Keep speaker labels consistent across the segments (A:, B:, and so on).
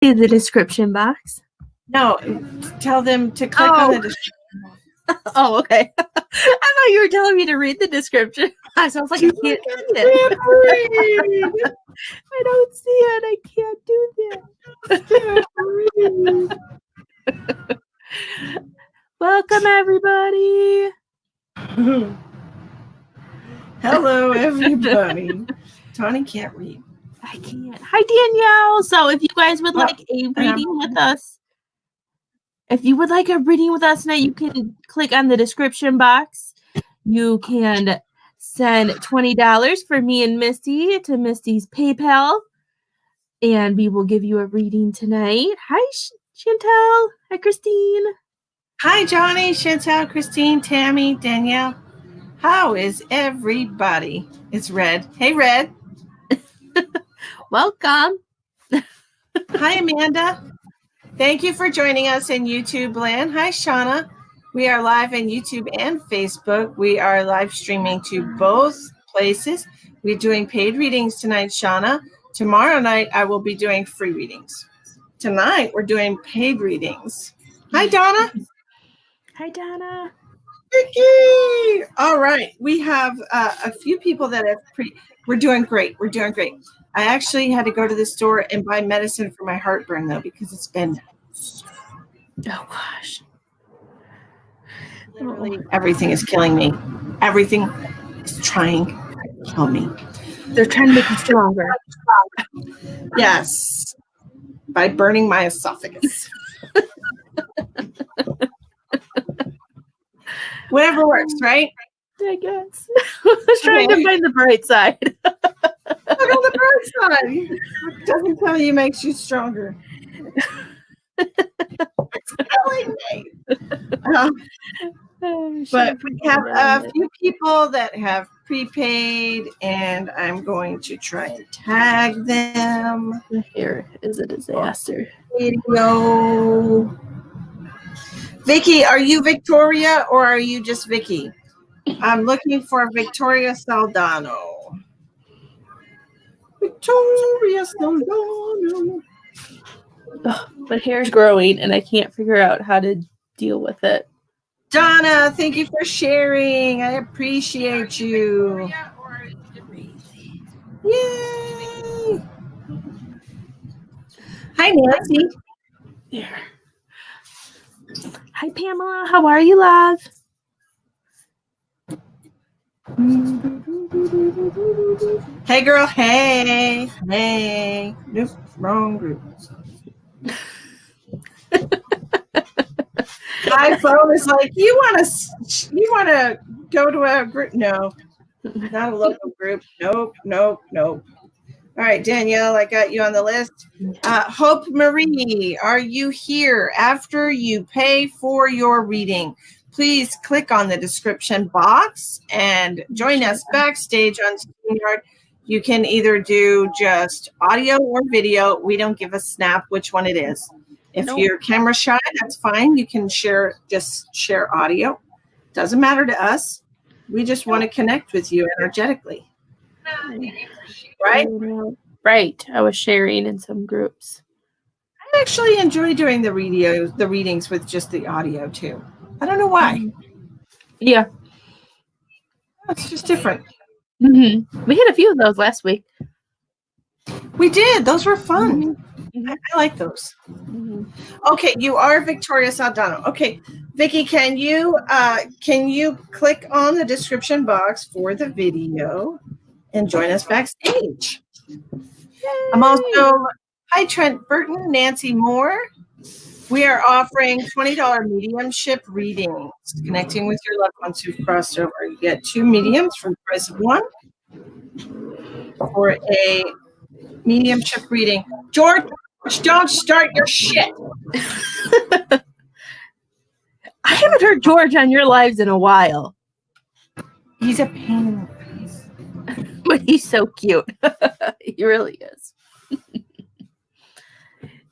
A: See the description box.
B: No, tell them to click on the description.
A: Oh, okay. I thought you were telling me to read the description. I was like, I can't read it. I don't see it. I can't do that. Welcome, everybody.
B: Hello, everybody. Tawny can't read.
A: I can't. Hi, Danielle. So if you guys would like a reading with us, tonight, you can click on the description box. You can send $20 for me and Misty to Misty's PayPal, and we will give you a reading tonight. Hi, Chantel. Hi, Christine.
B: Hi, Johnny, Chantel, Christine, Tammy, Danielle. How is everybody? It's Red. Hey, Red.
A: Welcome.
B: Hi, Amanda. Thank you for joining us in YouTube land. Hi, Shauna. We are live on YouTube and Facebook. We are live streaming to both places. We're doing paid readings tonight, Shauna. Tomorrow night, I will be doing free readings. Tonight, we're doing paid readings. Hi, Donna.
A: Hi, Donna.
B: Vicky. All right. We have a few people that have we're doing great. We're doing great. I actually had to go to the store and buy medicine for my heartburn, though, because it's been...
A: Oh, gosh.
B: Literally, everything is killing me. Everything is trying to kill me.
A: They're trying to make you stronger.
B: Yes. By burning my esophagus. Whatever works, right?
A: I guess. I was trying to find the bright side.
B: Look on the bright side. It doesn't tell you makes you stronger. It's killing me. But we have a few people that have prepaid, and I'm going to try and tag them.
A: Here is a disaster.
B: Video. Vicky, are you Victoria or are you just Vicky? I'm looking for Victoria Saldano. Victoria Saldano.
A: Oh, my hair's growing and I can't figure out how to deal with it.
B: Donna, thank you for sharing. I appreciate you. Yay! Hi, Nancy.
A: There. Hi, Pamela. How are you, love?
B: Hey, girl. Hey. Hey. Nope, wrong group. My phone is like, you want to go to a group? No, not a local group. Nope. All right, Danielle, I got you on the list. Hope Marie, are you here? After you pay for your reading, please click on the description box and join us backstage on StreamYard. You can either do just audio or video. We don't give a snap which one it is. If you're camera shy, that's fine. You can share audio. Doesn't matter to us. We just want to connect with you energetically. Right?
A: Right. I was sharing in some groups.
B: I actually enjoy doing the readings with just the audio too. I don't know why.
A: Yeah.
B: It's just different.
A: Mm-hmm. We had a few of those last week.
B: We did. Those were fun.
A: Mm-hmm.
B: I like those.
A: Mm-hmm.
B: Okay, you are Victoria Saldano. Okay, Vicky, can you click on the description box for the video and join us backstage? Yay. I'm also hi Trent Burton, Nancy Moore. We are offering $20 mediumship readings, connecting with your loved ones who've crossed over. You get 2 mediums for the price of 1 for a mediumship reading. George, don't start your shit.
A: I haven't heard George on your lives in a while.
B: He's a pain in the ass.
A: But he's so cute. He really is.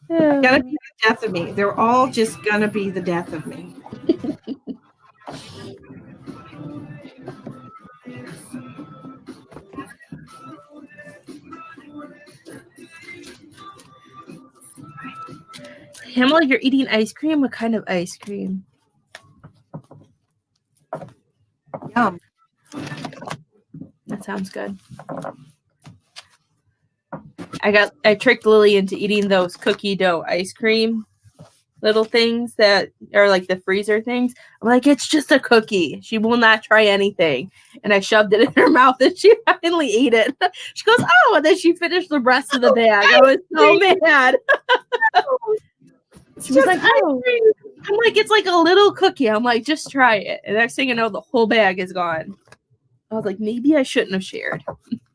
B: Gonna be the death of me. They're all just gonna be the death of me.
A: Pamela, you're eating ice cream? What kind of ice cream?
B: Yum.
A: That sounds good. I tricked Lily into eating those cookie dough ice cream little things that are like the freezer things. I'm like, it's just a cookie. She will not try anything. And I shoved it in her mouth and she finally ate it. She goes, oh, and then she finished the rest of the bag. I was so mad. She was like, oh. I'm like, it's like a little cookie. I'm like, just try it. And next thing you know, the whole bag is gone. I was like, maybe I shouldn't have shared.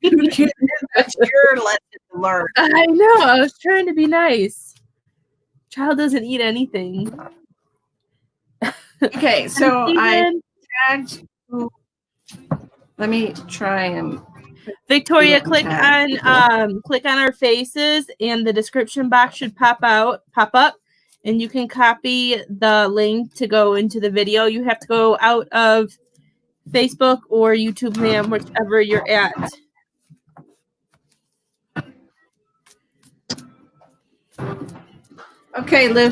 B: That's your lesson to learn.
A: I know. I was trying to be nice. Child doesn't eat anything.
B: Okay, so I tagged. Let me try and
A: Victoria, click on our faces, and the description box should pop up, and you can copy the link to go into the video. You have to go out of Facebook or YouTube, ma'am, whichever you're at.
B: Okay, Lou.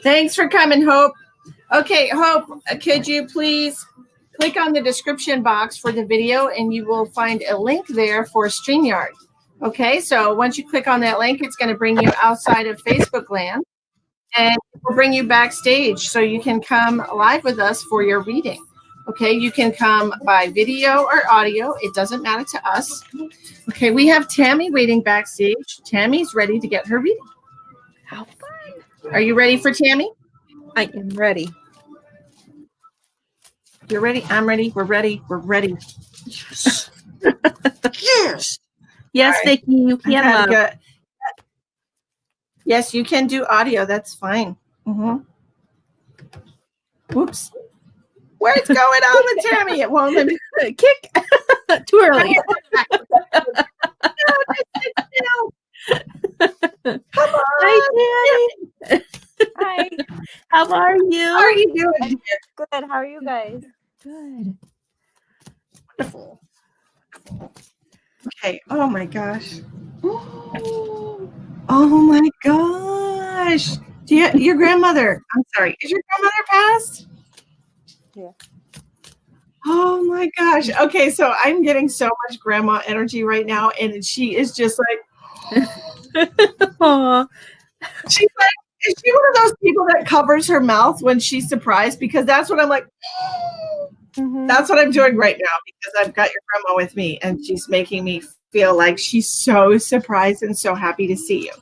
B: Thanks for coming, Hope. Okay, Hope, could you please click on the description box for the video and you will find a link there for StreamYard. Okay, so once you click on that link, it's going to bring you outside of Facebook land and it will bring you backstage so you can come live with us for your reading. Okay, you can come by video or audio. It doesn't matter to us. Okay, we have Tammy waiting backstage. Tammy's ready to get her reading.
A: How fun.
B: Are you ready for Tammy?
A: I am ready.
B: You're ready? I'm ready. We're ready. We're ready. Yes. Yes.
A: Yes,
B: right.
A: Vicki, you can.
B: Yes, you can do audio. That's fine. Mm-hmm. Whoops. Where's going on with Tammy? It won't let me
A: kick. Too early.
B: Come on.
C: Hi, Danny. Hi.
A: How are you?
B: How are you doing?
C: Good. How are you guys?
A: Good.
B: Wonderful. Okay. Oh my gosh. Oh my gosh. Your grandmother. I'm sorry. Is your grandmother passed?
C: Yeah.
B: Oh my gosh. Okay, so I'm getting so much grandma energy right now, and she is just like,
A: Aww.
B: She's like, is she one of those people that covers her mouth when she's surprised? Because that's what I'm like. Mm-hmm. That's what I'm doing right now because I've got your grandma with me, and she's making me feel like she's so surprised and so happy to see you.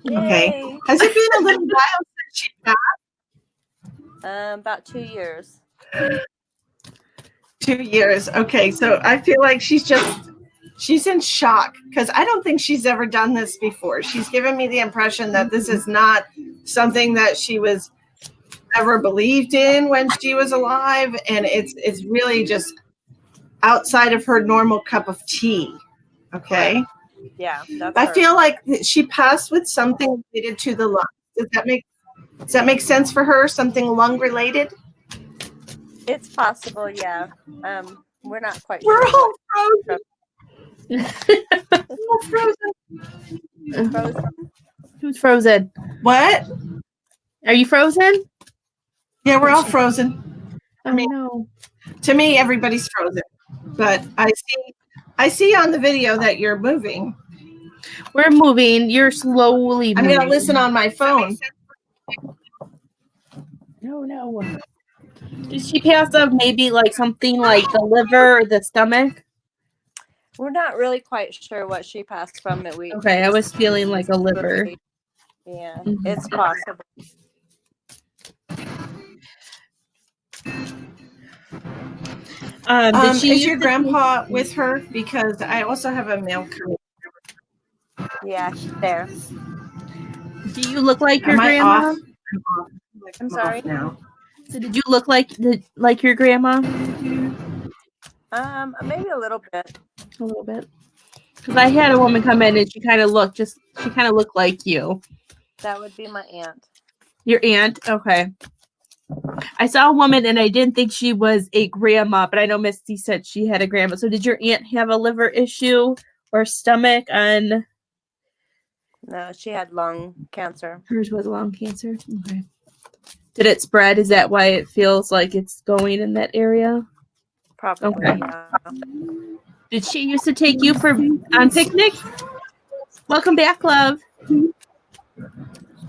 C: Yay.
B: Okay. Has it been a little while since she passed?
C: About 2 years.
B: 2 years. Okay, so I feel like she's in shock because I don't think she's ever done this before. She's given me the impression that this is not something that she was ever believed in when she was alive, and it's really just outside of her normal cup of tea. Okay.
C: Yeah, that's
B: I
C: her.
B: feel like she passed with something related to the lungs. Does that make sense for her? Something lung related?
C: It's possible, yeah. We're not quite
B: We're
C: sure.
B: all frozen. All frozen.
C: Frozen?
A: Who's frozen?
B: What?
A: Are you frozen?
B: Yeah, we're all frozen.
A: I mean, no.
B: To me, everybody's frozen. But I see on the video that you're moving.
A: We're moving. You're slowly moving.
B: I'm going to listen on my phone.
A: No. Did she pass up maybe like something like the liver or the stomach?
C: We're not really quite sure what she passed from.
A: Okay, I was feeling like a liver.
C: Yeah, it's possible.
B: Is your grandpa with her? Because I also have a male career.
C: Yeah, he's there.
A: Do you look like your grandma?
C: I'm sorry.
B: Now.
A: So did you look like your grandma?
C: Maybe a little bit.
A: A little bit. Because I had a woman come in and she kind of looked like you.
C: That would be my aunt.
A: Your aunt? Okay. I saw a woman and I didn't think she was a grandma, but I know Misty said she had a grandma. So did your aunt have a liver issue or stomach on?
C: No, she had lung cancer.
A: Hers was lung cancer. Okay. Did it spread? Is that why it feels like it's going in that area?
C: Probably.
A: Okay.
C: Yeah.
A: Did she used to take you on picnics? Welcome back, love.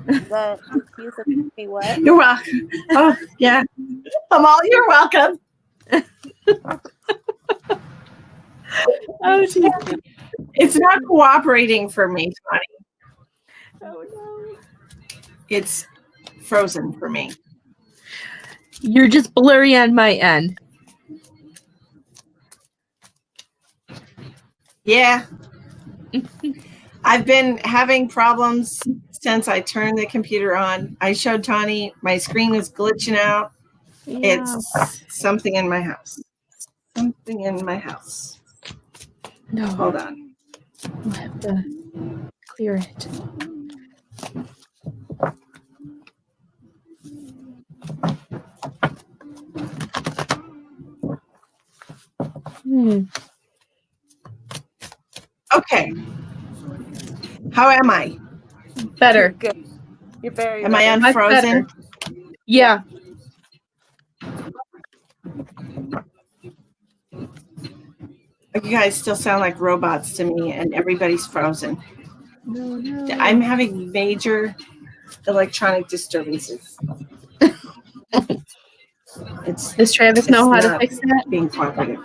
C: That used to be what?
B: You're welcome. Oh, yeah. You're welcome.
A: Oh, geez.
B: It's not cooperating for me, Tony.
A: Oh, no.
B: It's frozen for me.
A: You're just blurry on my end.
B: Yeah. I've been having problems since I turned the computer on. I showed Tawny my screen was glitching out.
A: Yeah.
B: It's something in my house. Something in my house.
A: No.
B: Hold on.
A: We'll have to clear it.
B: Okay. How am I?
A: Better.
C: Good. You're very.
B: Am I
C: better.
B: unfrozen?
A: Yeah.
B: You guys still sound like robots to me, and everybody's frozen.
A: No.
B: I'm having major electronic disturbances.
A: Does Travis know how to
B: not
A: fix that?
B: being cooperative.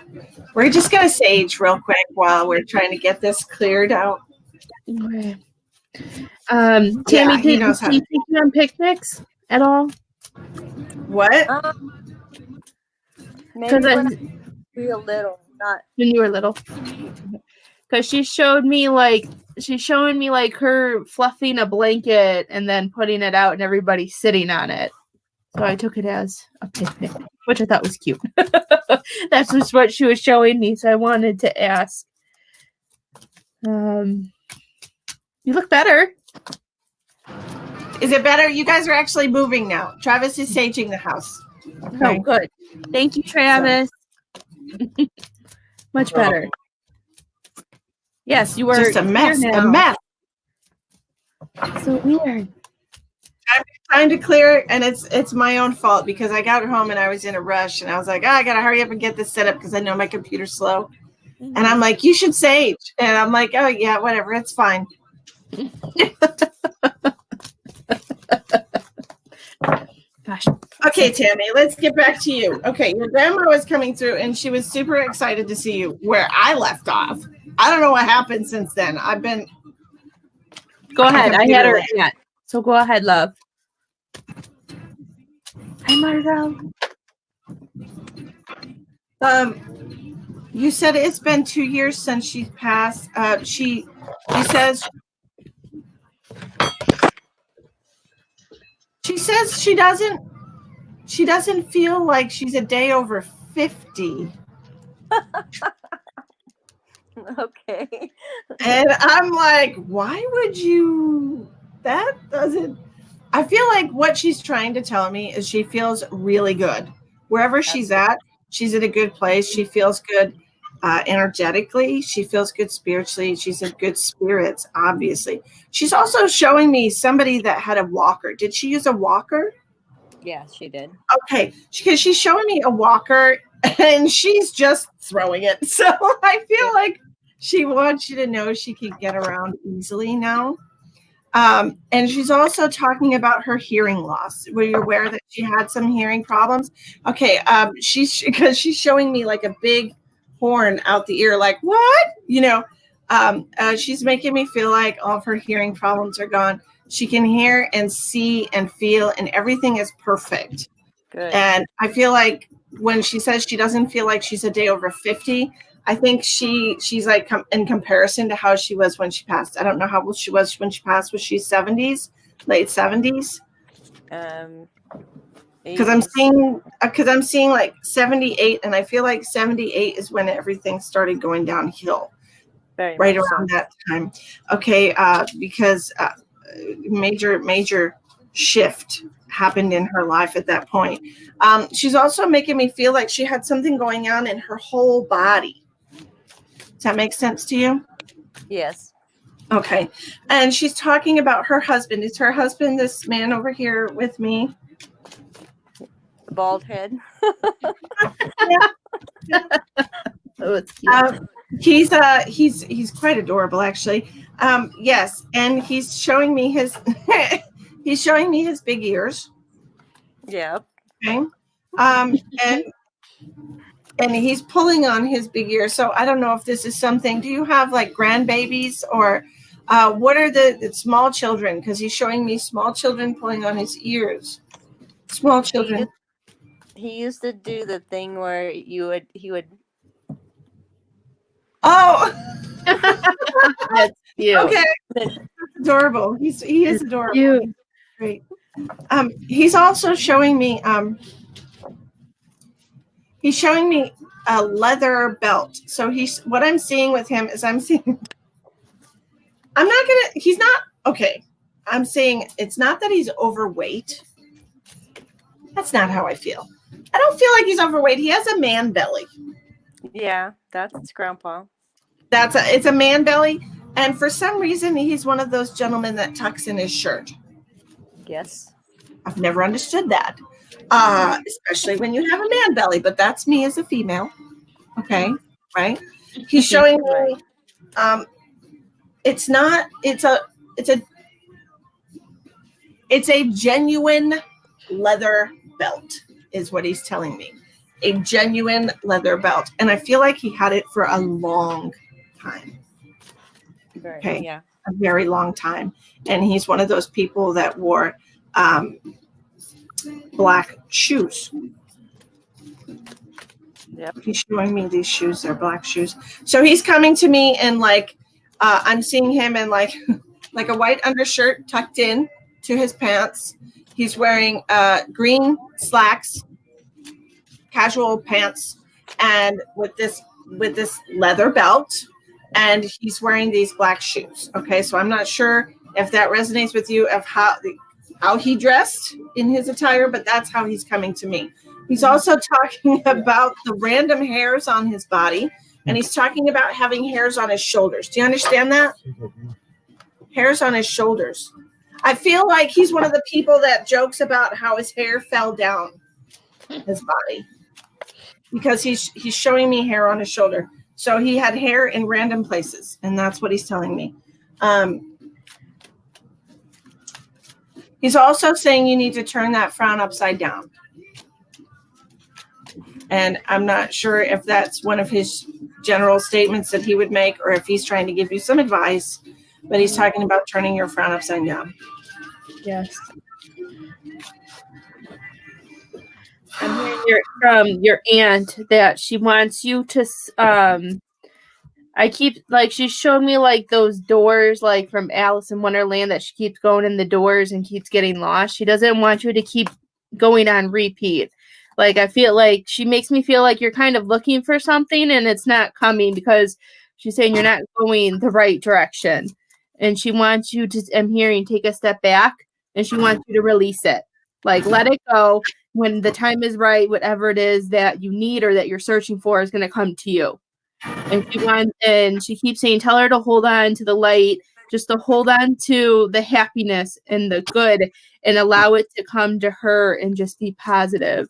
B: We're just gonna sage real quick while we're trying to get this cleared out.
A: Okay. Tammy,
B: Yeah, he
A: did
B: knows
A: she
B: how
A: take
B: to-
A: you on picnics at all?
B: What?
C: Maybe
A: Because
C: when I was little, not.
A: when you were little. Because she's showing me like her fluffing a blanket and then putting it out and everybody sitting on it. So I took it as a picnic, which I thought was cute. That's just what she was showing me, so I wanted to ask. You look better.
B: Is it better? You guys are actually moving now. Travis is saging the house.
A: Oh, good. Thank you, Travis. Much better. Yes, you were
B: Just a mess.
A: here
B: A
A: now.
B: mess.
A: So weird.
B: I'm trying to clear it, and it's my own fault because I got home and I was in a rush, and I was like, I gotta hurry up and get this set up because I know my computer's slow. And I'm like, you should sage. And I'm like, oh yeah, whatever, it's fine.
A: Gosh.
B: Okay, Tammy, let's get back to you. Okay, your grandma was coming through and she was super excited to see you where I left off. I don't know what happened since then. I've been.
A: Go ahead. I had her
B: Computer
A: yet. So go ahead, love. Hi, Margot.
B: You said it's been 2 years since she passed. She says she doesn't feel like she's a day over 50.
C: Okay.
B: And I'm like, why would you? That doesn't. I feel like what she's trying to tell me is she feels really good. Wherever she's at, she's in a good place. She feels good energetically. She feels good spiritually. She's in good spirits, obviously. She's also showing me somebody that had a walker. Did she use a walker?
C: Yeah, she did.
B: Okay, because she's showing me a walker and she's just throwing it. So I feel like she wants you to know she can get around easily now. And she's also talking about her hearing loss. Were you aware that she had some hearing problems? Okay, because she's showing me like a big horn out the ear, like what? You know, she's making me feel like all of her hearing problems are gone. She can hear and see and feel, and everything is perfect.
C: Good.
B: And I feel like when she says she doesn't feel like she's a day over 50, I think she's like in comparison to how she was when she passed. I don't know how old she was when she passed. Was she 70s, late 70s? Because I'm seeing like 78, and I feel like 78 is when everything started going downhill.
C: Very
B: Right
C: much
B: around that time. Okay, because major shift happened in her life at that point. She's also making me feel like she had something going on in her whole body. Does that make sense to you?
C: Yes.
B: Okay. And she's talking about her husband. Is her husband this man over here with me?
C: The bald head.
A: Oh, it's cute.
B: He's quite adorable, actually. Yes, and he's showing me his he's showing me his big ears.
C: Yeah.
B: Okay. And he's pulling on his big ears. So I don't know if this is something. Do you have like grandbabies or what are the small children? Because he's showing me small children pulling on his ears. Small children.
C: He used to do the thing where he would.
B: Oh,
A: That's cute.
B: okay. That's adorable. He is adorable.
A: Cute.
B: Great. He's also showing me he's showing me a leather belt. So what I'm seeing with him is he's not okay. I'm saying it's not that he's overweight. That's not how I feel. I don't feel like he's overweight. He has a man belly.
C: Yeah, that's Grandpa.
B: It's a man belly. And for some reason, he's one of those gentlemen that tucks in his shirt.
C: Yes.
B: I've never understood that, especially when you have a man belly. But that's me as a female. Okay, right? He's showing me. It's a genuine leather belt, is what he's telling me. A genuine leather belt, and I feel like he had it for a long time. Okay,
C: Yeah,
B: a very long time, and he's one of those people that wore black shoes.
C: Yep.
B: He's showing me these shoes. They're black shoes. So he's coming to me and I'm seeing him in like a white undershirt tucked in to his pants. He's wearing green slacks, casual pants, and with this leather belt, and he's wearing these black shoes. Okay, so I'm not sure if that resonates with you of how he dressed in his attire, but that's how he's coming to me. He's also talking about the random hairs on his body, and he's talking about having hairs on his shoulders. Do you understand that? Hairs on his shoulders. I feel like he's one of the people that jokes about how his hair fell down his body because he's showing me hair on his shoulder. So he had hair in random places, and that's what he's telling me. He's also saying you need to turn that frown upside down. And I'm not sure if that's one of his general statements that he would make or if he's trying to give you some advice, but he's talking about turning your frown upside down.
A: Yes. I'm hearing from your aunt that she wants you to she's shown me like those doors like from Alice in Wonderland that she keeps going in the doors and keeps getting lost. She doesn't want you to keep going on repeat. Like I feel like she makes me feel like you're kind of looking for something and it's not coming because she's saying you're not going the right direction. And she wants you to, I'm hearing, take a step back and she wants you to release it. Like let it go. When the time is right, whatever it is that you need or that you're searching for is going to come to you. And she keeps saying, tell her to hold on to the light, just to hold on to the happiness and the good and allow it to come to her and just be positive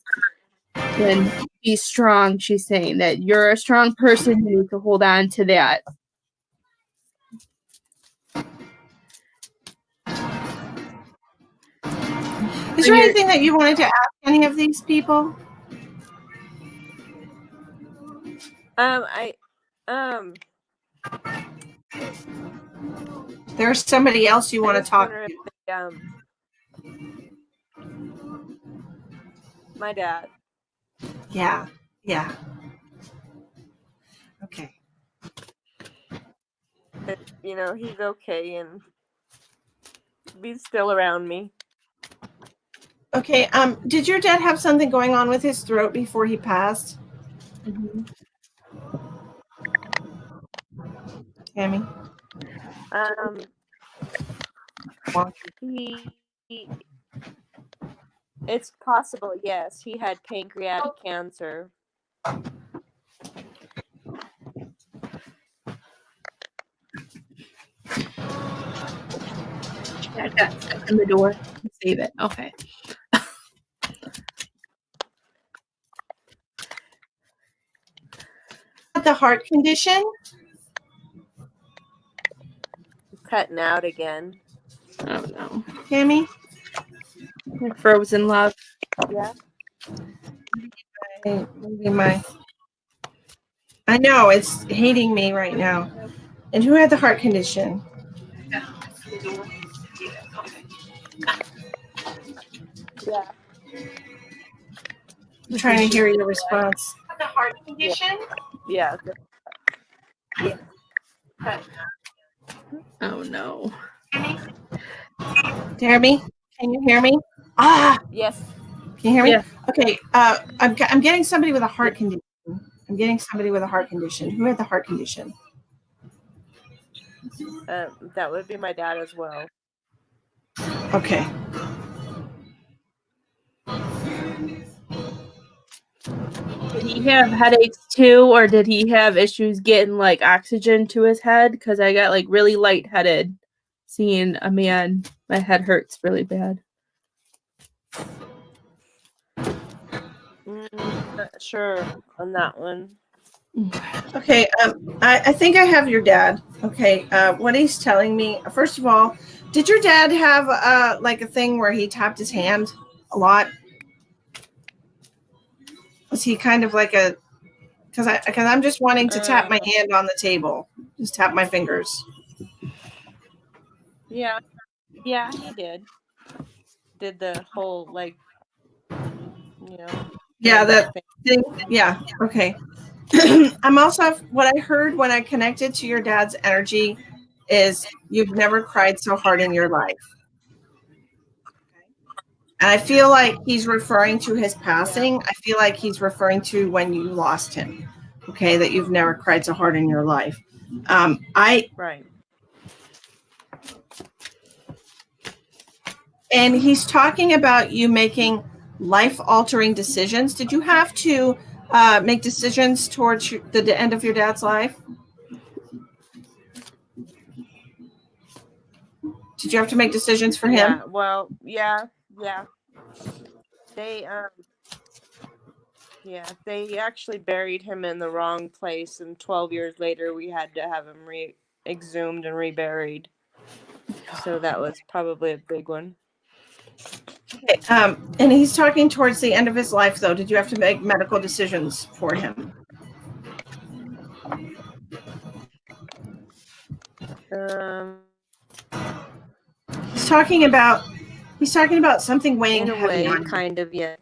A: and be strong. She's saying that you're a strong person. You need to hold on to that.
B: Is there anything that you wanted to ask any of these people? There's somebody else you want to talk to.
C: My dad.
B: Yeah. Okay.
C: He's okay and he's still around me.
B: Okay. Did your dad have something going on with his throat before he passed?
A: Mm-hmm.
B: Tammy?
C: It's possible, yes. He had pancreatic cancer.
A: I got stuck in the door. Save it. Okay.
B: The heart condition?
C: Cutting out again.
A: Oh no.
B: Tammy?
A: Frozen love.
C: Yeah.
B: Maybe my. I know it's hating me right now. And who had the heart condition?
C: Yeah.
B: I'm trying to hear your response. The heart condition?
C: Yeah.
A: Oh no.
B: Jeremy, can you hear me? Ah,
C: Yes.
B: can you hear me?
A: Yeah.
B: Okay. I'm getting somebody with a heart condition. I'm getting somebody with a heart condition. Who had the heart condition?
C: That would be my dad as well.
B: Okay.
A: Did he have headaches too, or did he have issues getting like oxygen to his head? Because I got like really lightheaded seeing a man. My head hurts really bad.
C: Not sure on that one.
B: Okay. I think I have your dad. Okay. What he's telling me, first of all, did your dad have like a thing where he tapped his hand a lot? Was he kind of like a, because I'm just wanting to tap my hand on the table, just tap my fingers.
C: Yeah, he did. Did the whole like,
B: Yeah, that thing. Yeah. Okay. I'm also, what I heard when I connected to your dad's energy is you've never cried so hard in your life. And I feel like he's referring to his passing. I feel like he's referring to when you lost him. Okay, that you've never cried so hard in your life.
C: Right.
B: And he's talking about you making life-altering decisions. Did you have to make decisions towards the end of your dad's life? Did you have to make decisions for him?
C: Yeah. Well, yeah. They actually buried him in the wrong place, and 12 years later, we had to have him exhumed and reburied. So that was probably a big one.
B: Okay, and he's talking towards the end of his life, though. Did you have to make medical decisions for him? He's talking about something weighing
C: in a
B: heavy
C: way,
B: on you.
C: kind of, yes.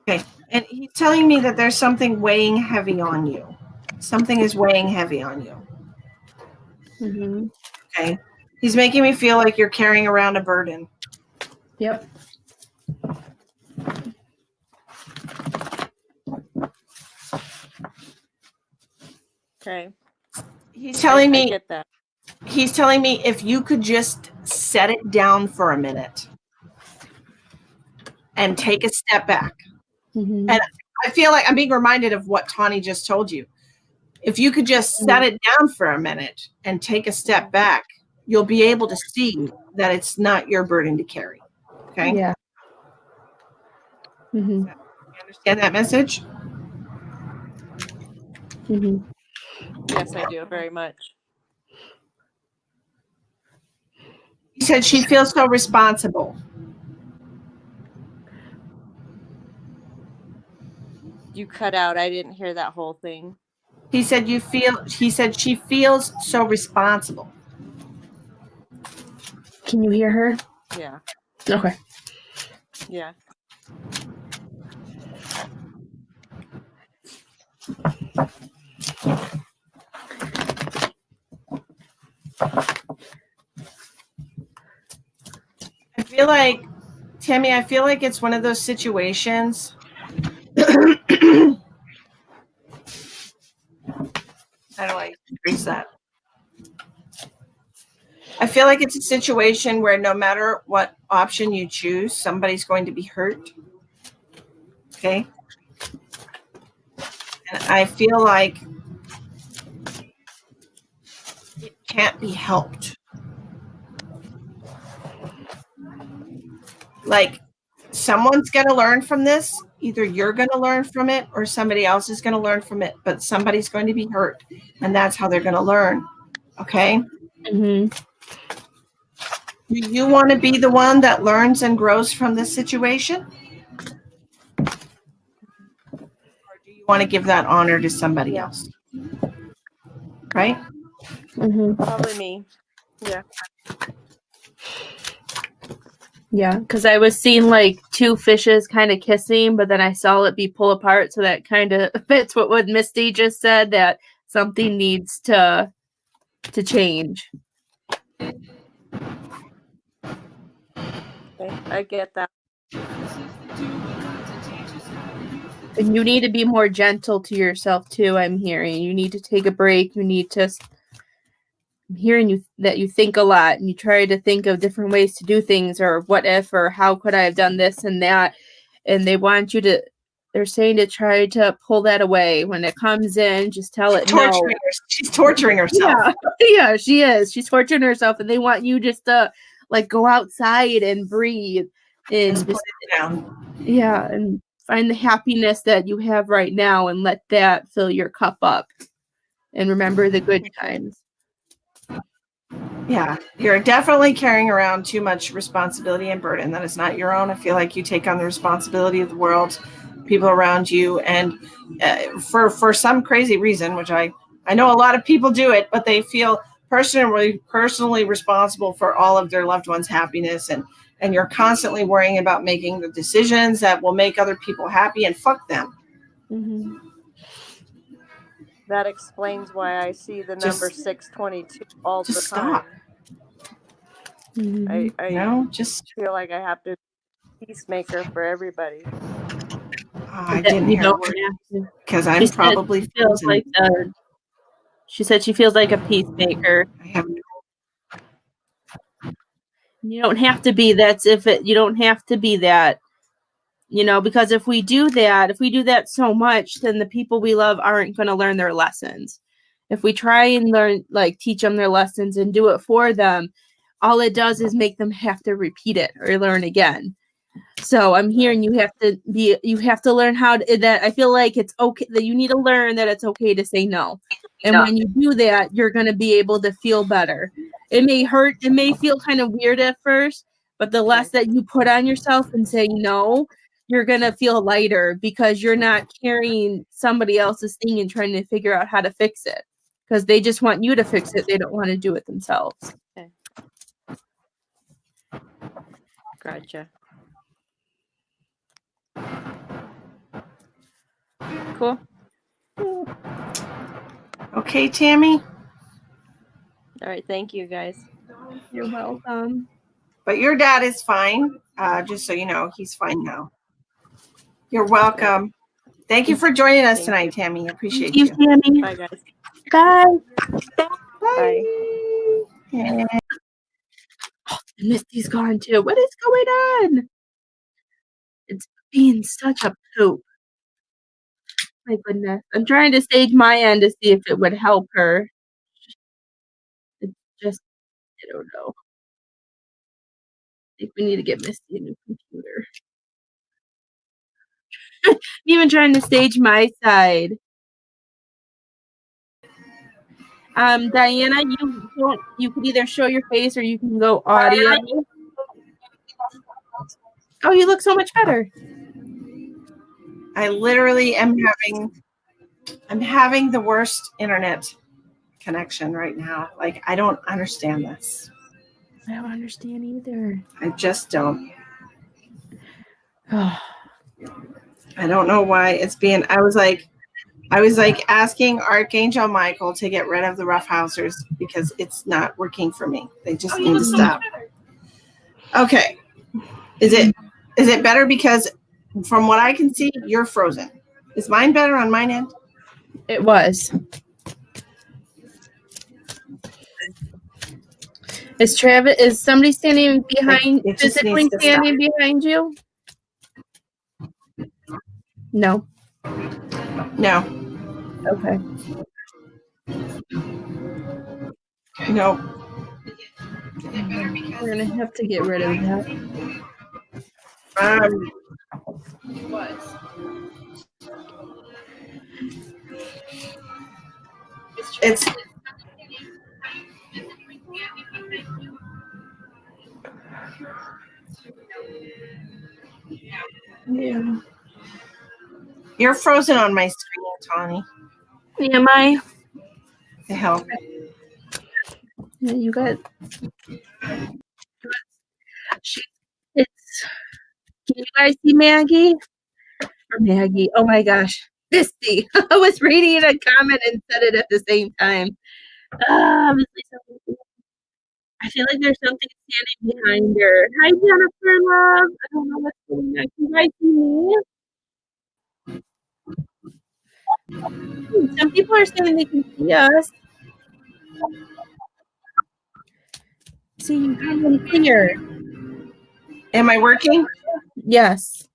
B: Okay, and he's telling me that there's something weighing heavy on you. Something is weighing heavy on you.
A: Mm-hmm.
B: Okay, he's making me feel like you're carrying around a burden.
A: Yep.
C: Okay.
B: He's telling me.
C: I get that.
B: He's telling me if you could just set it down for a minute and take a step back.
A: Mm-hmm.
B: And I feel like I'm being reminded of what Tawny just told you. If you could just set it down for a minute and take a step back, you'll be able to see that it's not your burden to carry. Okay?
A: Yeah. Mm-hmm.
B: You understand that message?
A: Mm-hmm.
C: Yes, I do, very much.
B: He said she feels so responsible.
C: You cut out. I didn't hear that whole thing.
B: He said she feels so responsible.
A: Can you hear her?
C: Yeah.
A: Okay.
C: Yeah.
B: I feel like, Tammy, it's one of those situations. How do I increase that? I feel like it's a situation where no matter what option you choose, somebody's going to be hurt. Okay. And I feel like it can't be helped. Like, someone's going to learn from this. Either you're going to learn from it or somebody else is going to learn from it, but somebody's going to be hurt. And that's how they're going to learn. Okay.
A: Mm-hmm.
B: Do you want to be the one that learns and grows from this situation? Or do you want to give that honor to somebody else? Right?
A: Mm-hmm.
C: Probably me. Yeah.
A: Yeah, because I was seeing like two fishes kind of kissing, but then I saw it be pull apart, so that kind of fits what Misty just said, that something needs to change.
C: Okay, I get that.
A: And you need to be more gentle to yourself too, I'm hearing. You need to take a break. You need to... I'm hearing you that you think a lot and you try to think of different ways to do things, or what if, or how could I have done this and that. And they want you to... They're saying to try to pull that away. When it comes in, just tell it no.
B: She's torturing herself.
A: Yeah, yeah, she is. She's torturing herself, and they want you just to like go outside and breathe and
B: Just put
A: just,
B: it down.
A: yeah, and find the happiness that you have right now and let that fill your cup up. And remember the good times.
B: Yeah, you're definitely carrying around too much responsibility and burden that is not your own. I feel like you take on the responsibility of the world, people around you, and for some crazy reason, which I know a lot of people do it, but they feel personally responsible for all of their loved ones' happiness, and you're constantly worrying about making the decisions that will make other people happy, and fuck them.
A: Mm-hmm.
C: That explains why I see the number 622 all the time.
B: Stop.
A: Mm-hmm.
C: I
B: just
C: feel like I have to be peacemaker for everybody.
B: I didn't hear because I'm probably
A: feels like she said she feels like a peacemaker.
B: I have
A: You don't have to be. You don't have to be that. Because if we do that so much, then the people we love aren't going to learn their lessons. If we try and teach them their lessons and do it for them, all it does is make them have to repeat it or learn again. So I'm hearing you have to learn how to, that I feel like it's okay, that you need to learn that it's okay to say no. And when you do that, you're going to be able to feel better. It may hurt. It may feel kind of weird at first, but the less that you put on yourself and say no, you're going to feel lighter, because you're not carrying somebody else's thing and trying to figure out how to fix it, because they just want you to fix it. They don't want to do it themselves.
C: Okay. Gotcha.
A: Cool.
B: Okay, Tammy.
C: All right, thank you guys.
A: You're welcome.
B: But your dad is fine. Just so you know, he's fine now. You're welcome. Thank you for joining us tonight, Tammy. I appreciate you.
A: Tammy.
C: Bye, guys.
A: Bye.
C: Bye.
B: Yeah.
A: Misty's gone too. What is going on? It's being such a poop. My goodness. I'm trying to stage my end to see if it would help her. It's just, I don't know. I think we need to get Misty a new computer. Even trying to stage my side. Diana, you could either show your face or you can go audio. Oh, you look so much better.
B: I literally am having the worst internet connection right now. Like, I don't understand this.
A: I don't understand either.
B: I just don't. I don't know why it's being. I was like asking Archangel Michael to get rid of the roughhousers because it's not working for me. They just need to stop. Okay. Is it better? Because from what I can see, you're frozen. Is mine better on mine end?
A: It was. Is somebody standing behind,
B: It just
A: physically
B: needs to
A: standing behind you? No.
B: No.
A: Okay.
B: No.
A: We're gonna have to get rid of that.
B: It's
A: Yeah.
B: You're frozen on my screen, Tawny.
A: Am I?
B: The hell.
A: Yeah, you got. It's. Can you guys see Maggie? Or Maggie? Oh my gosh, Misty! I was reading a comment and said it at the same time. I feel like there's something standing behind her. Hi, Jennifer, love. I don't know what's going on. Can you guys see me? Some people are saying they can see us. See, you come in clear.
B: Am I working?
A: Yes.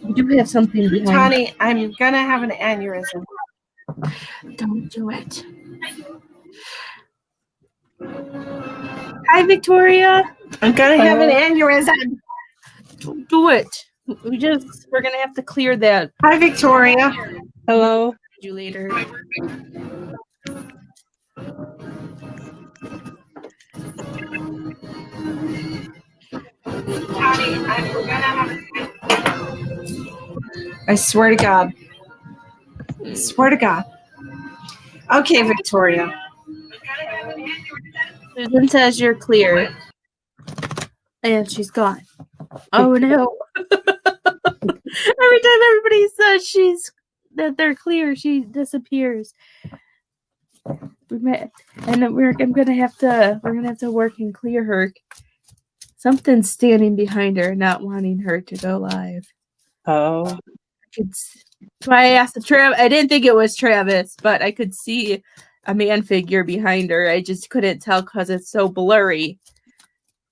A: You do have something behind.
B: Tawny, I'm gonna have an aneurysm.
A: Don't do it. Hi, Victoria.
B: I'm gonna have an aneurysm.
A: Don't do it. We're gonna have to clear that.
B: Hi, Victoria.
C: Hello.
A: You later.
B: I swear to God. I swear to God. Okay, Victoria.
A: Susan says you're clear. And she's gone. Oh no. Every time everybody says that they're clear, she disappears. We're gonna have to work and clear her. Something's standing behind her, not wanting her to go live.
C: Oh.
A: That's why I asked I didn't think it was Travis, but I could see a man figure behind her. I just couldn't tell because it's so blurry.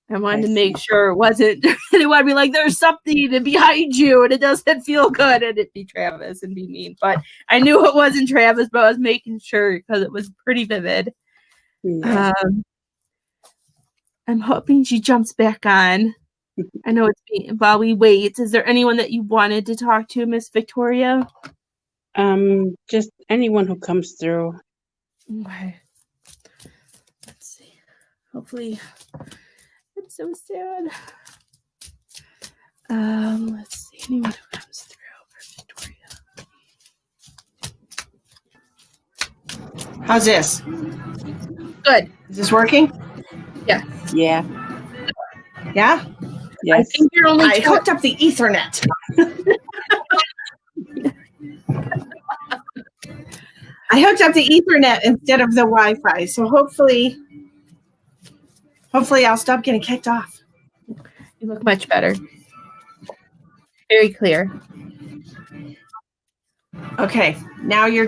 A: I wanted to make sure it wasn't. I didn't want to be like, there's something behind you and it doesn't feel good, and it'd be Travis and be mean. But I knew it wasn't Travis, but I was making sure because it was pretty vivid.
C: Yeah.
A: I'm hoping she jumps back on. I know it's while we wait. Is there anyone that you wanted to talk to, Miss Victoria?
C: Just anyone who comes through.
A: Okay. Let's see. Hopefully, it's so sad. Let's see. Anyone who comes through for Victoria.
B: How's this?
A: Good.
B: Is this working?
A: Yeah.
C: Yeah.
B: Yeah?
C: Yes.
A: I think you're only.
B: I hooked up the Ethernet. I hooked up the Ethernet instead of the Wi-Fi, so hopefully I'll stop getting kicked off.
A: You look much better. Very clear.
B: Okay, now your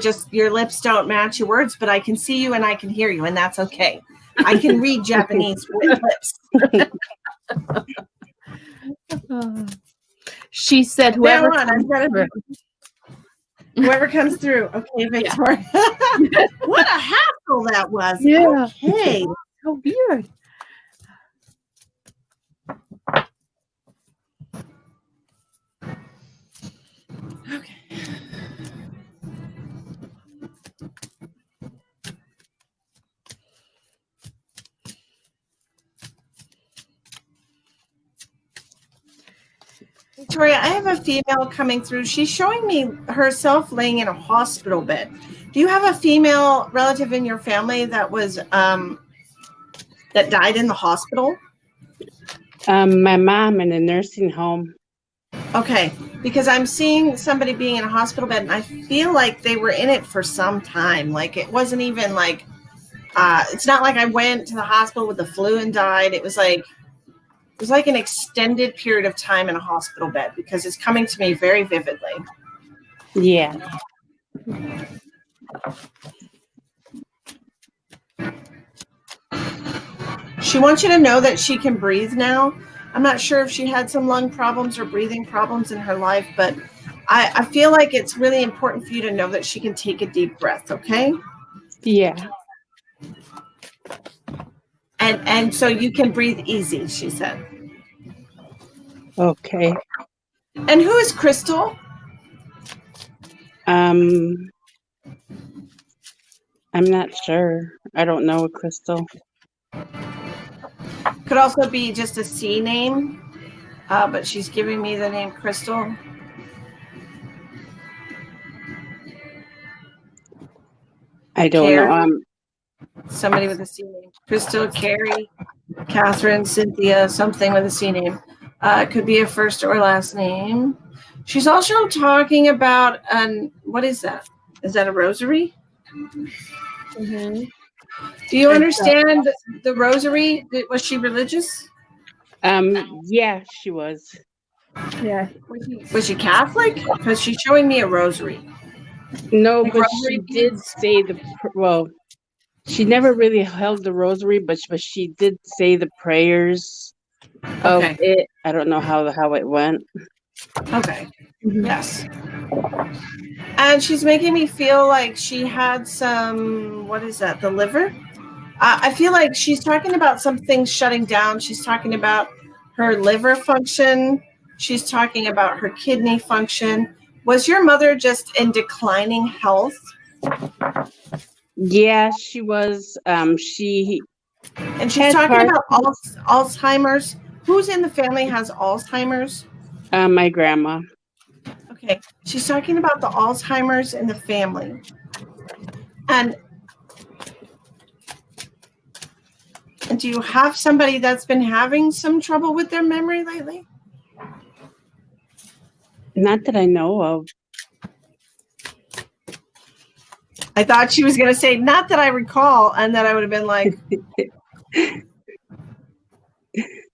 B: lips don't match your words, but I can see you and I can hear you, and that's okay. I can read Japanese with lips.
A: She said,
B: Whoever comes through. Okay, Victoria. What a hassle that was.
A: Yeah.
B: Okay.
A: So weird.
B: Okay. Victoria, I have a female coming through. She's showing me herself laying in a hospital bed. Do you have a female relative in your family that was that died in the hospital?
C: My mom in a nursing home.
B: Okay, because I'm seeing somebody being in a hospital bed, and I feel like they were in it for some time. Like it wasn't even like it's not like I went to the hospital with the flu and died. It was like an extended period of time in a hospital bed, because it's coming to me very vividly.
C: Yeah.
B: She wants you to know that she can breathe now. I'm not sure if she had some lung problems or breathing problems in her life, but I feel like it's really important for you to know that she can take a deep breath, okay?
D: Yeah.
B: And so you can breathe easy, she said.
D: Okay.
B: And who is Crystal?
D: I'm not sure. I don't know a Crystal.
B: Could also be just a C name, but she's giving me the name Crystal.
D: I don't
B: Carrie.
D: know.
B: Somebody with a C name. Crystal, Carrie, Catherine, Cynthia, something with a C name. It could be a first or last name. She's also talking about what is that? Is that a rosary?
A: Mm-hmm.
B: Do you understand the rosary? Was she religious?
D: Yeah, she was.
A: Yeah.
B: Was she Catholic? Because she's showing me a rosary.
D: No,
B: Like
D: but
B: rosary
D: she did
B: beads?
D: say she never really held the rosary, but she did say the prayers of
B: Okay.
D: it. I don't know how it went.
B: Okay.
A: Mhm.
B: Yes. And she's making me feel like she had some, what is that, the liver? I feel like she's talking about some things shutting down. She's talking about her liver function. She's talking about her kidney function. Was your mother just in declining health?
D: Yeah, she was.
B: And she's
D: had
B: talking
D: part.
B: about Alzheimer's. Who's in the family has Alzheimer's?
D: My grandma.
B: Okay. She's talking about the Alzheimer's in the family. And do you have somebody that's been having some trouble with their memory lately?
D: Not that I know of.
B: I thought she was going to say, not that I recall, and then I would have been like,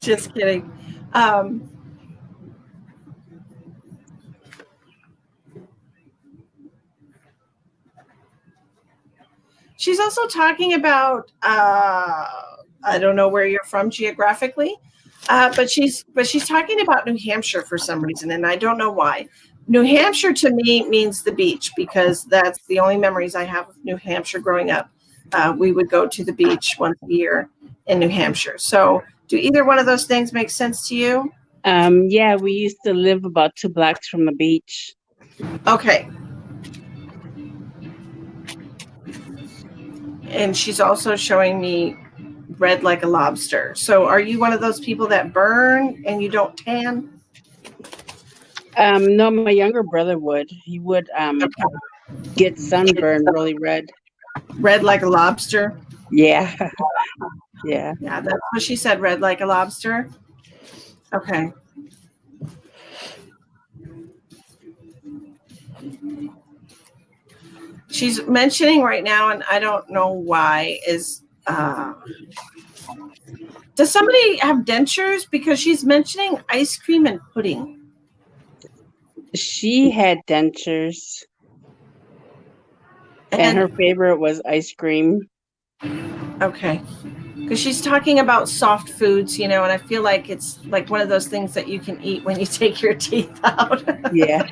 B: just kidding. She's also talking about, I don't know where you're from geographically, but she's talking about New Hampshire for some reason, and I don't know why. New Hampshire to me means the beach because that's the only memories I have of New Hampshire growing up. We would go to the beach once a year in New Hampshire. So do either one of those things make sense to you?
D: Yeah, we used to live about 2 blocks from the beach.
B: Okay. And she's also showing me red like a lobster. So are you one of those people that burn and you don't tan?
D: No, my younger brother would. He would get sunburned really red.
B: Red like a lobster?
D: Yeah. Yeah.
B: Yeah, that's what she said, red like a lobster. Okay. She's mentioning right now, and I don't know why, is does somebody have dentures? Because she's mentioning ice cream and pudding.
D: She had dentures. And her favorite was ice cream.
B: Okay. Because she's talking about soft foods, and I feel like it's like one of those things that you can eat when you take your teeth out.
D: Yeah.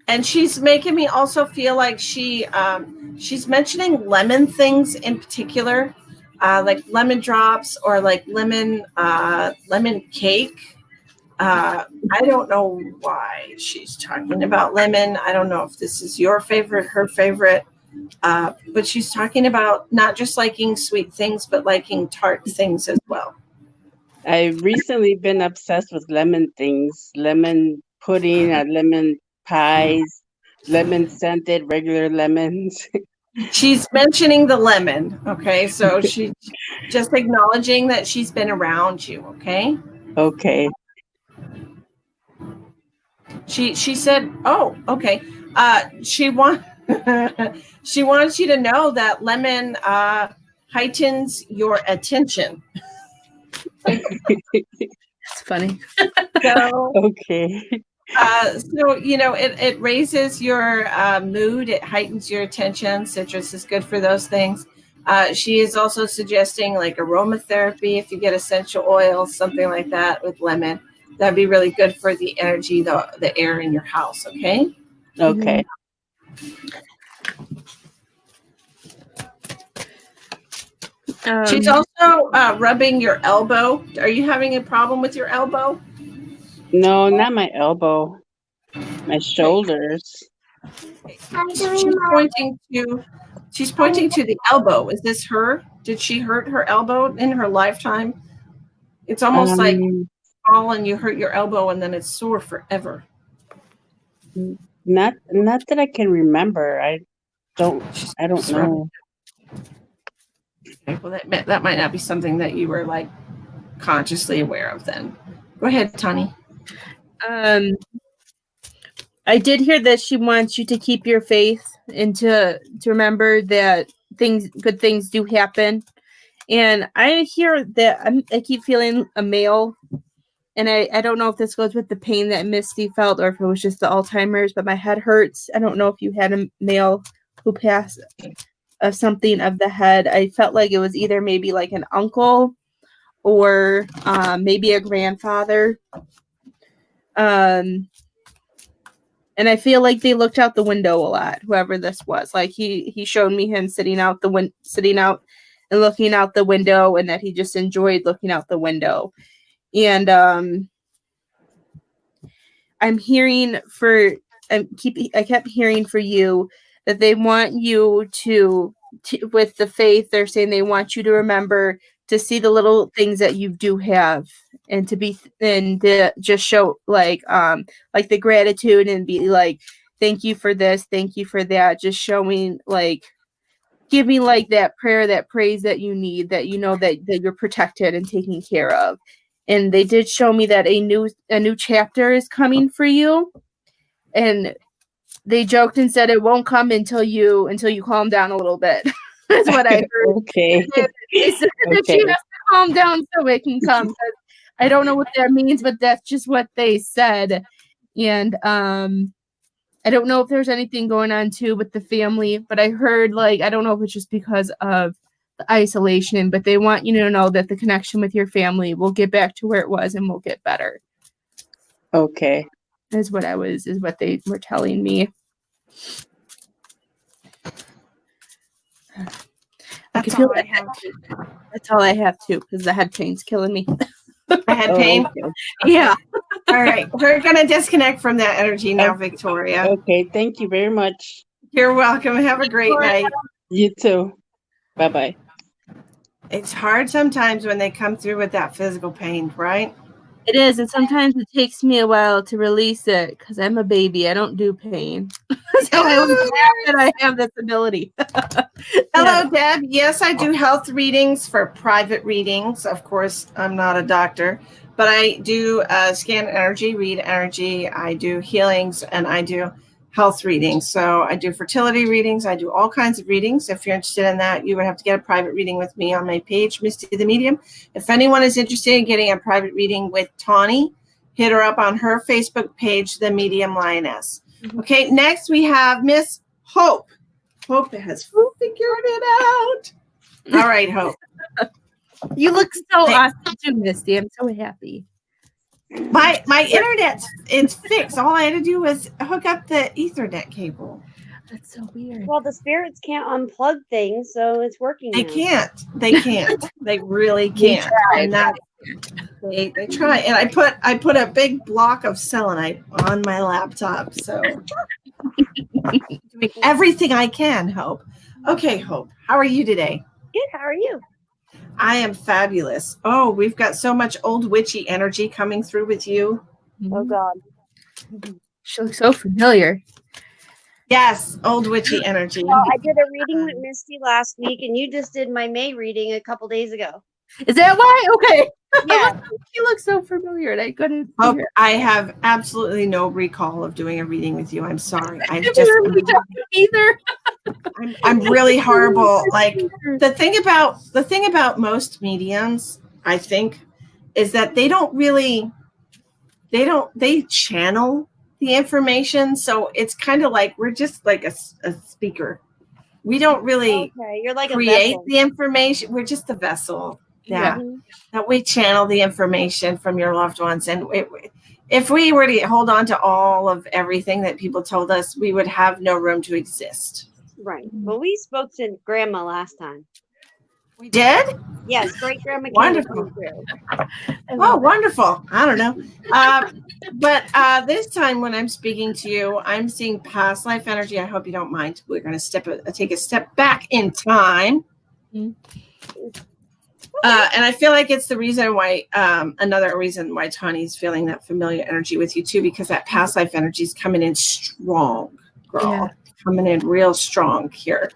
B: And she's making me also feel like she's mentioning lemon things in particular, like lemon drops or like lemon cake. I don't know why she's talking about lemon. I don't know if this is your favorite, her favorite, but she's talking about not just liking sweet things, but liking tart things as well.
D: I've recently been obsessed with lemon things, lemon pudding, lemon pies, lemon scented, regular lemons.
B: She's mentioning the lemon. Okay. So she's just acknowledging that she's been around you. Okay.
D: Okay.
B: She said, oh, okay. She wants you to know that lemon heightens your attention.
A: It's funny.
B: So
D: okay.
B: So, it raises your mood. It heightens your attention. Citrus is good for those things. She is also suggesting like aromatherapy. If you get essential oils, something like that with lemon, that'd be really good for the energy, the air in your house. Okay.
D: Okay.
B: She's also rubbing your elbow. Are you having a problem with your elbow?
D: No, not my elbow. My shoulders.
B: She's pointing to the elbow. Is this her? Did she hurt her elbow in her lifetime? It's almost like you fall and you hurt your elbow and then it's sore forever.
D: Not that I can remember. I don't know.
B: Okay, well, that might not be something that you were like consciously aware of then. Go ahead, Tani.
A: I did hear that she wants you to keep your faith and to remember that good things do happen. And I hear that I keep feeling a male, and I don't know if this goes with the pain that Misty felt or if it was just the Alzheimer's, but my head hurts. I don't know if you had a male who passed of something of the head. I felt like it was either maybe like an uncle or maybe a grandfather. And I feel like they looked out the window a lot, whoever this was. Like he showed me him sitting out and looking out the window, and that he just enjoyed looking out the window. And I kept hearing for you that they want you to with the faith, they're saying they want you to remember to see the little things that you do have, and to just show like the gratitude and be like, thank you for this, thank you for that, just showing like giving like that prayer, that praise that you need, that you know that you're protected and taken care of. And they did show me that a new chapter is coming for you, and they joked and said it won't come until you calm down a little bit. That's what I heard.
D: Okay.
A: They said that she has to calm down so it can come. I don't know what that means, but that's just what they said. And I don't know if there's anything going on too with the family, but I heard like I don't know if it's just because of the isolation, but they want you to know that the connection with your family will get back to where it was and will get better.
D: Okay.
A: Is what they were telling me.
B: That's all
A: I have too, because the head pain's killing me.
B: The head pain?
D: Okay.
A: Yeah.
B: All right. We're going to disconnect from that energy now, Victoria.
D: Okay. Thank you very much.
B: You're welcome. Have a great night.
D: You too. Bye-bye.
B: It's hard sometimes when they come through with that physical pain, right?
A: It is, and sometimes it takes me a while to release it because I'm a baby. I don't do pain. So I was glad that I have this ability.
B: Hello, Deb. Yes, I do health readings for private readings. Of course, I'm not a doctor, but I do scan energy, read energy. I do healings, and I do health readings. So I do fertility readings. I do all kinds of readings. If you're interested in that, you would have to get a private reading with me on my page, Misty the Medium. If anyone is interested in getting a private reading with Tawny, hit her up on her Facebook page, The Medium Lioness. Okay, next we have Miss Hope. Hope has figured it out. All right, Hope.
A: You look so awesome too, Misty. I'm so happy.
B: My internet it's fixed. All I had to do was hook up the Ethernet cable.
A: That's so weird.
E: Well, the spirits can't unplug things, so it's working.
B: They
E: now.
B: can't. They can't. They really can't. And that they try. And I put a big block of selenite on my laptop. So doing everything I can, Hope. Okay, Hope. How are you today?
E: Good. How are you?
B: I am fabulous. Oh, we've got so much old witchy energy coming through with you.
E: Oh God.
A: She looks so familiar.
B: Yes, old witchy energy.
E: Well, I did a reading with Misty last week, and you just did my May reading a couple days ago.
A: Is that why? Okay.
E: Yeah.
A: She looks so familiar, and I couldn't.
B: Hope, I have absolutely no recall of doing a reading with you. I'm sorry. I just
A: don't either.
B: I'm really horrible. Like the thing about most mediums, I think, is that they channel the information. So it's kind of like we're just like a speaker. We don't really
E: Okay, you're like a
B: create
E: vessel.
B: the information. We're just a vessel. Yeah.
E: Mhm.
B: That we channel the information from your loved ones. And if we were to hold on to all of everything that people told us, we would have no room to exist.
E: Right. Well, we spoke to Grandma last time.
B: We did?
E: Yes, great grandma came
B: Wonderful.
E: through.
B: Oh, wonderful. I don't know. But this time when I'm speaking to you, I'm seeing past life energy. I hope you don't mind. We're going to take a step back in time. And I feel like it's the reason why, another reason why Tawny's feeling that familiar energy with you too, because that past life energy is coming in strong, girl.
A: Yeah.
B: Coming in real strong here.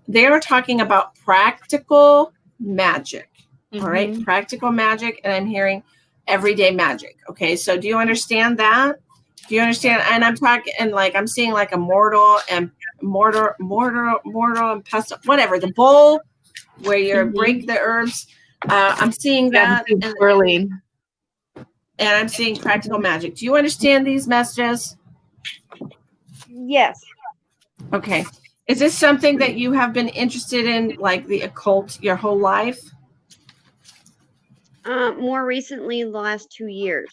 B: They are talking about practical magic. All right, practical magic, and I'm hearing everyday magic. Okay, so do you understand that? Do you understand? And I'm talking, and like I'm seeing like a mortal and pestle, whatever, the bowl where you break the herbs. I'm seeing that, and
A: swirling.
B: I'm seeing practical magic. Do you understand these messages?
E: Yes.
B: Okay. Is this something that you have been interested in, like the occult, your whole life?
E: More recently, the last 2 years.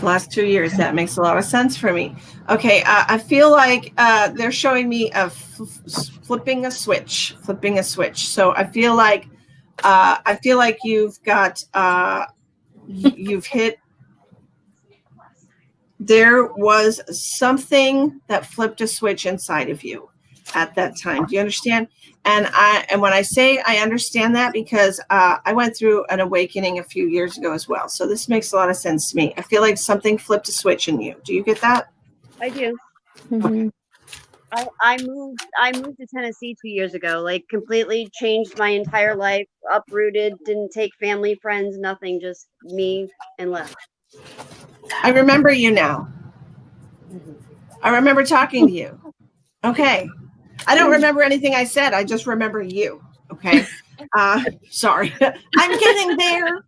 B: Last 2 years. That makes a lot of sense for me. Okay. I feel like they're showing me flipping a switch. So I feel like you've got you've hit. There was something that flipped a switch inside of you at that time. Do you understand? And when I say I understand that, because I went through an awakening a few years ago as well. So this makes a lot of sense to me. I feel like something flipped a switch in you. Do you get that?
E: I do. I moved to Tennessee 2 years ago, like completely changed my entire life, uprooted, didn't take family, friends, nothing, just me, and left.
B: I remember you now. I remember talking to you. Okay. I don't remember anything I said. I just remember you. Okay. Sorry. I'm getting there.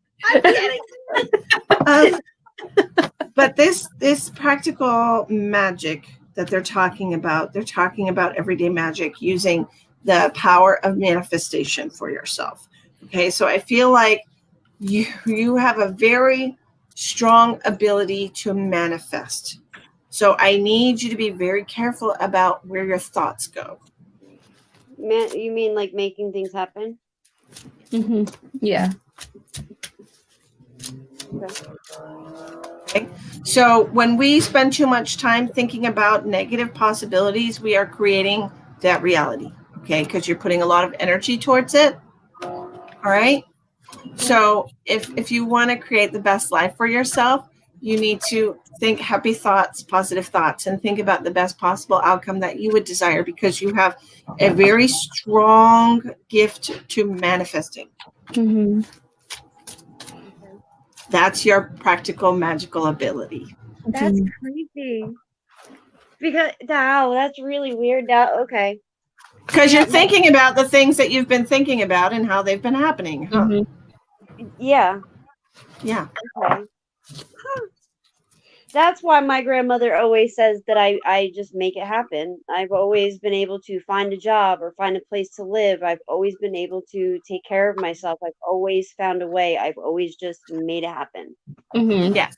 B: But this practical magic that they're talking about everyday magic using the power of manifestation for yourself. Okay. So I feel like you have a very strong ability to manifest. So I need you to be very careful about where your thoughts go.
E: You mean like making things happen?
A: Yeah.
B: Okay. So when we spend too much time thinking about negative possibilities, we are creating that reality. Okay. Because you're putting a lot of energy towards it. All right. So if you want to create the best life for yourself, you need to think happy thoughts, positive thoughts, and think about the best possible outcome that you would desire, because you have a very strong gift to manifesting. That's your practical magical ability.
E: That's creepy. Because that's really weird. Okay.
B: Because you're thinking about the things that you've been thinking about and how they've been happening. Huh?
E: Yeah.
B: Yeah.
E: Okay. Huh. That's why my grandmother always says that I just make it happen. I've always been able to find a job or find a place to live. I've always been able to take care of myself. I've always found a way. I've always just made it happen.
B: Yes.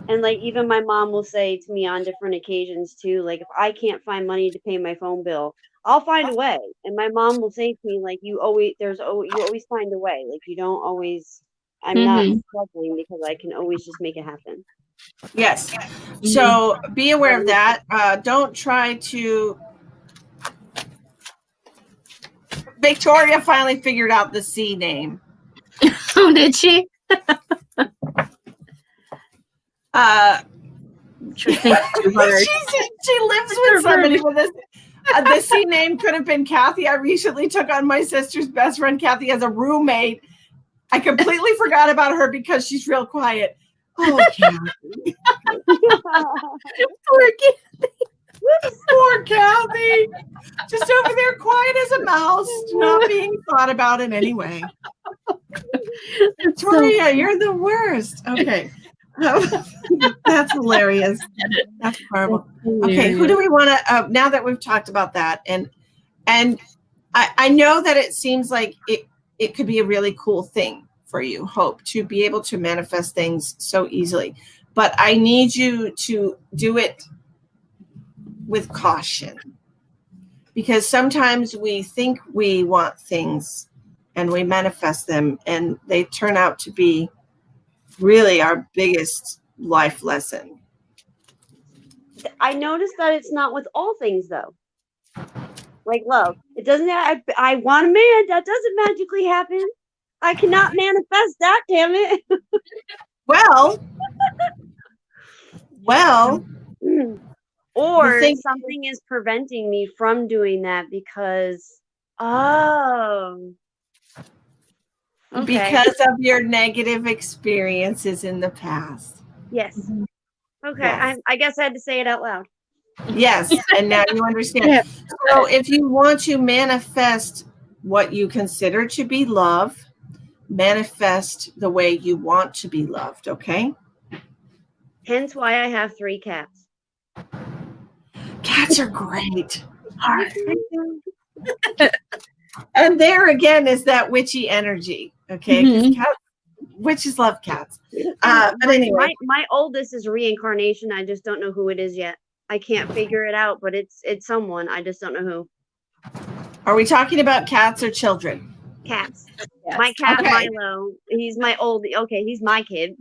E: And like even my mom will say to me on different occasions too, like if I can't find money to pay my phone bill, I'll find a way. And my mom will say to me, like, you always find a way. Like you don't always, I'm not struggling because I can always just make it happen.
B: Yes. So be aware of that. Don't try to. Victoria finally figured out the C name.
A: Oh, did she?
B: She lives with somebody with this. The C name could have been Kathy. I recently took on my sister's best friend Kathy as a roommate. I completely forgot about her because she's real quiet. Oh, Kathy.
A: Poor kid.
B: Poor Kathy. Just over there quiet as a mouse, not being thought about in any way. Victoria, you're the worst. Okay. That's hilarious. That's horrible. Okay, who do we want to? Now that we've talked about that, and I know that it seems like it could be a really cool thing for you, Hope, to be able to manifest things so easily. But I need you to do it with caution, because sometimes we think we want things and we manifest them, and they turn out to be really our biggest life lesson.
E: I noticed that it's not with all things though. Like love, it doesn't. I want a man. That doesn't magically happen. I cannot manifest that. Damn it.
B: Well,
E: or
B: thing-
E: something is preventing me from doing that because okay.
B: because of your negative experiences in the past.
E: Yes. Okay.
B: Yes.
E: I guess I had to say it out loud.
B: Yes, and now you understand.
A: Yeah.
B: So if you want to manifest what you consider to be love, manifest the way you want to be loved, okay?
E: Hence why I have 3 cats.
B: Cats are great. And there again is that witchy energy, okay? 'Cause witches love cats. But anyway.
E: My oldest is reincarnation. I just don't know who it is yet. I can't figure it out, but it's someone. I just don't know who.
B: Are we talking about cats or children?
E: Cats.
A: Yes.
E: My cat
B: Okay.
E: Milo. He's my he's my kid.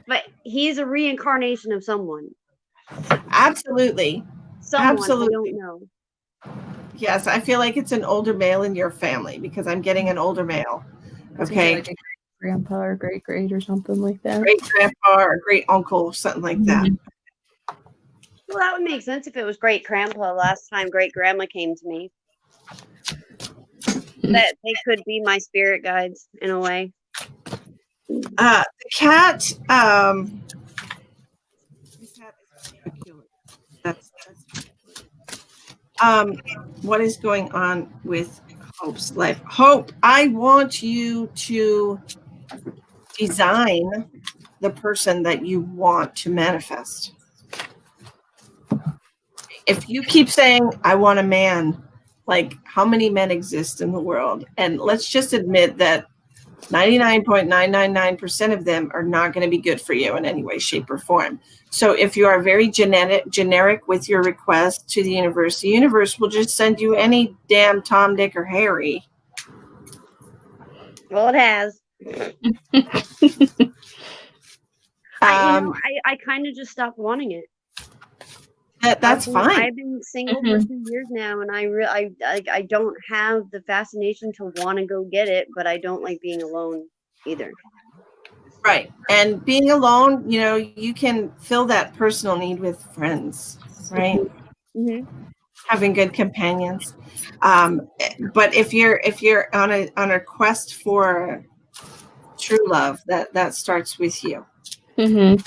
E: But he's a reincarnation of someone.
B: Absolutely.
E: Someone
B: Absolutely.
E: I don't know.
B: Yes, I feel like it's an older male in your family because I'm getting an older male. Okay.
A: Like a grandpa or great or something like that.
B: Great grandpa or great uncle, something like that.
E: Well, that would make sense if it was great grandpa last time great grandma came to me. That they could be my spirit guides in a way.
B: The cat, that's what is going on with Hope's life? Hope, I want you to design the person that you want to manifest. If you keep saying, I want a man, like how many men exist in the world? And let's just admit that 99.999% of them are not going to be good for you in any way, shape, or form. So if you are very generic with your request to the universe will just send you any damn Tom, Dick, or Harry.
E: Well, it has. I kind of just stopped wanting it.
B: That's fine.
E: I've been single for 2 years now, and I don't have the fascination to want to go get it, but I don't like being alone either.
B: Right. And being alone, you can fill that personal need with friends, right?
E: Mm-hmm.
B: Having good companions. But if you're on a quest for true love, that starts with you.
A: Mm-hmm.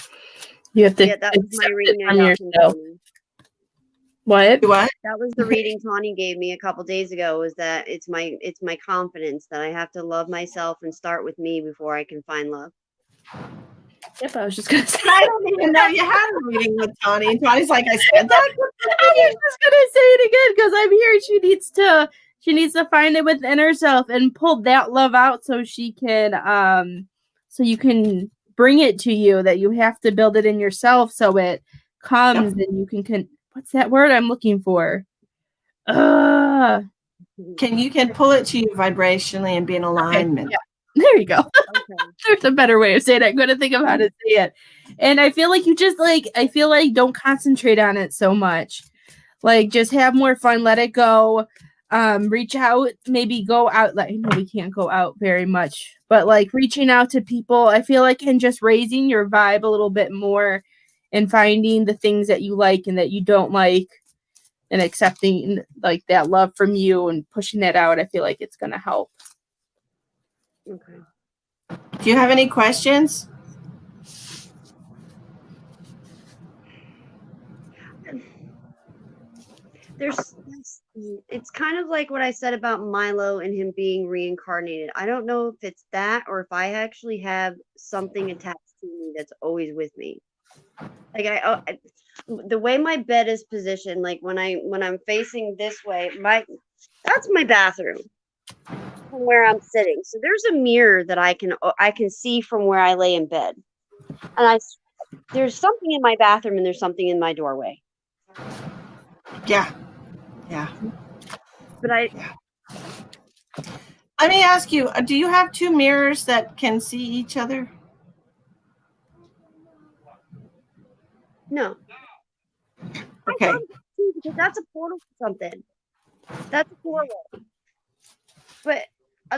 A: You have to
E: that was my reading
A: from yourself. What?
E: That was the reading Tawny gave me a couple days ago. Was that it's my confidence that I have to love myself and start with me before I can find love.
A: Yep, I was just gonna say.
B: I don't even know you had a reading with Tawny. And Tawny's like, I said that.
A: I was just gonna say it again because I'm here. She needs to find it within herself and pull that love out so she can so you can bring it to you. That you have to build it in yourself so it comes and you can what's that word I'm looking for?
B: Can pull it to you vibrationally and be in alignment.
A: Okay, yeah. There you go.
E: Okay.
A: There's a better way of saying it. I'm going to think of how to say it. And I feel like don't concentrate on it so much. Like, just have more fun. Let it go. Reach out. Maybe go out. Like, I know we can't go out very much. But, like, reaching out to people, I feel like, and just raising your vibe a little bit more and finding the things that you like and that you don't like and accepting, like, that love from you and pushing that out. I feel like it's going to help.
E: Okay.
B: Do you have any questions?
E: There's it's kind of like what I said about Milo and him being reincarnated. I don't know if it's that or if I actually have something attached to me that's always with me. Like the way my bed is positioned, like when I'm facing this way, that's my bathroom from where I'm sitting. So there's a mirror that I can see from where I lay in bed. And there's something in my bathroom and there's something in my doorway.
B: Yeah.
E: But
B: Let me ask you, do you have two mirrors that can see each other?
E: no.
B: Okay.
E: Because that's a portal for something. That's a doorway. But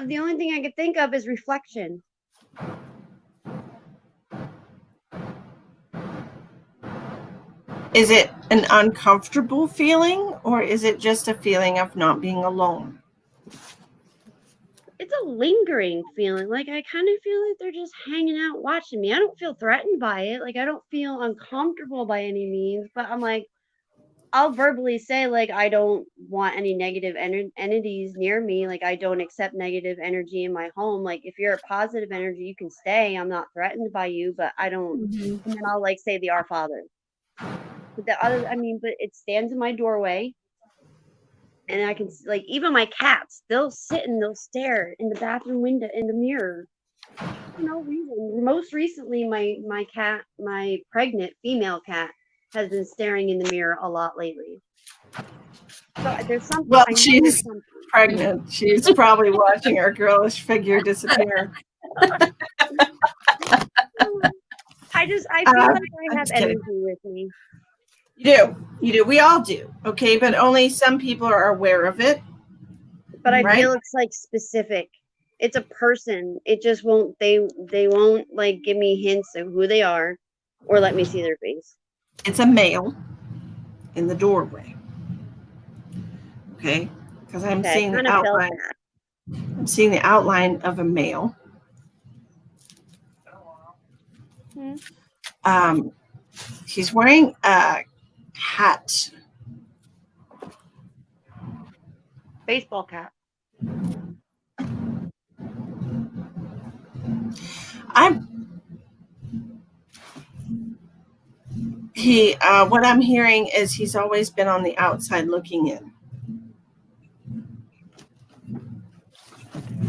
E: the only thing I could think of is reflection.
B: Is it an uncomfortable feeling, or is it just a feeling of not being alone?
E: It's a lingering feeling. Like I kind of feel like they're just hanging out watching me. I don't feel threatened by it. Like I don't feel uncomfortable by any means, but I'm like, I'll verbally say like I don't want any negative entities near me. Like I don't accept negative energy in my home. Like if you're a positive energy, you can stay. I'm not threatened by you, but I don't. And then I'll like say the Our Father. But but it stands in my doorway, and I can like even my cats. They'll sit and they'll stare in the bathroom window in the mirror for no reason. Most recently, my cat, my pregnant female cat, has been staring in the mirror a lot lately. So there's something.
B: Well,
E: I know
B: she's
E: there's something.
B: pregnant. She's probably watching her girlish figure disappear.
E: I feel like I
B: I'm
E: have
B: just kidding.
E: energy with me.
B: You do. We all do. Okay, but only some people are aware of it.
E: But I
B: Right.
E: feel it's like specific. It's a person. It just won't. They won't like give me hints of who they are, or let me see their face.
B: It's a male in the doorway. Okay, because I'm
E: Okay,
B: seeing
E: I
B: the
E: kind of felt
B: outline.
E: that.
B: I'm seeing the outline of a male. He's wearing a hat.
E: Baseball cap.
B: What I'm hearing is he's always been on the outside looking in.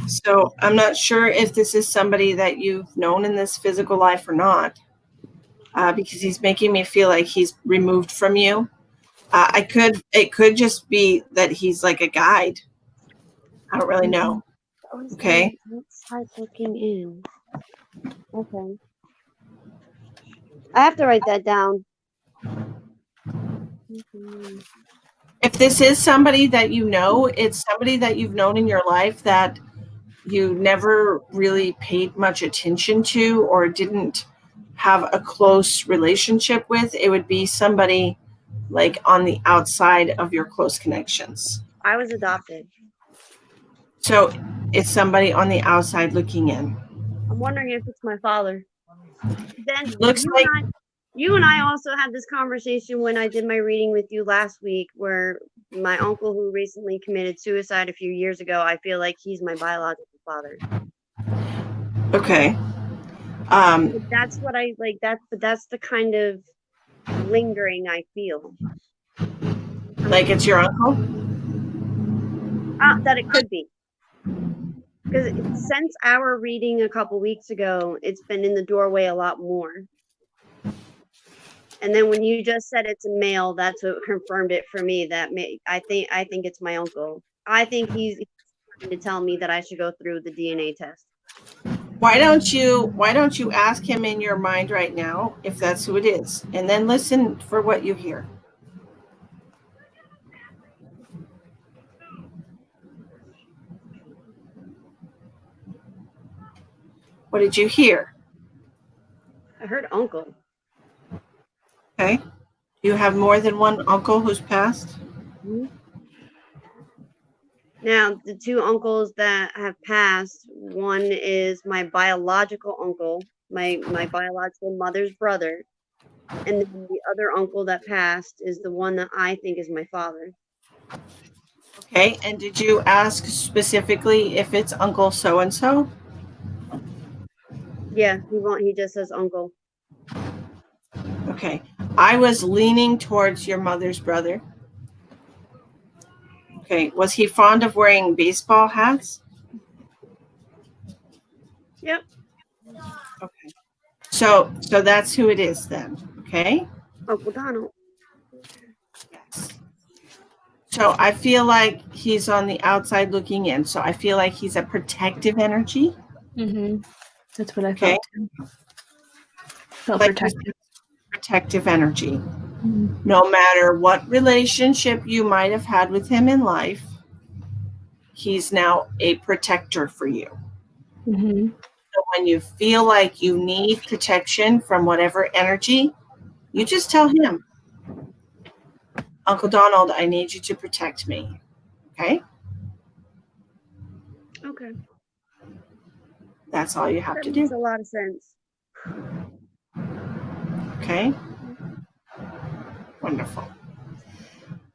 B: So I'm not sure if this is somebody that you've known in this physical life or not, because he's making me feel like he's removed from you. It could just be that he's like a guide. I don't really know. Okay.
E: Outside looking in. Okay. I have to write that down.
B: If this is somebody that you know, it's somebody that you've known in your life that you never really paid much attention to or didn't have a close relationship with. It would be somebody like on the outside of your close connections.
E: I was adopted.
B: So it's somebody on the outside looking in.
E: I'm wondering if it's my father. Then
B: Looks like
E: you and I also had this conversation when I did my reading with you last week, where my uncle who recently committed suicide a few years ago, I feel like he's my biological father.
B: okay.
E: That's what I like. That's the kind of lingering I feel.
B: Like it's your uncle?
E: That it could be. Because since our reading a couple weeks ago, it's been in the doorway a lot more. And then when you just said it's a male, that's what confirmed it for me. I think it's my uncle. I think he's trying to tell me that I should go through the DNA test.
B: Why don't you ask him in your mind right now if that's who it is, and then listen for what you hear. What did you hear?
E: I heard uncle.
B: Okay. You have more than one uncle who's passed?
E: Mm-hmm. Now, the two uncles that have passed, one is my biological uncle, my biological mother's brother, and then the other uncle that passed is the one that I think is my father.
B: Okay, and did you ask specifically if it's Uncle so-and-so?
E: Yeah, he just says uncle.
B: Okay, I was leaning towards your mother's brother. Okay, was he fond of wearing baseball hats?
E: Yep.
B: Okay, so that's who it is then. Okay.
E: Uncle Donald.
B: Yes. So I feel like he's on the outside looking in. So I feel like he's a protective energy.
A: That's what I
B: Okay.
A: felt too. Felt
B: Like
A: protected.
B: Protective energy.
A: Mhm.
B: No matter what relationship you might have had with him in life, he's now a protector for you.
A: Mhm.
B: So when you feel like you need protection from whatever energy, you just tell him, Uncle Donald, I need you to protect me. Okay?
E: Okay.
B: That's all you have
E: That
B: to
E: makes
B: do.
E: a lot of sense.
B: Okay? Wonderful.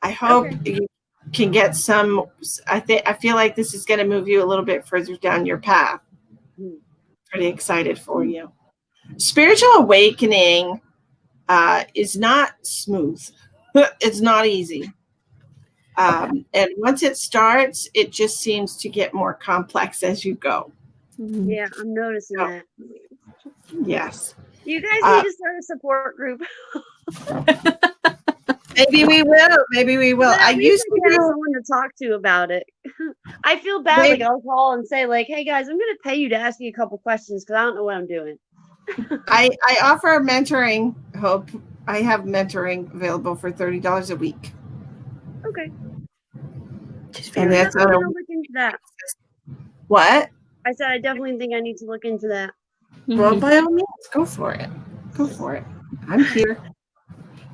B: I hope
E: Okay.
B: you can get some. I feel like this is going to move you a little bit further down your path. Pretty excited for you. Spiritual awakening is not smooth. It's not easy. And once it starts, it just seems to get more complex as you go.
A: Mhm.
E: Yeah, I'm noticing
B: Oh.
E: that.
B: Yes.
E: You guys need to start a support group.
B: Maybe we will. Maybe we will.
E: Then
B: I
E: at least
B: used
E: I
B: to
E: can have
B: be.
E: someone to talk to about it. I feel bad.
B: Maybe-
E: Like I'll call and say, like, "Hey guys, I'm gonna pay you to ask you a couple questions because I don't know what I'm doing."
B: I offer mentoring. Hope I have mentoring available for $30 a week.
E: Okay.
B: And
E: I'm
B: that's
E: definitely
B: on a
E: gonna look into that.
B: what?
E: I said I definitely think I need to look into that.
B: Well,
A: Mhm.
B: by all means, go for it. Go for it. I'm here.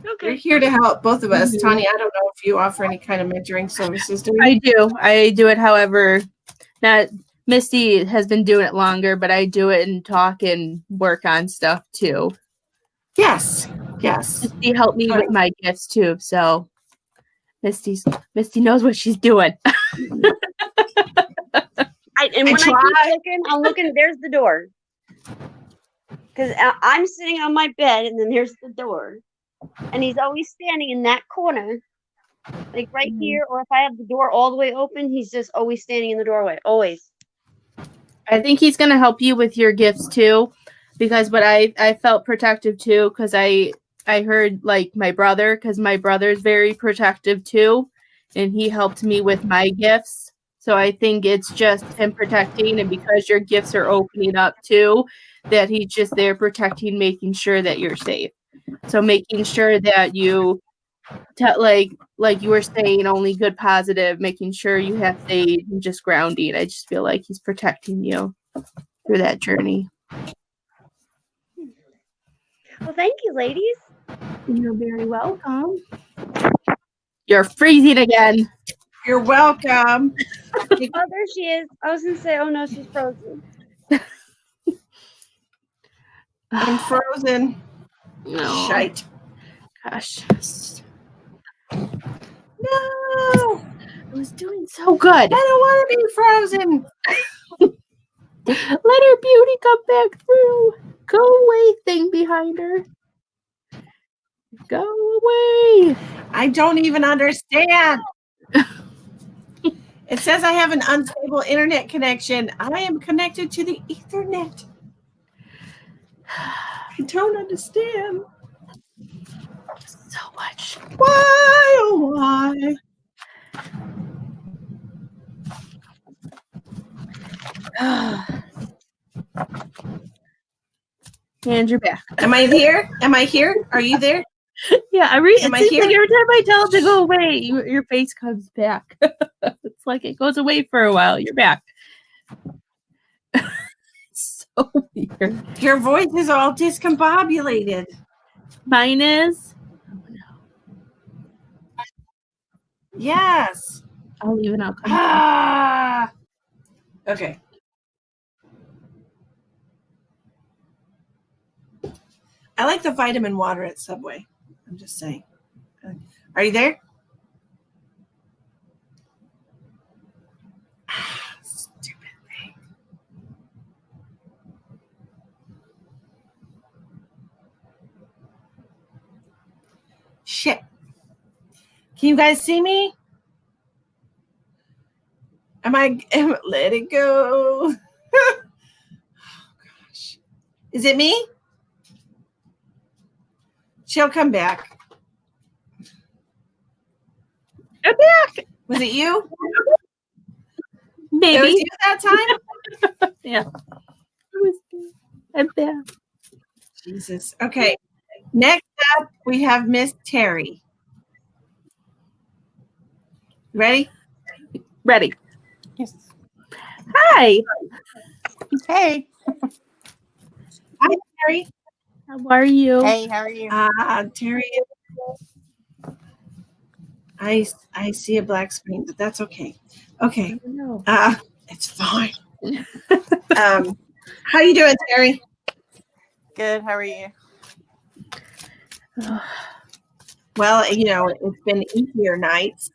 B: We're
E: Okay.
B: here to help both of us.
A: Mhm.
B: Tanya, I don't know if you offer any kind of mentoring services, do you?
A: I do. I do it, however, not Misty has been doing it longer, but I do it and talk and work on stuff too.
B: Yes. Yes.
A: Misty helped me with my gifts too, so Misty knows what she's doing.
E: I keep looking, I'm looking. There's the door. Because I'm sitting on my bed, and then there's the door, and he's always standing in that corner, like right here. Or if I have the door all the way open, he's just always standing in the doorway. Always.
A: I think he's gonna help you with your gifts too, but I felt protective too because I heard like my brother, because my brother's very protective too, and he helped me with my gifts. So I think it's just him protecting, and because your gifts are opening up too, that he's just there protecting, making sure that you're safe. So making sure that you like you were saying, only good positive, making sure you have faith and just grounding. I just feel like he's protecting you through that journey.
E: Well, thank you, ladies.
A: You're very welcome. You're freezing again.
B: You're welcome.
E: Oh, there she is. I was gonna say, oh no, she's frozen.
B: I'm frozen.
A: No.
B: Shite.
A: Gosh.
B: No.
A: I was doing so good.
B: I don't want to be frozen.
A: Let her beauty come back through. Go away, thing behind her. Go away.
B: I don't even understand. It says I have an unstable internet connection. I am connected to the Ethernet. I don't understand.
A: So much.
B: Why, oh, why?
A: And you're back.
B: Am I here? Am I here? Are you there?
A: Yeah,
B: Am
A: it
B: I
A: seems
B: here?
A: like every time I tell it to go away, your face comes back. It's like it goes away for a while. You're back. It's so weird.
B: Your voice is all discombobulated.
A: Mine is.
B: Yes.
A: I'll leave and I'll come.
B: Ah. Okay. I like the vitamin water at Subway. I'm just saying. Are you there? shit. Can you guys see me? Let it go. Oh, gosh. Is it me? She'll come back.
A: I'm back.
B: Was it you? It was
A: Maybe.
B: you that time?
A: Yeah. I'm back.
B: Jesus. Okay. Next up, we have Miss Terry. Ready?
A: Ready.
F: Yes.
A: Hi.
F: Hey.
B: Hi, Terry.
A: How are you?
F: Hey, how are you?
B: Terry. I see a black screen, but that's okay. Okay.
A: No.
B: It's fine. How you doing, Terry?
F: Good. How are you?
B: Well, you know, it's been easier nights.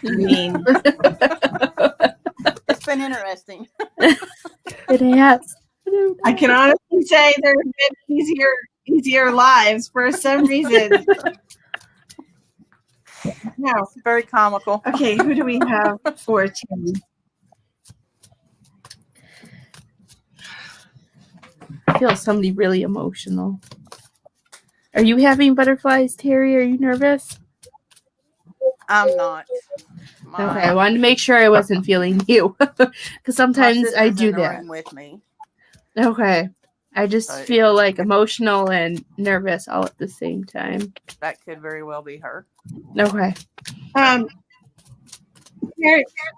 B: I mean,
F: It's been interesting.
A: It has.
B: I can honestly say there's been easier lives for some reason. Now,
F: It's very comical.
B: okay, who do we have for Terry?
A: I feel somebody really emotional. Are you having butterflies, Terry? Are you nervous?
F: I'm not.
A: Okay, I wanted to make sure I wasn't feeling you. Because sometimes I
F: sister's
A: do
F: in the
A: that.
F: room with me.
A: Okay. I just
F: But-
A: feel like emotional and nervous all at the same time.
F: That could very well be her.
A: Okay.
B: Terry,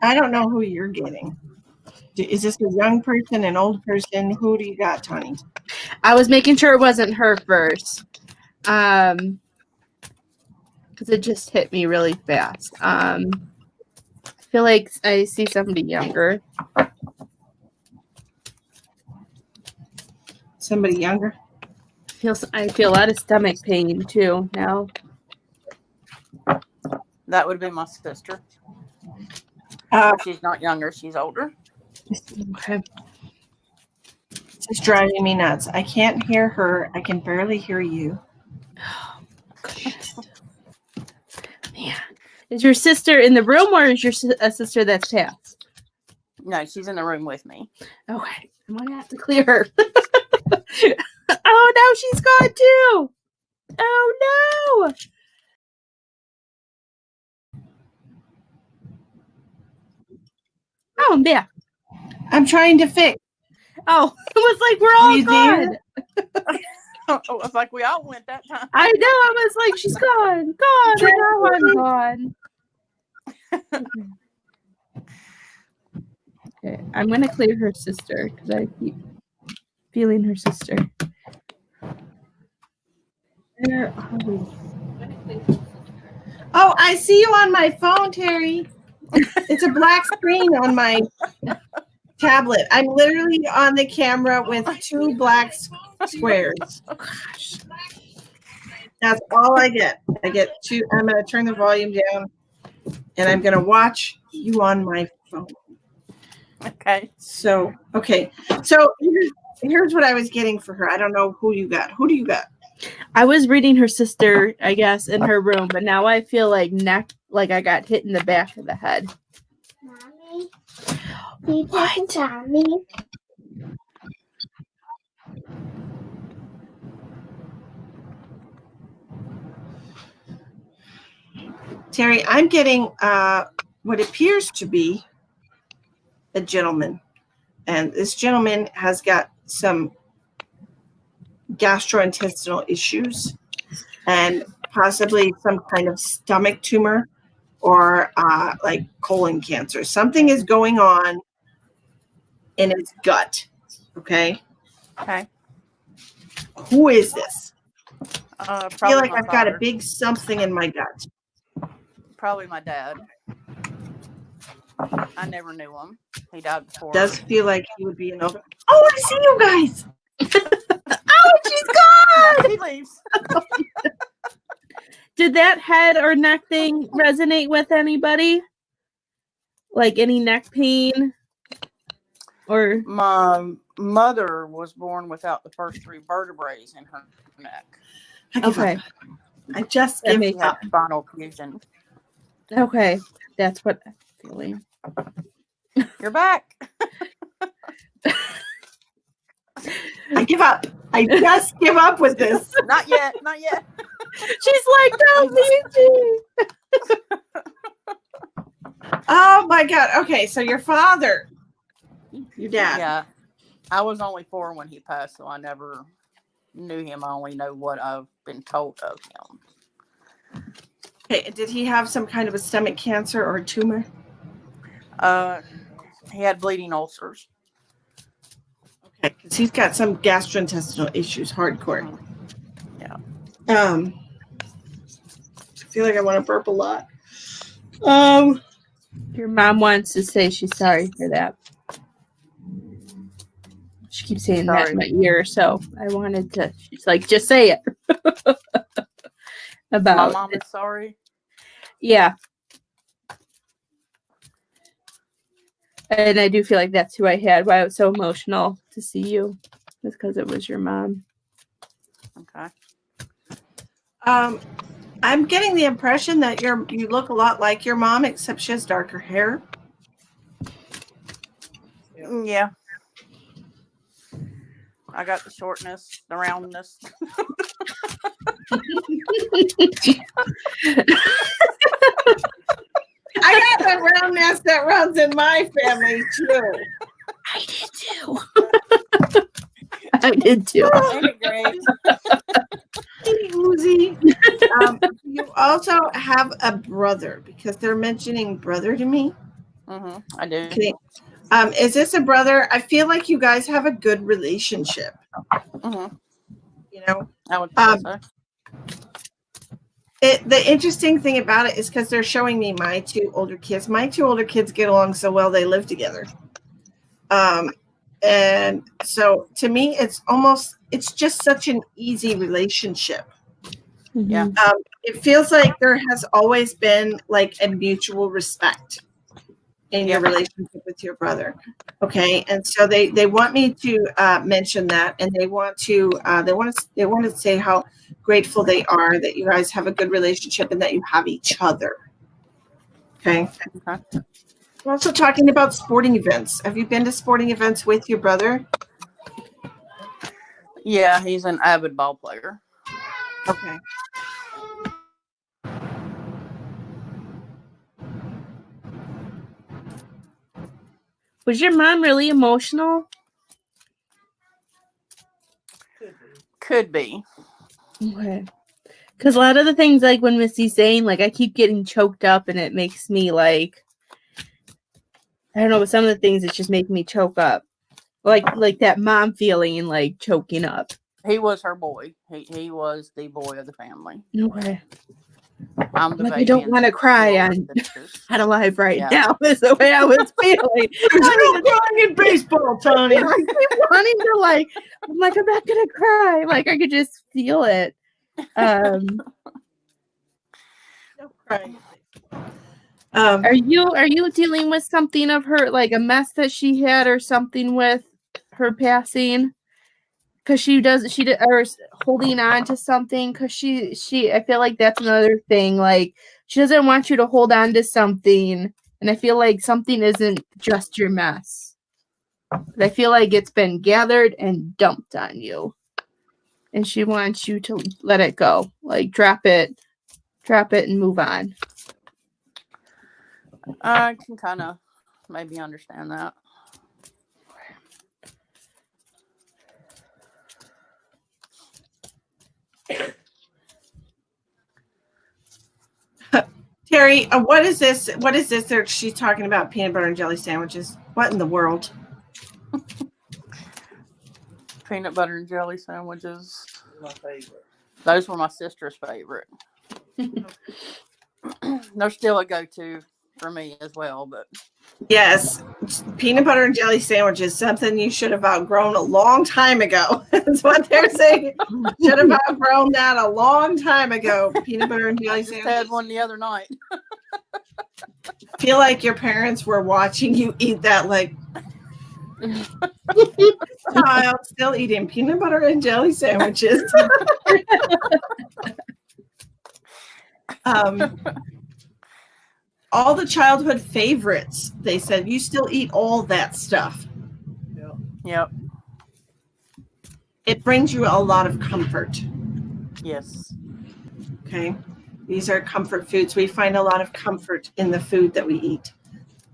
B: I don't know who you're getting. Is this a young person, an old person? Who do you got, Tony?
A: I was making sure it wasn't her first. Because it just hit me really fast. I feel like I see somebody younger.
B: Somebody younger?
A: I feel a lot of stomach pain too now.
F: That would be my sister. She's not younger. She's older.
A: Okay.
B: This is driving me nuts. I can't hear her. I can barely hear you.
A: Goodness. Man. Is your sister in the room or is your a sister that's passed?
F: No, she's in the room with me.
A: Okay. I'm going to have to clear her. Oh, no, she's gone too. Oh, no. Oh, I'm back.
B: I'm trying to fix.
A: Oh, it was like we're
B: Are
A: all
B: you
A: gone.
B: there?
F: Oh, it's like we all went that time.
A: I know. I was like, she's gone. Gone. And now I'm gone. Okay. I'm going to clear her sister because I keep feeling her sister. Where are we?
B: Oh, I see you on my phone, Terry. It's a black screen on my tablet. I'm literally on the camera with two black squares.
A: Gosh.
B: That's all I get. I get two. I'm going to turn the volume down and I'm going to watch you on my phone.
F: Okay.
B: So, okay. So here's what I was getting for her. I don't know who you got. Who do you got?
A: I was reading her sister, I guess, in her room, but now I feel like I got hit in the back of the head.
G: Mommy, you take Tommy.
B: Terry, I'm getting what appears to be a gentleman. And this gentleman has got some gastrointestinal issues and possibly some kind of stomach tumor or like colon cancer. Something is going on in his gut. Okay.
F: Okay.
B: Who is this?
F: Probably
B: I feel like
F: my
B: I've got a
F: father.
B: big something in my gut.
F: Probably my dad. I never knew him. He died before.
B: Does feel like he would be an over. Oh, I see you guys. Oh, she's gone.
F: Now she leaves.
A: Did that head or neck thing resonate with anybody? Like any neck pain? Or
F: My mother was born without the first three vertebrae in her neck.
B: I give
A: okay.
B: up. I just
A: That
B: give
A: makes
B: up.
F: Spinal fusion.
A: Okay, that's what I'm feeling.
F: You're back.
B: I give up. I just give up with this.
F: Not yet. Not yet.
A: She's like, no, Luigi.
B: Oh my God. Okay, so your father, your dad.
F: Yeah. I was only 4 when he passed, so I never knew him. I only know what I've been told of him.
B: Okay, did he have some kind of a stomach cancer or a tumor?
F: He had bleeding ulcers.
B: Okay, because he's got some gastrointestinal issues, hardcore.
F: Yeah.
B: I feel like I want to burp a lot.
A: Your mom wants to say she's sorry for that. She keeps saying that in my ear, so I wanted to. She's like, just say it. About
F: My mom is sorry.
A: Yeah. And I do feel like that's who I had. Why I was so emotional to see you. It's because it was your mom.
F: Okay.
B: I'm getting the impression that you look a lot like your mom, except she has darker hair.
F: Yeah. I got the shortness, the roundness.
B: I got that roundness that runs in my family too.
A: I did too. I did too.
F: Ain't it great?
B: Woozy. You also have a brother, because they're mentioning brother to me.
F: I do.
B: Okay. Is this a brother? I feel like you guys have a good relationship. You know,
F: I would say so.
B: The interesting thing about it is because they're showing me my 2 older kids. My 2 older kids get along so well, they live together. And so to me, it's just such an easy relationship.
F: Yeah.
B: It feels like there has always been like a mutual respect in your relationship with your brother. Okay. And so they want me to mention that, and they want to say how grateful they are that you guys have a good relationship and that you have each other. Okay. We're also talking about sporting events. Have you been to sporting events with your brother?
F: Yeah, he's an avid ball player.
B: Okay.
A: Was your mom really emotional?
F: Could be.
A: Okay. Because a lot of the things, like when Missy's saying, like I keep getting choked up, and it makes me like, I don't know, but some of the things it's just making me choke up. Like that mom feeling, like choking up.
F: He was her boy. He was the boy of the family.
A: Okay.
F: I'm the
A: Like,
F: baby.
A: I don't want to cry on Alive right now. Is the way I was feeling.
B: I'm crying in baseball, Tony.
A: I keep wanting to like. I'm like, I'm not gonna cry. Like I could just feel it.
B: Don't cry.
A: Are you dealing with something of her, like a mess that she had or something with her passing? Because or holding on to something, because she I feel like that's another thing, like she doesn't want you to hold on to something, and I feel like something isn't just your mess, but I feel like it's been gathered and dumped on you, and she wants you to let it go, like drop it and move on.
F: I can kind of maybe understand that.
B: Terry, what is this? What is this that she's talking about? Peanut butter and jelly sandwiches. What in the world?
F: Peanut butter and jelly sandwiches. My favorite. Those were my sister's favorite. They're still a go-to for me as well, but
B: Yes, peanut butter and jelly sandwiches, something you should have outgrown a long time ago. That's what they're saying. Should have outgrown that a long time ago. Peanut butter and jelly
F: I just
B: sandwiches.
F: had one the other night.
B: Feel like your parents were watching you eat that, like, child still eating peanut butter and jelly sandwiches. All the childhood favorites, they said, you still eat all that stuff.
F: Yep.
B: It brings you a lot of comfort.
F: Yes.
B: Okay. These are comfort foods. We find a lot of comfort in the food that we eat.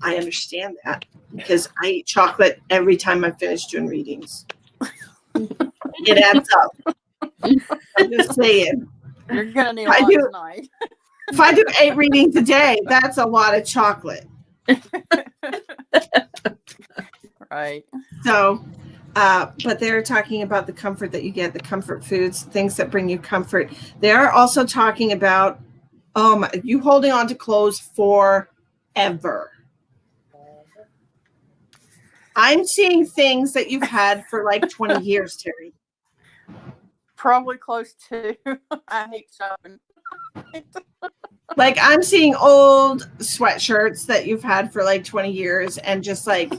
B: I understand that because I eat chocolate every time I finish doing readings. It adds up. I'm just saying.
F: You're gonna need a lot tonight.
B: If I do 8 readings a day, that's a lot of chocolate.
F: Right.
B: So, but they're talking about the comfort that you get, the comfort foods, things that bring you comfort. They are also talking about you holding on to clothes forever. I'm seeing things that you've had for like 20 years, Terry.
F: Probably close to. I hate shopping.
B: Like I'm seeing old sweatshirts that you've had for like 20 years and just like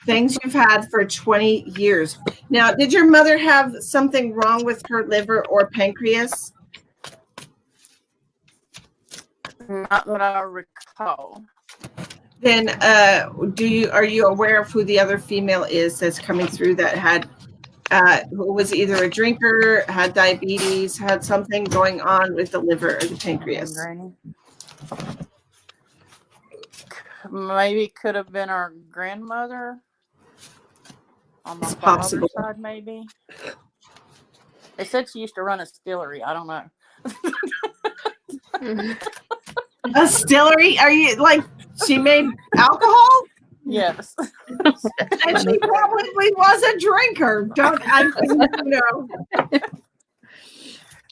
B: things you've had for 20 years. Now, did your mother have something wrong with her liver or pancreas?
F: Not that I recall.
B: Then are you aware of who the other female is that's coming through that had who was either a drinker, had diabetes, had something going on with the liver or the pancreas?
F: Maybe could have been our grandmother on my
B: It's
F: father's
B: possible.
F: side, maybe. They said she used to run a distillery. I don't know.
B: A distillery? Are you like she made alcohol?
F: Yes.
B: And she probably was a drinker.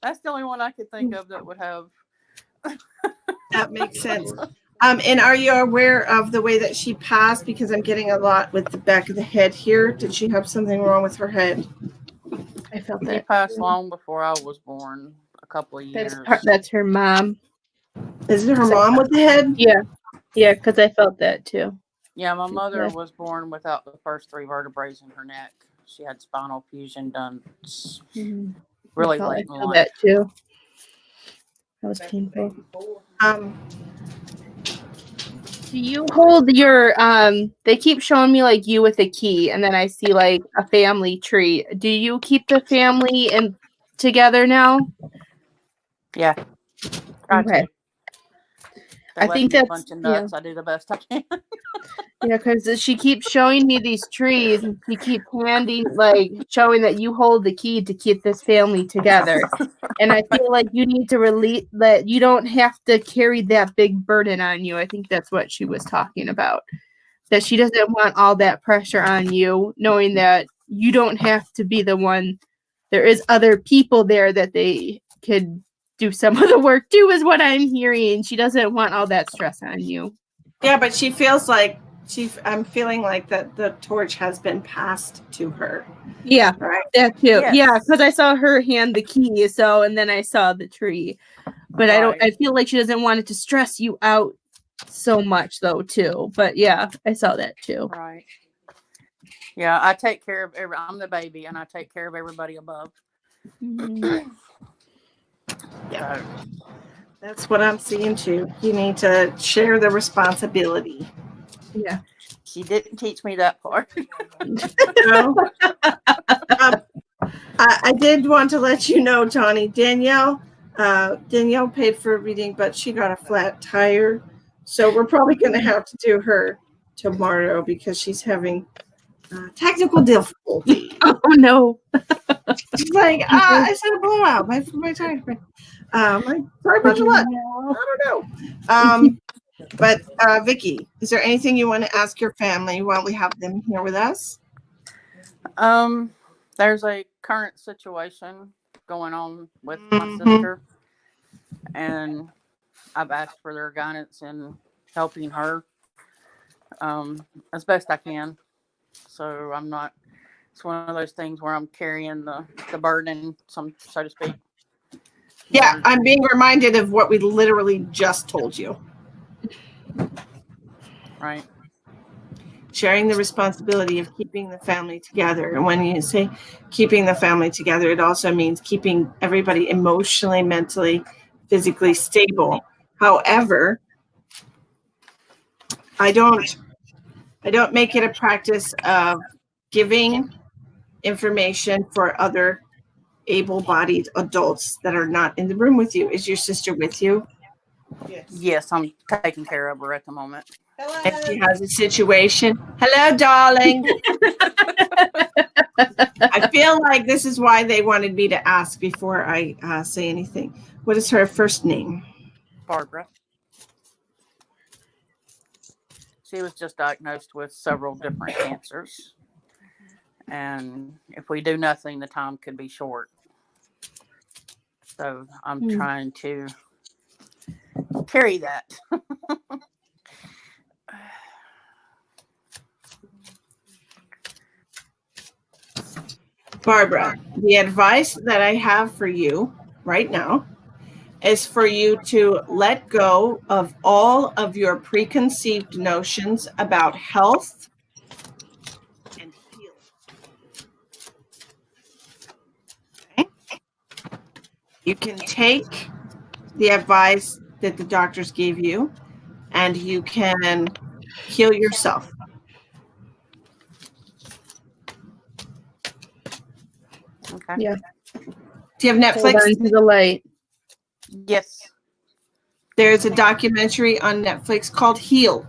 F: That's the only one I could think of that would have.
B: That makes sense. And are you aware of the way that she passed? Because I'm getting a lot with the back of the head here. Did she have something wrong with her head?
A: I felt
F: She
A: that.
F: passed long before I was born, a couple of years.
A: That's her mom.
B: Is it her mom with the head?
A: Yeah. Yeah, because I felt that too.
F: Yeah, my mother was born without the first 3 vertebrae in her neck. She had spinal fusion done really late in
A: I felt
F: life.
A: that too. That was painful. Do you hold your they keep showing me like you with a key and then I see like a family tree. Do you keep the family and together now?
F: Yeah.
A: Okay. I think that's
F: a bunch of nuts. I do the best I can.
A: Yeah, because she keeps showing me these trees and she keeps showing that you hold the key to keep this family together. And I feel like you need to release that you don't have to carry that big burden on you. I think that's what she was talking about. That she doesn't want all that pressure on you, knowing that you don't have to be the one. There is other people there that they could do some of the work too, is what I'm hearing. She doesn't want all that stress on you.
B: Yeah, but she feels like I'm feeling like that the torch has been passed to her.
A: Yeah,
B: right.
A: That too.
F: Yes.
A: Yeah, because I saw her hand the key, and then I saw the tree. But I feel like she doesn't want it to stress you out so much though too. But yeah, I saw that too.
F: Right. Yeah, I take care of I'm the baby and I take care of everybody above.
A: Mm-hmm.
B: Yeah. That's what I'm seeing too. You need to share the responsibility.
A: Yeah.
F: She didn't teach me that part.
B: No. I did want to let you know, Tawny, Danielle paid for a reading, but she got a flat tire. So we're probably going to have to do her tomorrow because she's having technical difficulty.
A: Oh, no.
B: She's like, I said a blowout. My tire. Sorry about your luck. I don't know. But Vicki, is there anything you want to ask your family while we have them here with us?
F: There's a current situation going on with my sister, and I've asked for their guidance in helping her as best I can. So it's one of those things where I'm carrying the burden, so to speak.
B: Yeah, I'm being reminded of what we literally just told you.
F: Right.
B: Sharing the responsibility of keeping the family together. And when you say keeping the family together, it also means keeping everybody emotionally, mentally, physically stable However, I don't make it a practice of giving information for other able-bodied adults that are not in the room with you. Is your sister with you?
F: Yes, I'm taking care of her at the moment.
B: And she has a situation. Hello, darling. I feel like this is why they wanted me to ask before I say anything. What is her first name?
F: Barbara. She was just diagnosed with several different cancers. And if we do nothing, the time could be short. So I'm trying to carry that.
B: Barbara, the advice that I have for you right now is for you to let go of all of your preconceived notions about health and healing. Okay? You can take the advice that the doctors gave you and you can heal yourself.
F: Okay.
A: Yeah.
B: Do you have Netflix?
A: Hold on to the light.
F: Yes.
B: There's a documentary on Netflix called Heal.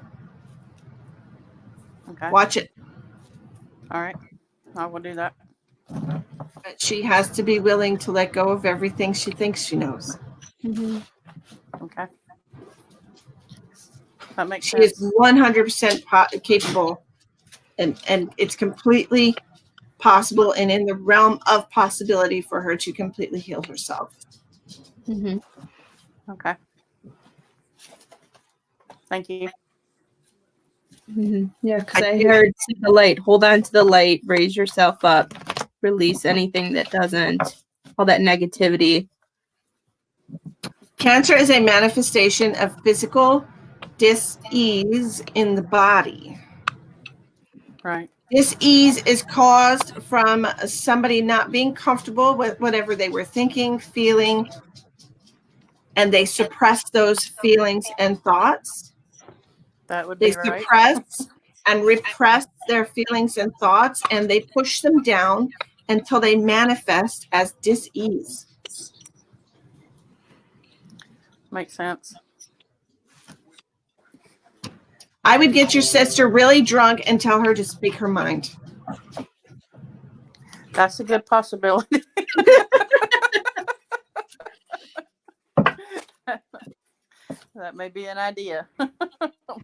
F: Okay.
B: Watch it.
F: All right. I will do that.
B: But she has to be willing to let go of everything she thinks she knows.
A: Mm-hmm.
F: Okay. That makes
B: She is
F: sense.
B: 100% capable, and it's completely possible and in the realm of possibility for her to completely heal herself.
A: Mm-hmm.
F: Okay. Thank you.
A: Mm-hmm. Yeah, because I heard see the light. Hold on to the light. Raise yourself up. Release anything that doesn't. All that negativity.
B: Cancer is a manifestation of physical dis-ease in the body.
F: Right.
B: Dis-ease is caused from somebody not being comfortable with whatever they were thinking, feeling, and they suppress those feelings and thoughts.
F: That would
B: They
F: be right.
B: suppress and repress their feelings and thoughts, and they push them down until they manifest as dis-ease.
F: Makes sense.
B: I would get your sister really drunk and tell her to speak her mind.
F: That's a good possibility. That may be an idea.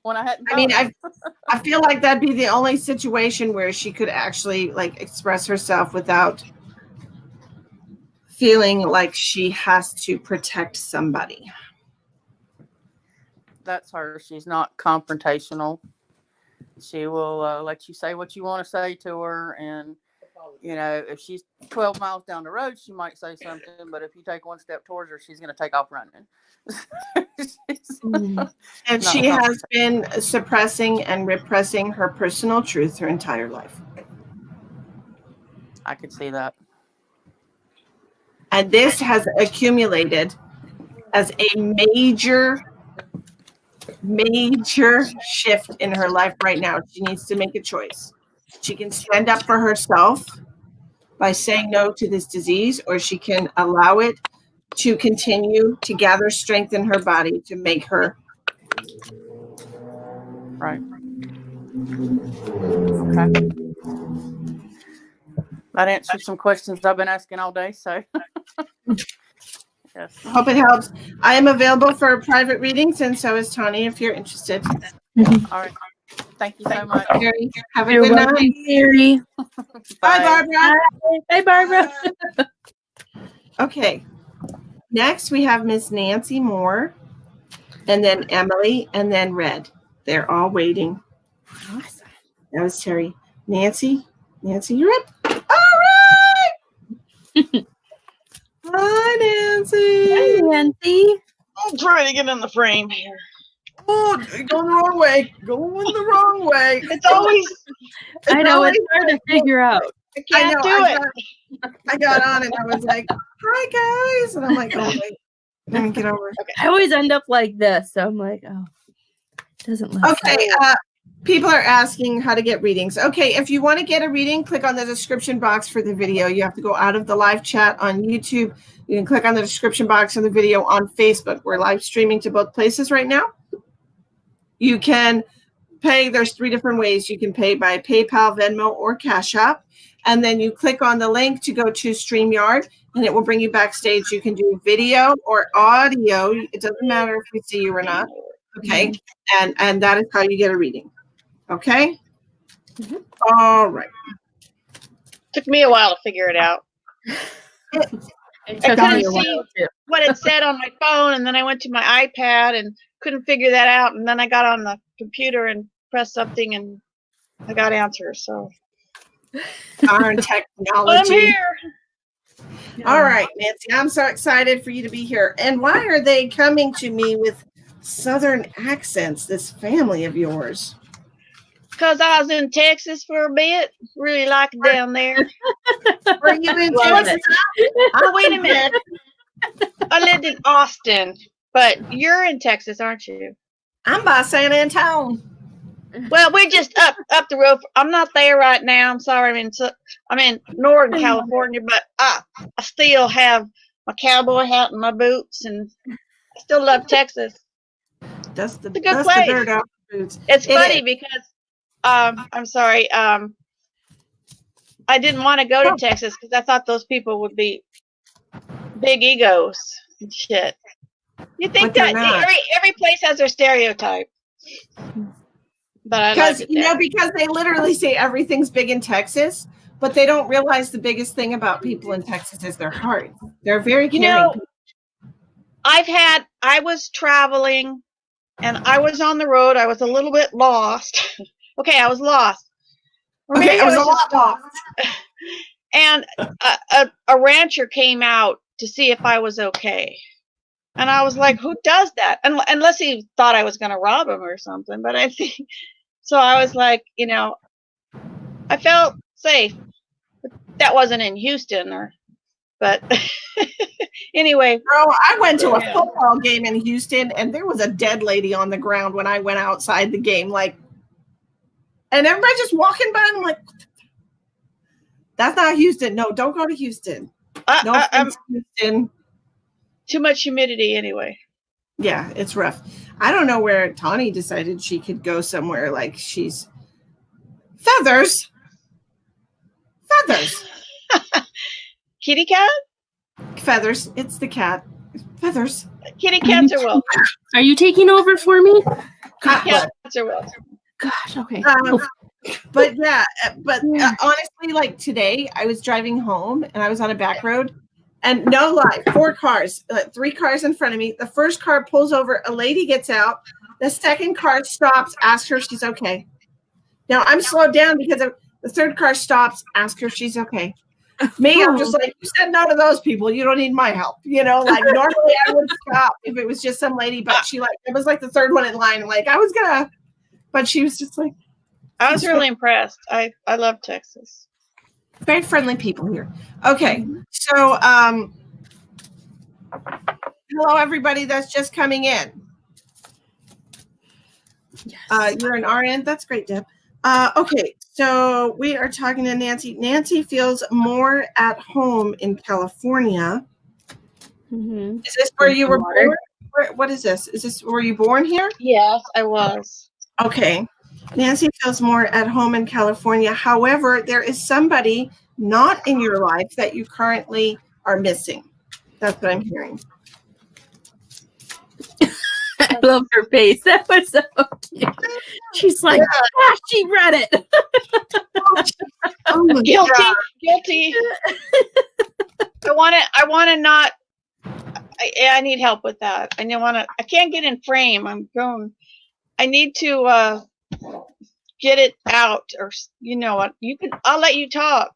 F: One I hadn't.
B: I mean, I feel like that'd be the only situation where she could actually like express herself without feeling like she has to protect somebody.
F: That's her. She's not confrontational. She will let you say what you want to say to her, and if she's 12 miles down the road, she might say something, but if you take one step towards her, she's going to take off running.
B: And she has been suppressing and repressing her personal truth her entire life.
F: I could see that.
B: And this has accumulated as a major shift in her life right now. She needs to make a choice. She can stand up for herself by saying no to this disease, or she can allow it to continue to gather strength in her body to make her.
F: Right. Okay. That answered some questions I've been asking all day, so. Yes.
B: I hope it helps. I am available for private readings, and so is Tony if you're interested.
F: All right. Thank you so much.
B: Mary, have a
A: You're
B: good
A: welcome,
B: night.
A: Mary.
B: Bye, Barbara.
A: Bye, Barbara.
B: Okay. Next, we have Miss Nancy Moore, and then Emily, and then Red. They're all waiting. Awesome. That was Terry. Nancy, you're up. All right. Hi, Nancy.
A: Hi, Nancy.
H: I'm trying to get in the frame here.
B: Oh, going the wrong way. Going the wrong way.
H: It's always.
A: I know, it's hard to figure out.
H: I can't do it.
B: I got on and I was like, hi, guys. And I'm like, oh, wait. Get over it.
A: I always end up like this. So I'm like, oh, it doesn't look
B: Okay. People are asking how to get readings. Okay, if you want to get a reading, click on the description box for the video. You have to go out of the live chat on YouTube. You can click on the description box of the video on Facebook. We're live streaming to both places right now. You can pay. There's 3 different ways. You can pay by PayPal, Venmo, or Cash App. And then you click on the link to go to StreamYard, and it will bring you backstage. You can do video or audio. It doesn't matter if we see you or not. Okay, and that is how you get a reading. Okay. All right.
H: Took me a while to figure it out.
A: It
H: I
A: took me
H: couldn't
A: a while
H: see
A: too.
H: what it said on my phone, and then I went to my iPad and couldn't figure that out, and then I got on the computer and pressed something, and I got answers. So
B: Darn
H: but I'm
B: technology.
H: here.
B: All right, Nancy, I'm so excited for you to be here. And why are they coming to me with Southern accents, this family of yours?
H: Because I was in Texas for a bit. Really like it down there.
B: Are you in
A: Love
B: Texas?
H: Oh, wait a minute. I lived in Austin, but you're in Texas, aren't you?
B: I'm by San Antonio.
H: Well, we're just up the road. I'm not there right now. I'm sorry. I'm in Northern California, but I still have my cowboy hat and my boots, and I still love Texas.
B: That's the
H: It's a good
B: that's the
H: place.
B: dirt off the boots.
H: It's
B: It
H: funny
B: is.
H: because I'm sorry. I didn't want to go to Texas because I thought those people would be big egos and shit. You think
B: But they're
H: that
B: not.
H: every place has their stereotype, but I
B: Because
H: like it there.
B: because they literally say everything's big in Texas, but they don't realize the biggest thing about people in Texas is their heart. They're very
H: You
B: caring.
H: know, I was traveling and I was on the road. I was a little bit lost. Okay, I was lost. Or
B: Okay,
H: maybe
B: I was a
H: just
B: lot lost.
H: And a rancher came out to see if I was okay. And I was like, who does that? Unless he thought I was going to rob him or something. But I think, so I was like, I felt safe. But that wasn't in Houston but anyway.
B: Bro, I went to a
H: Yeah.
B: football game in Houston, and there was a dead lady on the ground when I went outside the game. And everybody just walking by, and I'm like, that's not Houston. No, don't go to Houston. No offense, Houston.
H: Too much humidity anyway.
B: Yeah, it's rough. I don't know where Tawny decided she could go somewhere like she's feathers. Feathers.
H: Kitty cat?
B: Feathers. It's the cat. Feathers.
H: Kitty cats are welcome.
A: Are you taking over for me?
H: Kitty cats are welcome.
A: Gosh, okay.
B: But honestly, like today, I was driving home and I was on a back road, and no lie, 4 cars, 3 cars in front of me. The first car pulls over, a lady gets out. The second car stops, asks her if she's okay. Now I'm slowed down because the third car stops, asks her if she's okay. Me, I'm just like, you said no to those people. You don't need my help. Like normally I would stop if it was just some lady, but it was like the third one in line. Like I was gonna, but she was just like.
H: I was really impressed. I love Texas.
B: Very friendly people here. Okay, so hello everybody that's just coming in.
A: Yes.
B: You're an RN. That's great, Deb. Okay, so we are talking to Nancy. Nancy feels more at home in California.
A: Mm-hmm.
B: Is this where you were born? What is this? Is this where you born here?
H: Yes, I was.
B: Okay. Nancy feels more at home in California. However, there is somebody not in your life that you currently are missing. That's what I'm hearing.
A: I love her face. That was so cute. She's like, she read it.
B: Oh my
H: Guilty.
B: God.
H: Guilty. I want to not. I need help with that. I can't get in frame. I'm grown. I need to get it out, or you know what? I'll let you talk.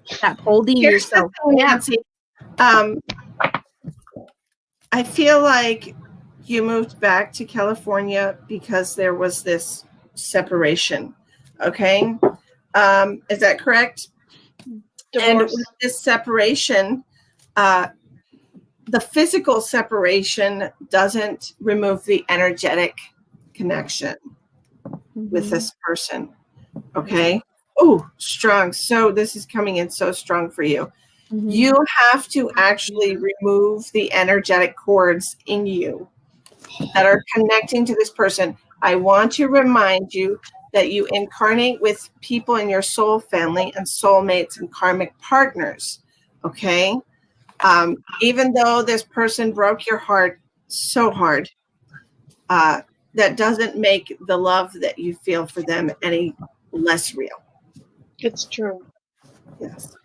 A: Stop holding
B: Here's
A: yourself.
B: the thing, Nancy. I feel like you moved back to California because there was this separation. Okay. Is that correct?
H: Divorce.
B: And with this separation, the physical separation doesn't remove the energetic connection with this person. Okay. Oh, strong. So this is coming in so strong for you. You have to actually remove the energetic cords in you that are connecting to this person. I want to remind you that you incarnate with people in your soul family and soulmates and karmic partners. Okay. Even though this person broke your heart so hard, that doesn't make the love that you feel for them any less real.
H: It's true.
B: Yes.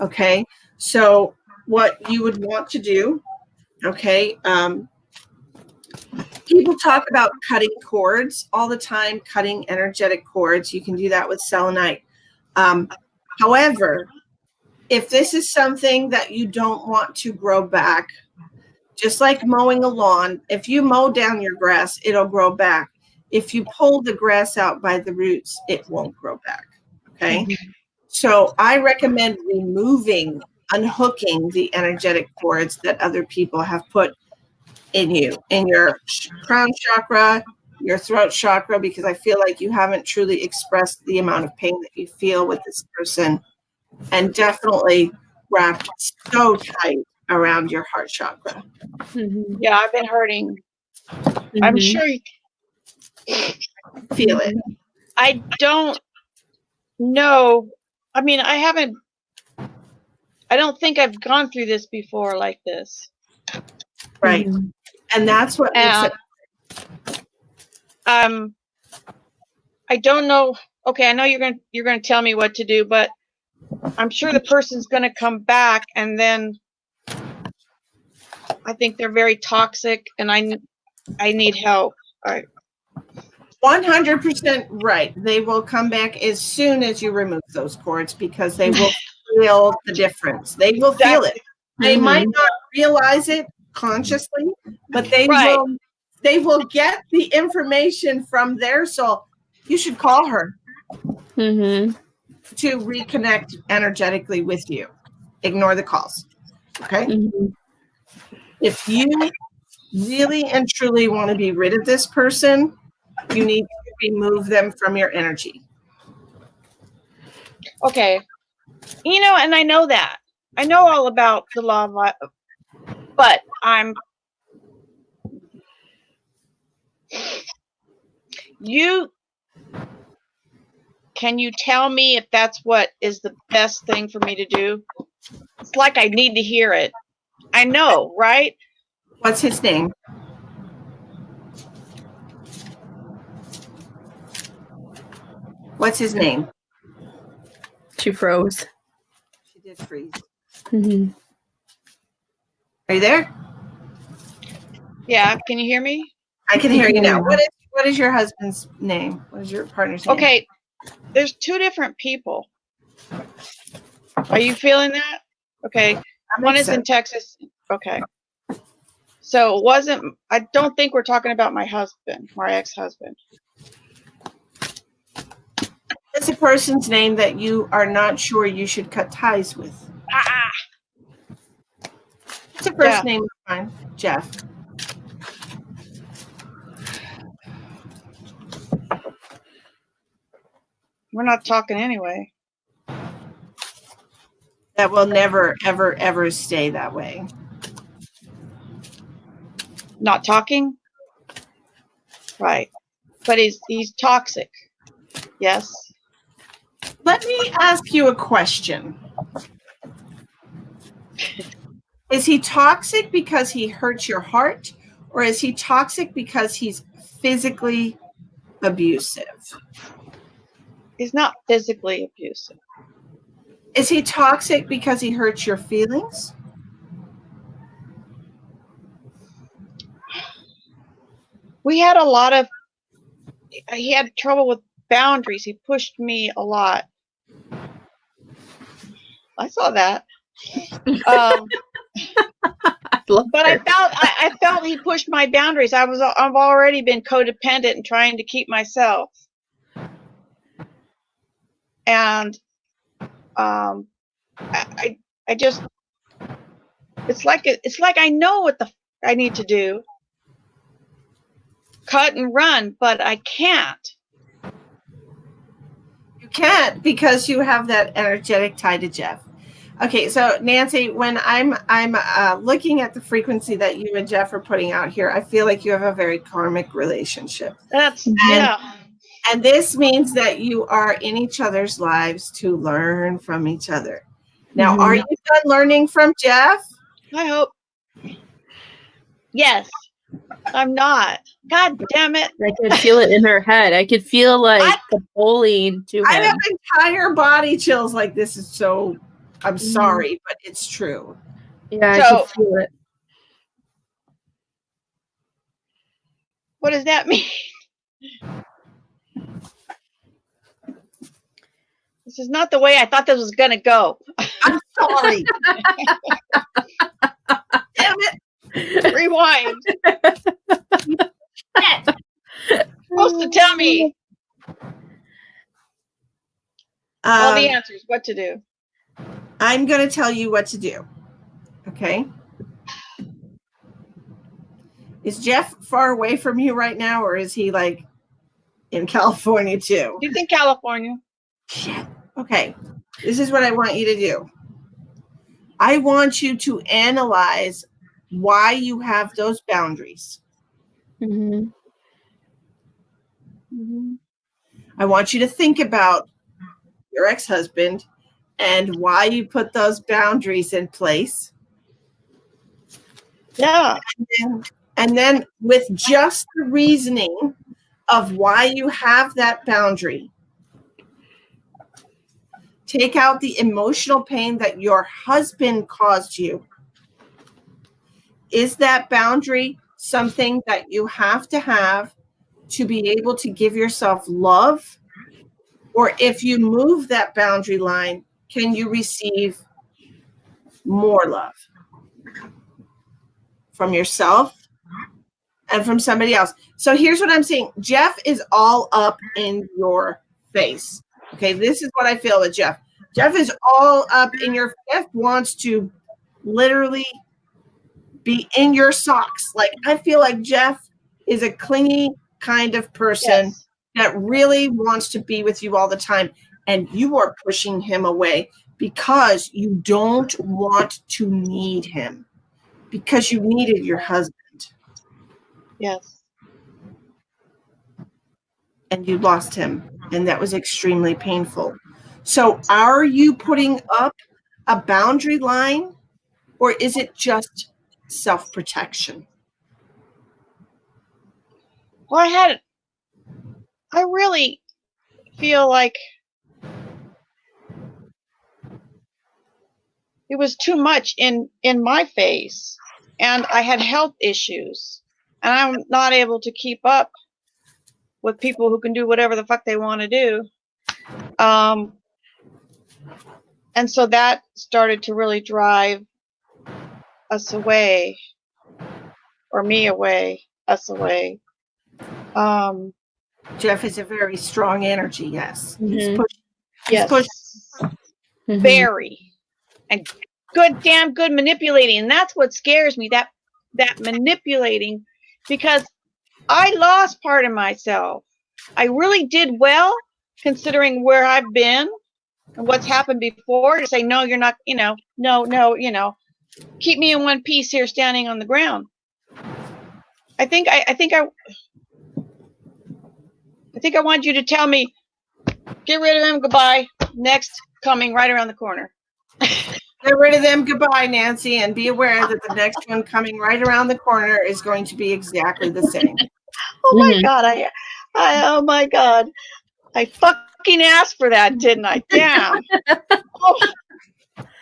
B: Okay. So what you would want to do, okay, people talk about cutting cords all the time, cutting energetic cords. You can do that with selenite. However, if this is something that you don't want to grow back, just like mowing a lawn, if you mow down your grass, it'll grow back. If you pull the grass out by the roots, it won't grow back. Okay. So I recommend removing, unhooking the energetic cords that other people have put in you, in your crown chakra, your throat chakra, because I feel like you haven't truly expressed the amount of pain that you feel with this person, and definitely wrapped so tight around your heart chakra.
H: Yeah, I've been hurting. I'm sure you
B: Feel it.
H: I don't know. I mean, I don't think I've gone through this before like this.
B: Right. And that's what makes it.
H: I don't know. Okay, I know you're gonna tell me what to do, but I'm sure the person's gonna come back, and then I think they're very toxic, and I need help. All right.
B: 100% right. They will come back as soon as you remove those cords, because they will feel the difference. They will feel it. They might not realize it consciously, but they will get the information from their soul. You should call her to reconnect energetically with you. Ignore the calls. Okay. If you really and truly want to be rid of this person, you need to remove them from your energy.
H: Okay. You know, and I know that. I know all about the law of, but can you tell me if that's what is the best thing for me to do? It's like I need to hear it. I know, right?
B: What's his name? What's his name?
A: She froze.
B: She did freeze.
A: Mm-hmm.
B: Are you there?
H: Yeah. Can you hear me?
B: I can hear you now. What is your husband's name? What is your partner's name?
H: Okay. There's two different people. Are you feeling that? Okay. One is in Texas. Okay. So it wasn't, I don't think we're talking about my husband, my ex-husband.
B: It's a person's name that you are not sure you should cut ties with. It's a first name of mine, Jeff.
H: We're not talking anyway.
B: That will never, ever, ever stay that way.
H: Not talking? Right. But he's toxic. Yes.
B: Let me ask you a question. Is he toxic because he hurts your heart, or is he toxic because he's physically abusive?
H: He's not physically abusive.
B: Is he toxic because he hurts your feelings?
H: He had trouble with boundaries. He pushed me a lot. I saw that. But I felt he pushed my boundaries. I've already been codependent and trying to keep myself. And I just, It's like I know what I need to do. Cut and run, but I can't.
B: You can't because you have that energetic tie to Jeff. Okay, so Nancy, when I'm looking at the frequency that you and Jeff are putting out here, I feel like you have a very karmic relationship. And this means that you are in each other's lives to learn from each other. Now, are you done learning from Jeff?
H: I hope. Yes. I'm not. God damn it.
A: I could feel it in her head. I could feel like the bullying to him.
B: I have entire body chills. Like, this is so, I'm sorry, but it's true.
A: Yeah, I could feel it.
H: What does that mean? This is not the way I thought this was going to go.
B: I'm sorry. Damn it.
H: Rewind. Supposed to tell me all the answers, what to do.
B: I'm going to tell you what to do. Okay. Is Jeff far away from you right now, or is he like in California too?
H: Do you think California?
B: Shit. Okay. This is what I want you to do. I want you to analyze why you have those boundaries. I want you to think about your ex-husband and why you put those boundaries in place.
H: Yeah.
B: And then with just the reasoning of why you have that boundary, take out the emotional pain that your husband caused you. Is that boundary something that you have to be able to give yourself love? Or if you move that boundary line, can you receive more love from yourself and from somebody else? So here's what I'm saying. Jeff is all up in your face. Okay, this is what I feel with Jeff. Jeff is all up in your face. Jeff wants to literally be in your socks. Like, I feel like Jeff is a clingy kind of person that really wants to be with you all the time. And you are pushing him away because you don't want to need him, because you needed your husband.
H: Yes.
B: And you lost him. And that was extremely painful. So are you putting up a boundary line, or is it just self-protection?
H: Well, I really feel like it was too much in my face, and I had health issues, and I'm not able to keep up with people who can do whatever the fuck they want to do. And so that started to really drive us away, or me away, us away.
B: Jeff is a very strong energy. Yes. He's
H: Mhm.
B: pushing.
H: Yes. Very. And damn good manipulating. And that's what scares me, that manipulating, because I lost part of myself. I really did well, considering where I've been and what's happened before, to say, no, you're not, no, keep me in one piece here, standing on the ground. I think I want you to tell me, get rid of them, goodbye, next coming right around the corner.
B: Get rid of them, goodbye, Nancy, and be aware that the next one coming right around the corner is going to be exactly the same.
H: Oh my God, oh my God, I fucking asked for that, didn't I? Damn. Oh.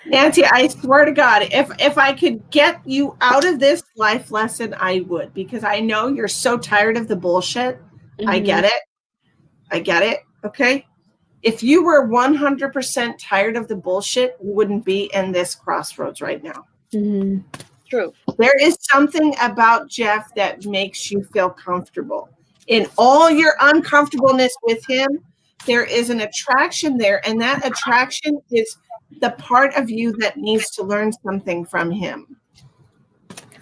B: Nancy, I swear to God, if I could get you out of this life lesson, I would, because I know you're so tired of the bullshit. I get it. Okay. If you were 100% tired of the bullshit, you wouldn't be in this crossroads right now.
H: True.
B: There is something about Jeff that makes you feel comfortable. In all your uncomfortableness with him, there is an attraction there, and that attraction is the part of you that needs to learn something from him.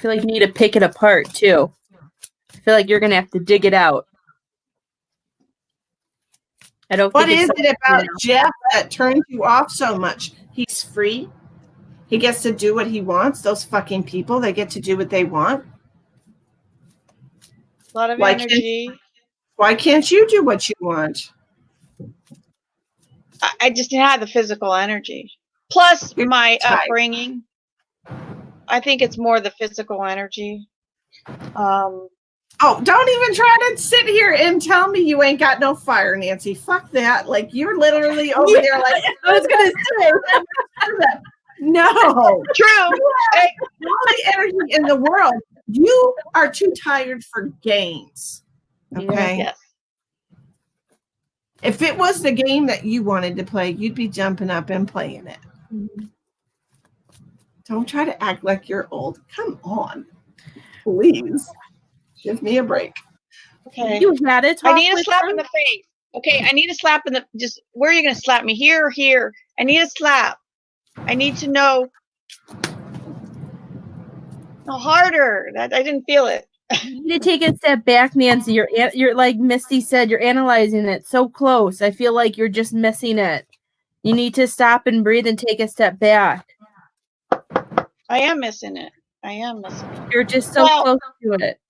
A: feel like you need to pick it apart too. I feel like you're gonna have to dig it out. I don't
B: What
A: think
B: is
A: it's
B: it about Jeff that turns you off so much? He's free. He gets to do what he wants. Those fucking people, they get to do what they want.
H: A lot of
B: Why
H: energy.
B: Why can't you do what you want?
H: I just had the physical energy. Plus
B: You're
H: my
B: tired.
H: upbringing. I think it's more the physical energy.
B: Oh, don't even try to sit here and tell me you ain't got no fire, Nancy. Fuck that. Like, you're literally over there like,
A: I was gonna say.
B: no.
H: True. Hey,
B: All the energy in the world. You are too tired for games. Okay?
H: yes.
B: If it was the game that you wanted to play, you'd be jumping up and playing it. Don't try to act like you're old. Come on. Please. Give me a break.
H: Okay.
A: You had it.
H: I need a slap in the face. Okay, I need a slap in the just where are you gonna slap me? Here or here? I need a slap. I need to know. No, harder. That I didn't feel it.
A: You need to take a step back, Nancy. You're like Misty said. You're analyzing it so close. I feel like you're just missing it. You need to stop and breathe and take a step back.
H: I am missing it. I am missing it.
A: You're just so close to it.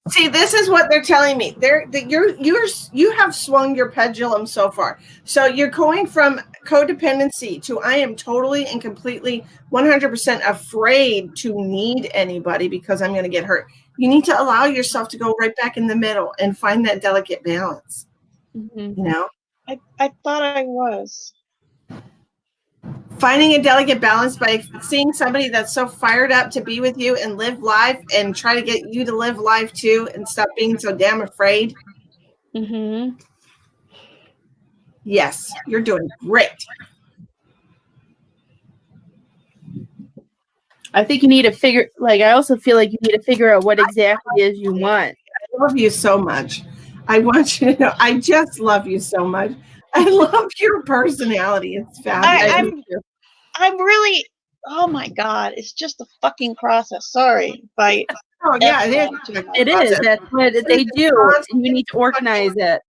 B: See, this is what they're telling me. You have swung your pendulum so far. So you're going from codependency to I am totally and completely 100% afraid to need anybody because I'm going to get hurt. You need to allow yourself to go right back in the middle and find that delicate balance.
A: Mm-hmm.
B: You know?
H: I thought I was.
B: Finding a delicate balance by seeing somebody that's so fired up to be with you and live life and try to get you to live life too and stop being so damn afraid.
A: Mm-hmm.
B: Yes, you're doing great.
A: I think you need to figure, I also feel like you need to figure out what exactly it is you want.
B: I love you so much. I want you to know, I just love you so much. I love your personality. It's fabulous.
H: I'm really, oh my God, it's just a fucking process. Sorry.
B: Oh, yeah, it is.
A: It is. That's what they do. And you need to organize it.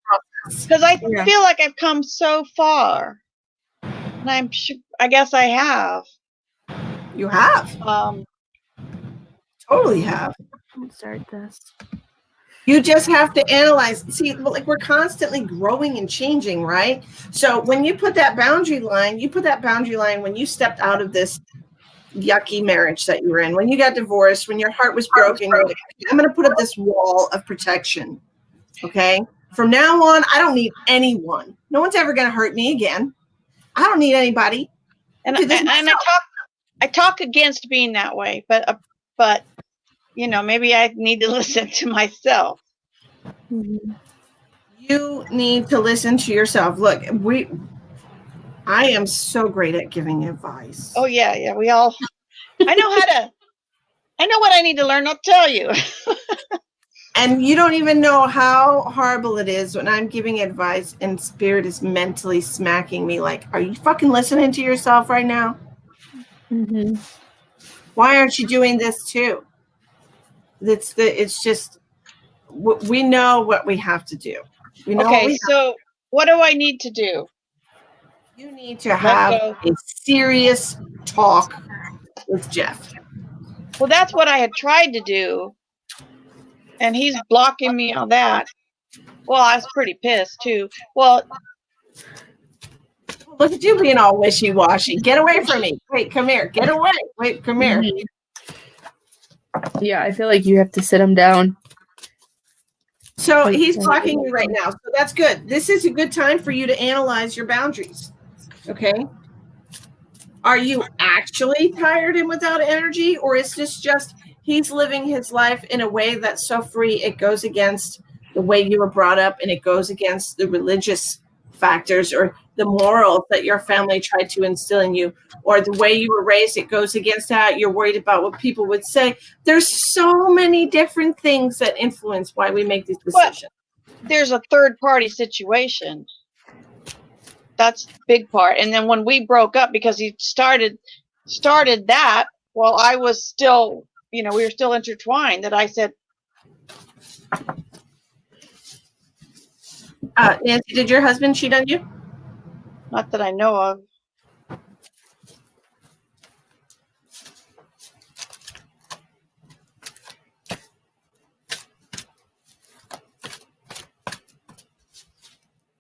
H: Because I feel like I've come so far. And I guess I have.
B: You have. Totally have.
A: Let's start this.
B: You just have to analyze. See, like we're constantly growing and changing, right? So when you put that boundary line, when you stepped out of this yucky marriage that you were in, when you got divorced, when your heart was broken, you're like, I'm going to put up this wall of protection. Okay? From now on, I don't need anyone. No one's ever going to hurt me again. I don't need anybody.
H: And I talk against being that way, but you know, maybe I need to listen to myself.
B: You need to listen to yourself. Look, I am so great at giving advice.
H: Oh yeah, we all. I know what I need to learn. I'll tell you.
B: And you don't even know how horrible it is when I'm giving advice and spirit is mentally smacking me like, are you fucking listening to yourself right now?
A: Mm-hmm.
B: Why aren't you doing this too? It's just, we know what we have to do. We know
H: so what do I need to do?
B: You need to have a serious talk with Jeff.
H: Well, that's what I had tried to do. And he's blocking me on that. Well, I was pretty pissed too. Well,
B: look at you being all wishy-washy. Get away from me. Wait, come here. Get away. Wait, come here.
A: Yeah, I feel like you have to sit him down.
B: So he's blocking you right now. So that's good. This is a good time for you to analyze your boundaries. Okay. Are you actually tired and without energy? Or is this just he's living his life in a way that's so free it goes against the way you were brought up and it goes against the religious factors or the morals that your family tried to instill in you or the way you were raised, it goes against that. You're worried about what people would say. There's so many different things that influence why we make these decisions.
H: But there's a third party situation. That's the big part. And then when we broke up because he started that while I was still you know, we were still intertwined, that I said,
B: Nancy, did your husband cheat on you?
H: not that I know of.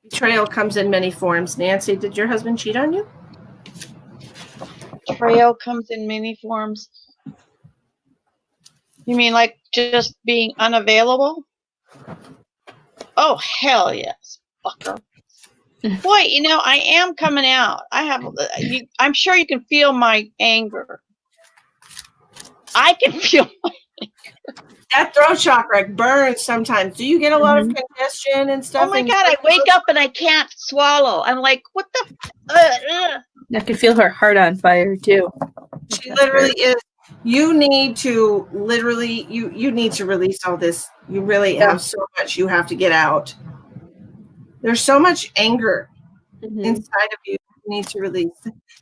B: Betrayal comes in many forms. Nancy, did your husband cheat on you?
H: Betrayal comes in many forms. You mean like just being unavailable? Oh, hell yes, fucker. Boy, you know, I am coming out. I'm sure you can feel my anger. I can feel
B: That throat chakra burns sometimes. Do you get a lot of congestion and stuff?
H: oh my God, I wake up and I can't swallow. I'm like, what the?
A: I can feel her heart on fire too.
B: She literally is. You need to literally, you need to release all this. You really have so much you have to get out. There's so much anger inside of you need to release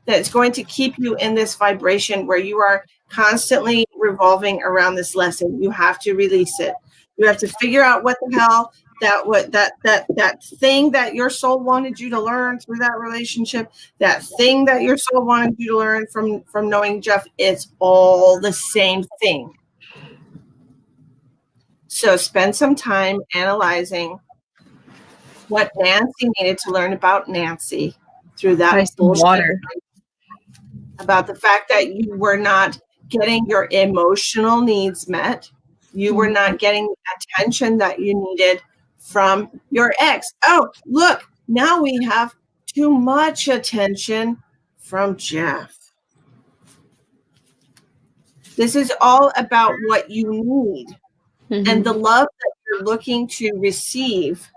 B: that's going to keep you in this vibration where you are constantly revolving around this lesson. You have to release it. You have to figure out what the hell that thing that your soul wanted you to learn through that relationship, that thing that your soul wanted you to learn from knowing Jeff, it's all the same thing. So spend some time analyzing what Nancy needed to learn about Nancy through that bullshit
A: water.
B: About the fact that you were not getting your emotional needs met. You were not getting the attention that you needed from your ex. Oh, look, now we have too much attention from Jeff. This is all about what you need and the love that you're looking to receive,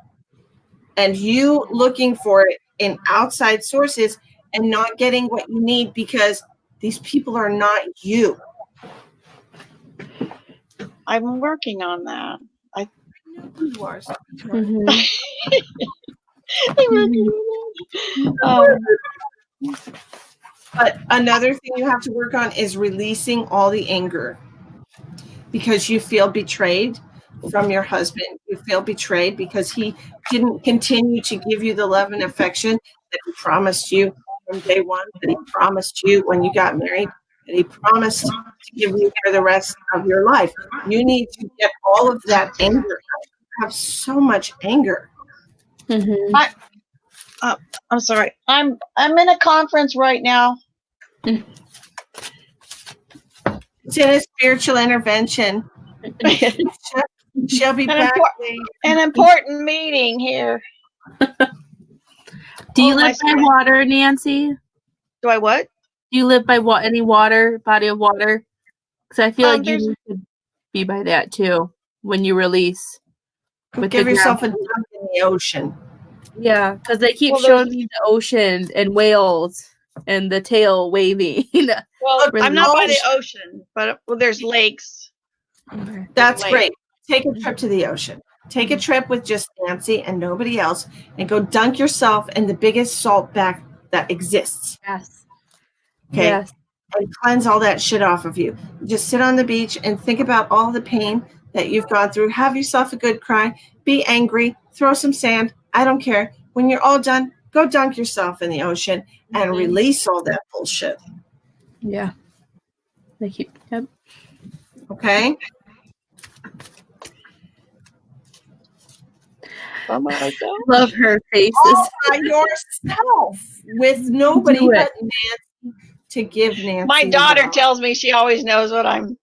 B: and you looking for it in outside sources and not getting what you need because these people are not you.
H: I'm working on that. I
B: know who you are. So but another thing you have to work on is releasing all the anger because you feel betrayed from your husband. You feel betrayed because he didn't continue to give you the love and affection that he promised you from day one, that he promised you when you got married, that he promised to give you for the rest of your life. You need to get all of that anger out. You have so much anger.
H: I'm sorry. I'm in a conference right now.
B: It's in a spiritual intervention. She'll be back.
H: An important meeting here.
A: Do you live by water, Nancy?
H: Do I what?
A: Do you live by any water, body of water? Because I feel like you need to be by that too when you release.
B: Give yourself a dunk in the ocean.
A: Yeah, because they keep showing me the ocean and whales and the tail waving.
H: Well, I'm not by the ocean, but there's lakes.
B: That's great. Take a trip to the ocean. Take a trip with just Nancy and nobody else and go dunk yourself in the biggest salt bath that exists.
A: Yes.
B: Okay.
A: Yes.
B: And cleanse all that shit off of you. Just sit on the beach and think about all the pain that you've gone through. Have yourself a good cry. Be angry. Throw some sand. I don't care. When you're all done, go dunk yourself in the ocean and release all that bullshit.
A: Yeah. Yep.
B: Okay.
H: Oh my God.
A: Love her faces.
B: All by yourself with nobody but Nancy to give Nancy.
H: My daughter tells me she always knows what I'm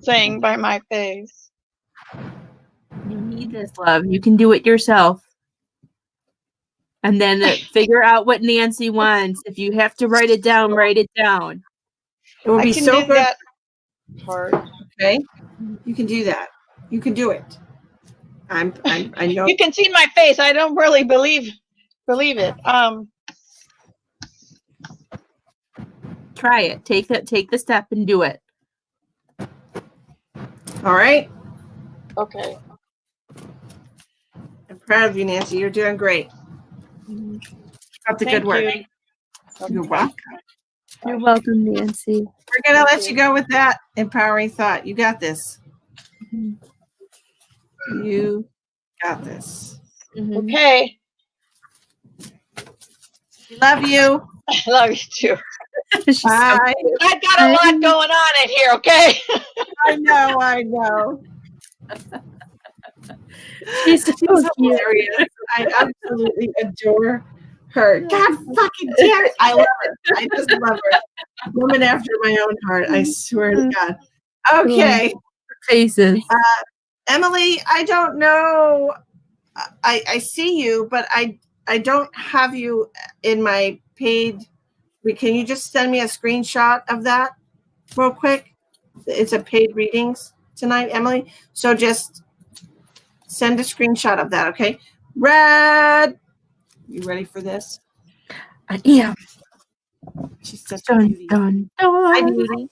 H: saying by my face.
A: You need this, love. You can do it yourself. And then figure out what Nancy wants. If you have to write it down, write it down.
B: It would be so good.
H: That part.
B: Okay, you can do that. You can do it. I know.
H: You can see my face. I don't really believe it.
A: Try it. Take the step and do it.
B: All right.
H: Okay.
B: I'm proud of you, Nancy. You're doing great. Keep up the good work.
H: You.
B: You're welcome.
A: You're welcome, Nancy.
B: We're going to let you go with that empowering thought. You got this. You got this.
H: Okay.
B: We love you.
H: I love you too.
B: Bye.
H: I've got a lot going on in here, okay?
B: I know.
A: She's so cute.
B: Hilarious. I absolutely adore her. God fucking damn it. I love her. I just love her. Woman after my own heart. I swear to God. Okay.
A: Faces.
B: Emily, I don't know. I see you, but I don't have you in my paid. Can you just send me a screenshot of that real quick? It's a paid readings tonight, Emily. So just send a screenshot of that, okay? Red, you ready for this?
A: I am.
B: She's such a
A: Dun,
B: beauty.
A: dun,
B: Hi,
A: dun.
B: beauty.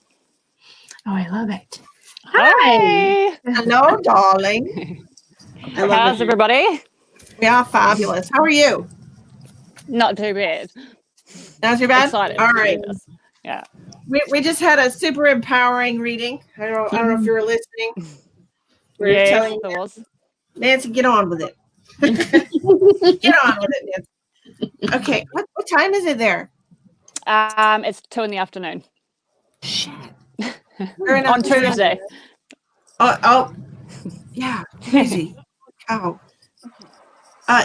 A: Oh, I love it.
I: Hi.
B: Hello, darling. I love
I: How's
B: it.
I: everybody?
B: We are fabulous. How are you?
I: Not too bad.
B: Not too bad?
I: Excited.
B: All
I: to do
B: right.
I: this. Yeah.
B: We just had a super empowering reading. I don't know if you were listening. We were
I: Yes,
B: telling
I: there was.
B: Nancy, get on with it. Get on with it, Nancy. Okay, what time is it there?
I: It's 2 p.m.
B: Shit.
I: On Tuesday.
B: Oh, yeah, crazy. Oh.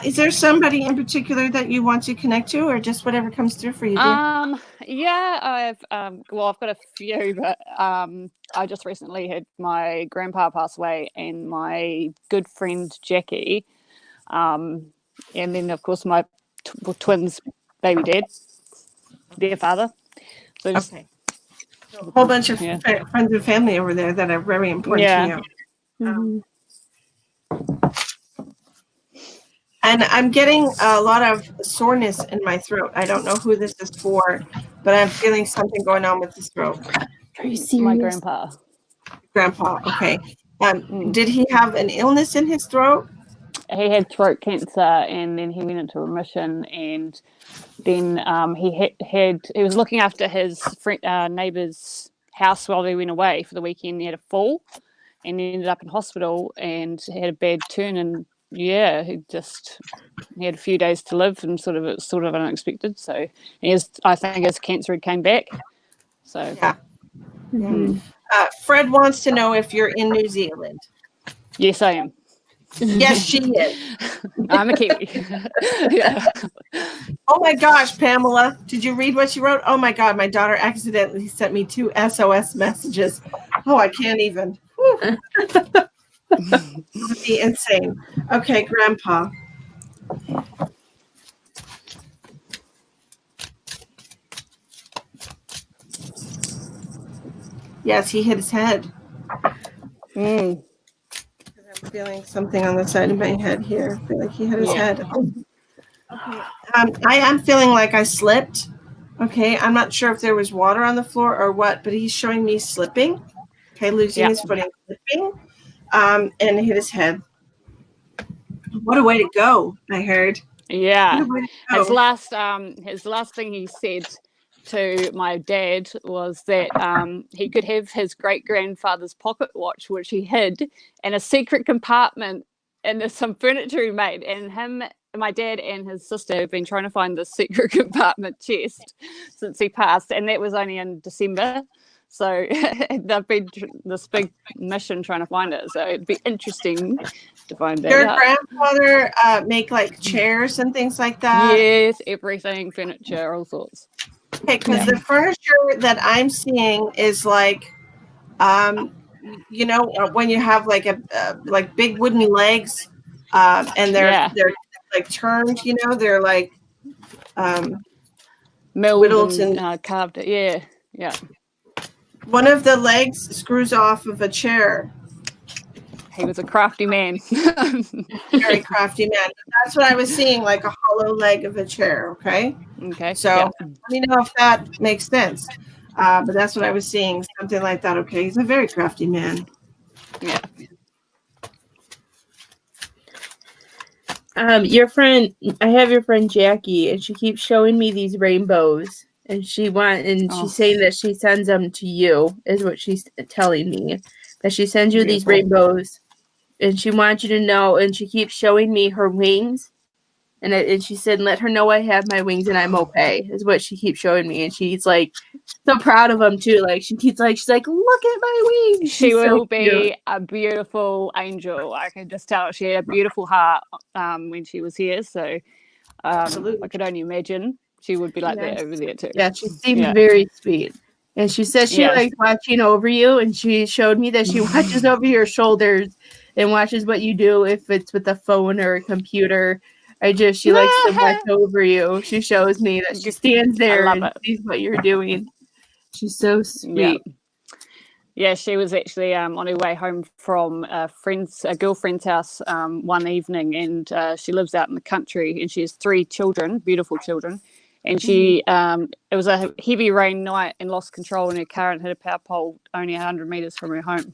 B: Is there somebody in particular that you want to connect to, or just whatever comes through for you, dear?
I: Yeah, I've got a few, but I just recently had my grandpa pass away and my good friend Jackie, and then of course my twins baby dad, their father. So just
B: Okay. A whole bunch of friends and family over there that are very important to you.
A: Mhm.
B: And I'm getting a lot of soreness in my throat. I don't know who this is for, but I'm feeling something going on with the throat.
A: Are you serious?
I: my grandpa.
B: Grandpa, okay. Did he have an illness in his throat?
I: He had throat cancer, and then he went into remission, and then he was looking after his neighbour's house while they went away for the weekend. He had a fall, and he ended up in hospital, and he had a bad turn, and he had a few days to live, and sort of unexpected. So I think his cancer came back. So
B: Yeah.
A: Mhm.
B: Fred wants to know if you're in New Zealand.
I: yes, I am.
B: Yes, she is.
I: I'm a Kiwi. Yeah.
B: Oh my gosh, Pamela, did you read what she wrote? Oh my God, my daughter accidentally sent me 2 SOS messages. Oh, I can't even. That would be insane. Okay, Grandpa. Yes, he hit his head. I'm feeling something on the side of my head here. I feel like he hit his head. Okay. I am feeling like I slipped. Okay, I'm not sure if there was water on the floor or what, but he's showing me slipping. Okay, losing his footing, slipping, and hit his head. What a way to go! I heard.
I: Yeah.
B: What a way to go.
I: His last thing he said to my dad was that he could have his great grandfather's pocket watch, which he hid in a secret compartment, and there's some furniture he made, and my dad and his sister have been trying to find the secret compartment chest since he passed, and that was only in December. So they've been this big mission trying to find it. So it'd be interesting to find that
B: Your
I: out.
B: grandfather make like chairs and things like that?
I: Yes, everything, furniture, all sorts.
B: Okay, because the furniture that I'm seeing is like, when you have like like big wooden legs, and they're like turned. They're like
I: milled
B: whittled
I: and carved. Yeah.
B: One of the legs screws off of a chair.
I: He was a crafty man.
B: Very crafty man. That's what I was seeing, like a hollow leg of a chair. Okay.
I: Okay.
B: So let me know if that makes sense. But that's what I was seeing, something like that. Okay. He's a very crafty man.
I: Yeah.
A: Your friend, I have your friend Jackie, and she keeps showing me these rainbows. and she's
I: Oh.
A: saying that she sends them to you, is what she's telling me. That she sends you these
I: Beautiful.
A: rainbows, and she wants you to know, and she keeps showing me her wings. And she said, let her know I have my wings and I'm okay, is what she keeps showing me. And she's like so proud of them too. Like she's like, look at my wings.
I: She
A: She's
I: will
A: so
I: be
A: cute.
I: a beautiful angel. I can just tell she had a beautiful heart when she was here. So I
B: Absolutely.
I: could only imagine she would be like that
A: Yes.
I: over there too.
A: Yeah, she seems very sweet. And she says she
I: Yes.
A: likes watching over you, and she showed me that she watches over your shoulders and watches what you do if it's with a phone or a computer. She likes to watch over you. She shows me that she stands
I: I
A: there
I: love
A: and
I: it.
A: sees what you're doing. She's so sweet.
I: Yeah, she was actually on her way home from a girlfriend's house one evening, and she lives out in the country, and she has 3 children, beautiful children. And she, it was a heavy rain night and lost control in her car and hit a power pole only 100 meters from her home.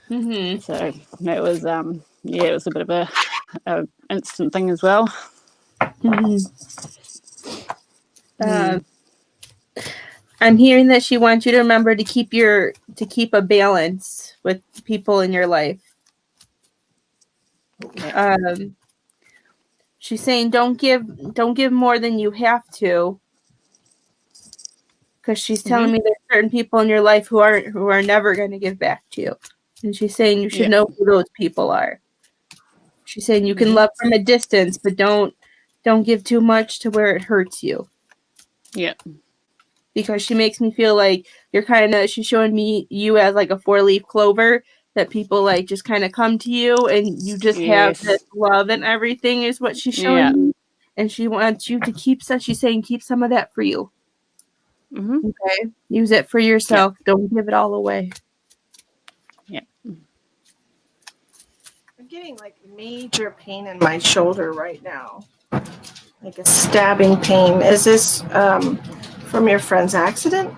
A: Mm-hmm.
I: So it was, it was a bit of a instant thing as well.
A: I'm hearing that she wants you to remember to keep a balance with people in your life. She's saying don't give more than you have to, because she's telling me there's certain people in your life who are never going to give back to you, and she's saying you should know who those people are. She's saying you can love from a distance, but don't give too much to where it hurts you.
I: Yeah.
A: Because she makes me feel like she's showing me you as like a 4-leaf clover, that people like just kind of come to you and you just have this love and everything, is what she's showing me. And she wants you to she's saying keep some of that for you. Okay? Use it for yourself. Don't give it all away.
I: Yeah.
B: I'm getting like major pain in my shoulder right now. Like a stabbing pain. Is this from your friend's accident?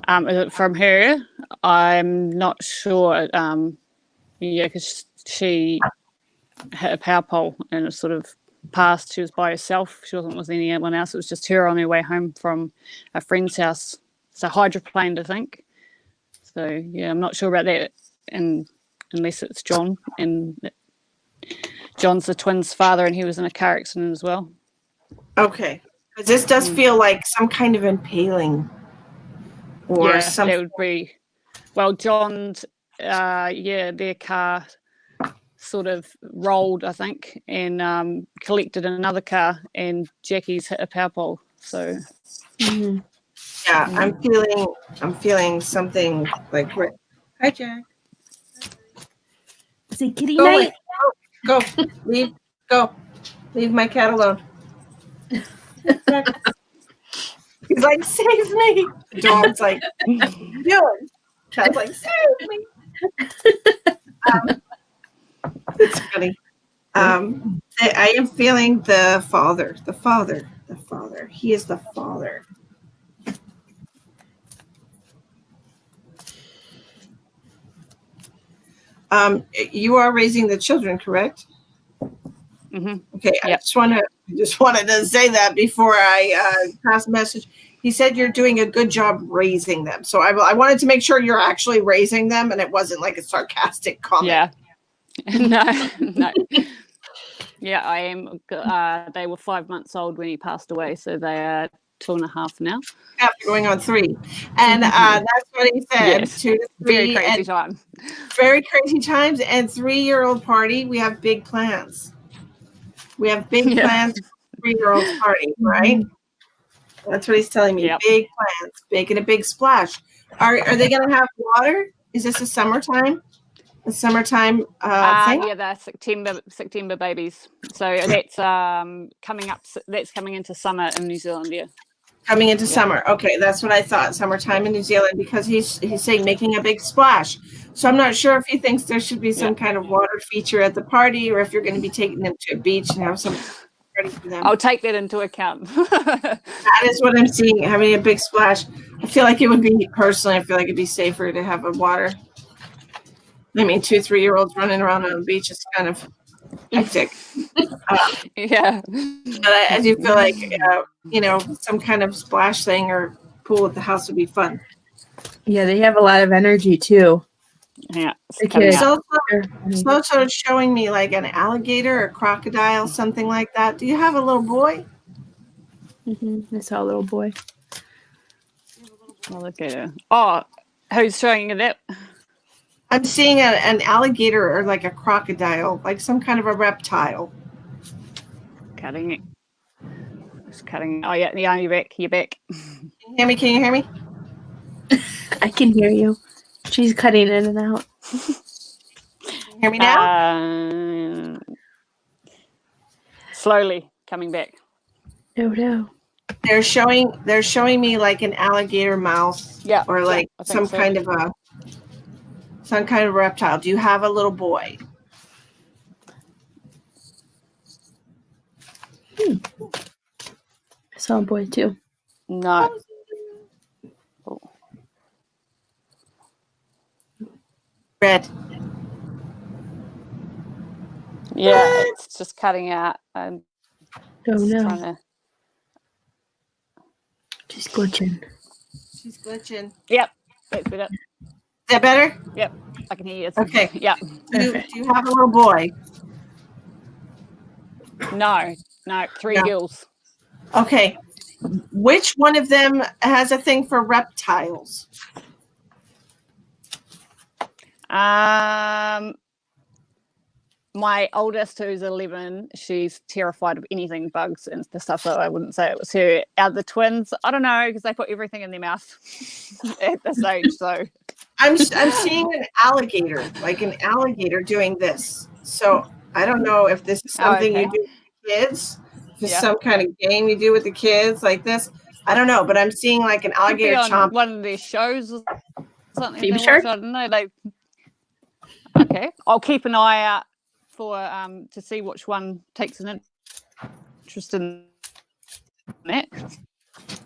I: Is it from her? I'm not sure. Because she hit a power pole and it sort of passed. She was by herself. She wasn't with anyone else. It was just her on her way home from a friend's house. So hydroplaned, I think. So yeah, I'm not sure about that. And unless it's John, and John's the twins' father, and he was in a car accident as well.
B: Okay, because this does feel like some kind of impaling, or something.
I: That would be. Well, John's, their car sort of rolled, I think, and collected another car, and Jackie's hit a power pole. So.
B: Yeah, I'm feeling something like. Hi, Jack.
A: Say kitty night.
B: Go, leave, go, leave my cat alone. He's like, save me. The dog's like, what are you doing? Cat's like, save me. It's funny. I am feeling the father. He is the father. You are raising the children, correct? Okay. I just wanted to say that before I pass the message. He said you're doing a good job raising them. So I wanted to make sure you're actually raising them, and it wasn't like a sarcastic comment.
I: Yeah. No. Yeah, I am. They were 5 months old when he passed away, so they are 2.5 now.
B: After going on 3. And that's what he said.
I: Yes.
B: 2 to 3.
I: Very crazy time.
B: Very crazy times. And 3-year-old party, we have big plans. We have big plans for 3-year-old party, right? That's what he's telling me. Big plans. Making a big splash. Are they going to have water? Is this a summertime? A summertime thing?
I: Yeah, they're September babies. So that's coming up. That's coming into summer in New Zealand. Yeah.
B: Coming into summer. Okay, that's what I thought. Summertime in New Zealand, because he's saying making a big splash. So I'm not sure if he thinks there should be some kind of water feature at the party, or if you're going to be taking them to a beach and have some party for them.
I: I'll take that into account.
B: That is what I'm seeing, having a big splash. I feel like it would be, personally, I feel like it'd be safer to have a water. I mean, 2 3-year-olds running around on the beach is kind of hectic.
I: Yeah.
B: But I do feel like, some kind of splash thing or pool at the house would be fun.
A: Yeah, they have a lot of energy too.
I: Yeah. It's
A: The
I: coming
A: kids.
I: out.
B: It's also showing me like an alligator or crocodile, something like that. Do you have a little boy?
A: I saw a little boy.
I: I'll look at it. Oh, who's showing you that?
B: I'm seeing an alligator or like a crocodile, like some kind of a reptile.
I: Cutting it. It's cutting. Oh, yeah. You're back. You're back.
B: Can you hear me? Can you hear me?
A: I can hear you. She's cutting in and out.
B: Can you hear me now?
I: Slowly coming back.
A: Oh no.
B: They're showing me like an alligator mouth,
I: Yeah.
B: or like
I: I think so.
B: some kind of reptile. Do you have a little boy?
A: I saw a boy too.
I: No.
B: Red.
I: Yeah, it's just cutting out. I'm
A: Oh no.
I: trying to.
A: She's glitching.
B: She's glitching.
I: Yep. That's better.
B: Is that better?
I: Yep. I can hear you.
B: Okay.
I: Yep.
B: Do you have a little boy?
I: No. Three
B: No.
I: girls.
B: Okay. Which one of them has a thing for reptiles?
I: My oldest, who's 11, she's terrified of anything bugs and the stuff, so I wouldn't say it was her. The twins, I don't know, because they put everything in their mouth at this age. So
B: I'm seeing an alligator, like an alligator doing this. So I don't know if this is something you do with the kids, if it's some kind of game you do with the kids like this. I don't know, but I'm seeing like an alligator
I: on
B: chomp.
I: one of their shows or something.
A: Baby
I: they watch,
A: Shark?
I: I don't know. Okay, I'll keep an eye out for to see which one takes an interest in that.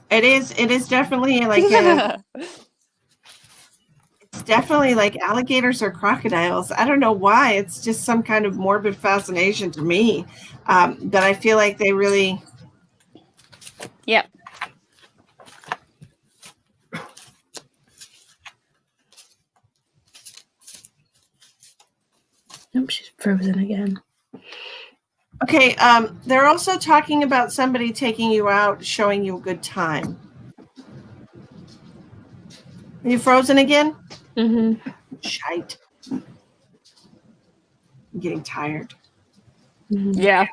B: It is definitely like it's definitely like alligators or crocodiles. I don't know why. It's just some kind of morbid fascination to me. But I feel like they really.
I: Yep.
A: Nope, she's frozen again.
B: Okay, they're also talking about somebody taking you out, showing you a good time. Are you frozen again?
A: Mm-hmm.
B: Shite. I'm getting tired.
A: Mm-hmm.
I: Yeah.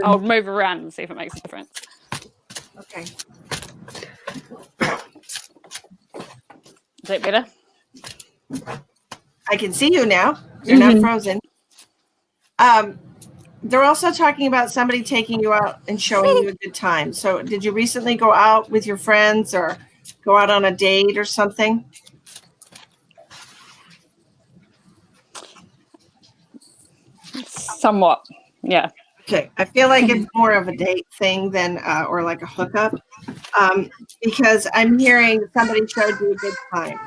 I: I'll move around and see if it makes a difference.
B: Okay.
I: Is that better?
B: I can see you now. You're not frozen. They're also talking about somebody taking you out and showing you a good time. So did you recently go out with your friends or go out on a date or something?
I: Somewhat. Yeah.
B: Okay. I feel like it's more of a date thing than, or like a hookup, because I'm hearing somebody showed you a good time.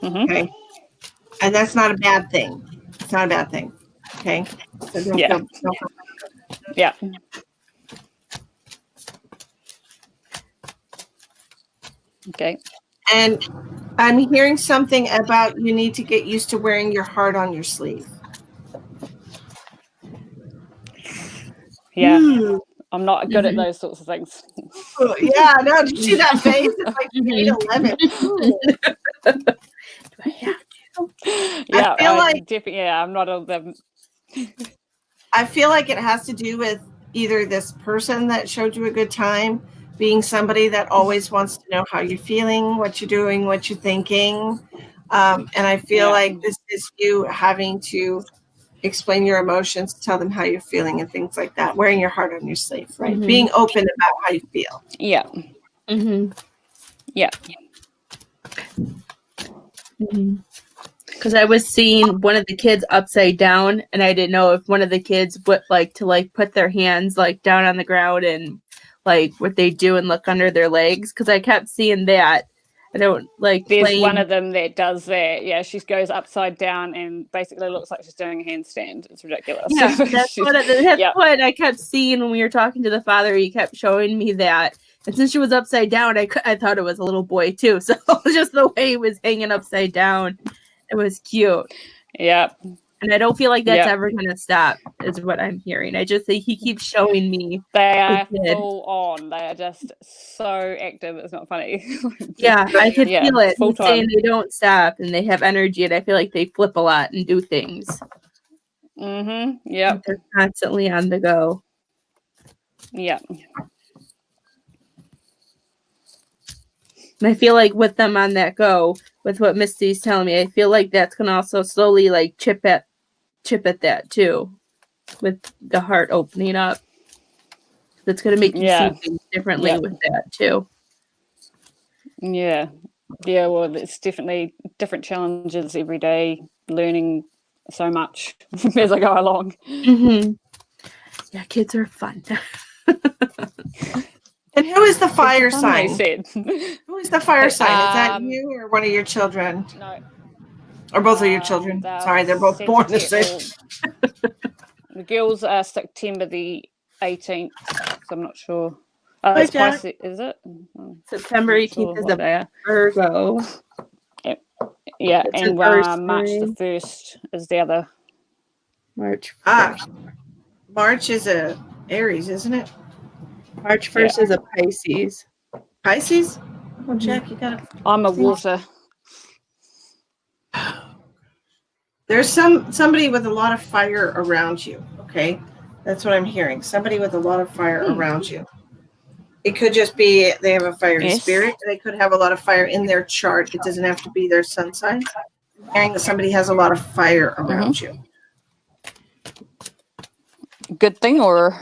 I: Mm-hmm.
B: Okay. And that's not a bad thing. It's not a bad thing. Okay. So don't
I: Yeah.
B: feel
I: Yeah. Okay.
B: And I'm hearing something about you need to get used to wearing your heart on your sleeve.
I: Yeah. I'm not good at those sorts of things.
B: Oh, yeah, no, did you see that face? It's like you ate a lemon.
I: Yeah,
B: I feel like
I: definitely. Yeah, I'm not of them.
B: I feel like it has to do with either this person that showed you a good time being somebody that always wants to know how you're feeling, what you're doing, what you're thinking. And I feel like this is you having to explain your emotions, tell them how you're feeling and things like that. Wearing your heart on your sleeve, right?
A: Mm-hmm.
B: Being open about how you feel.
I: Yeah.
A: Mm-hmm.
I: Yeah.
A: Mm-hmm. Because I was seeing one of the kids upside down, and I didn't know if one of the kids would like to like put their hands like down on the ground and like what they do and look under their legs. Because I kept seeing that, I don't like
I: There's
A: playing.
I: one of them that does that. Yeah, she goes upside down and basically looks like she's doing a handstand. It's ridiculous.
A: Yeah, that's
I: Yeah.
A: what I kept seeing when we were talking to the father. He kept showing me that. And since she was upside down, I thought it was a little boy too. So just the way he was hanging upside down, it was cute.
I: Yeah.
A: And I don't feel like that's
I: Yep.
A: ever going to stop, is what I'm hearing. I just think he keeps showing me.
I: They
A: the
I: are
A: kid.
I: full on. They are just so active. It's not funny.
A: Yeah, I could
I: Yeah,
A: feel it.
I: full
A: He's saying
I: time.
A: they don't stop and they have energy, and I feel like they flip a lot and do things.
I: Mm-hmm.
A: Like
I: Yep.
A: they're constantly on the go.
I: Yep.
A: And I feel like with them on that go, with what Misty's telling me, I feel like that's gonna also slowly like chip at that too, with the heart opening up. That's gonna make you
I: Yeah.
A: see things differently
I: Yep.
A: with that too.
I: Yeah. Yeah. Well, it's definitely different challenges every day, learning so much as I go along.
A: Mm-hmm. Yeah, kids are fun.
B: And who is the fire
I: Fun, they
B: sign?
I: said.
B: Who is the fire sign? Is that
I: Um,
B: you or one of your children?
I: No.
B: Or both of your children? Sorry, they're both born the same.
I: The girls are September the 18th, so I'm not sure.
B: Hi,
I: It's
B: Jack.
I: Pisces, is it?
A: September
I: Not sure
A: 18th is
I: what
A: a
I: they are.
A: Virgo.
I: Yeah,
A: It's
I: and
A: an Earth
I: March the
A: sign.
I: 1st is the other.
A: March 1st.
B: Ah, March is a Aries, isn't it?
A: March 1st is a Pisces.
B: Pisces? Oh, Jack, you got it.
I: I'm a water.
B: There's somebody with a lot of fire around you. Okay, that's what I'm hearing. Somebody with a lot of fire around you. It could just be they have a fiery
I: Yes.
B: spirit. They could have a lot of fire in their chart. It doesn't have to be their sun sign. I'm hearing that somebody has a lot of fire around you.
I: Good thing or?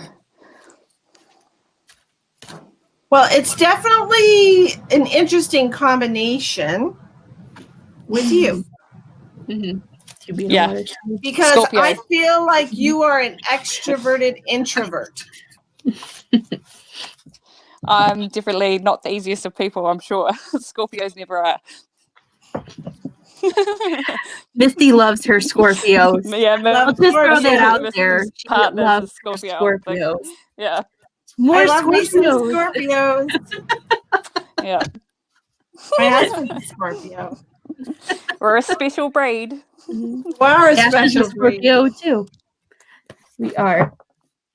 B: Well, it's definitely an interesting combination with you.
A: Mm-hmm.
I: Yeah.
B: Because
I: Scorpio.
B: I feel like you are an extroverted introvert.
I: I'm definitely not the easiest of people, I'm sure. Scorpios never are.
A: Misty loves her Scorpios.
I: Yeah,
A: I'll just throw that out
I: Mrs.
A: there. She
I: Partner's
A: loves
I: a Scorpio.
A: her Scorpios.
I: Yeah.
A: More
B: I love me some
A: Scorpios.
B: Scorpios.
I: Yeah.
B: My husband's a Scorpio.
I: We're a special breed.
B: We are a
A: Ash is
B: special breed.
A: Scorpio too. We are.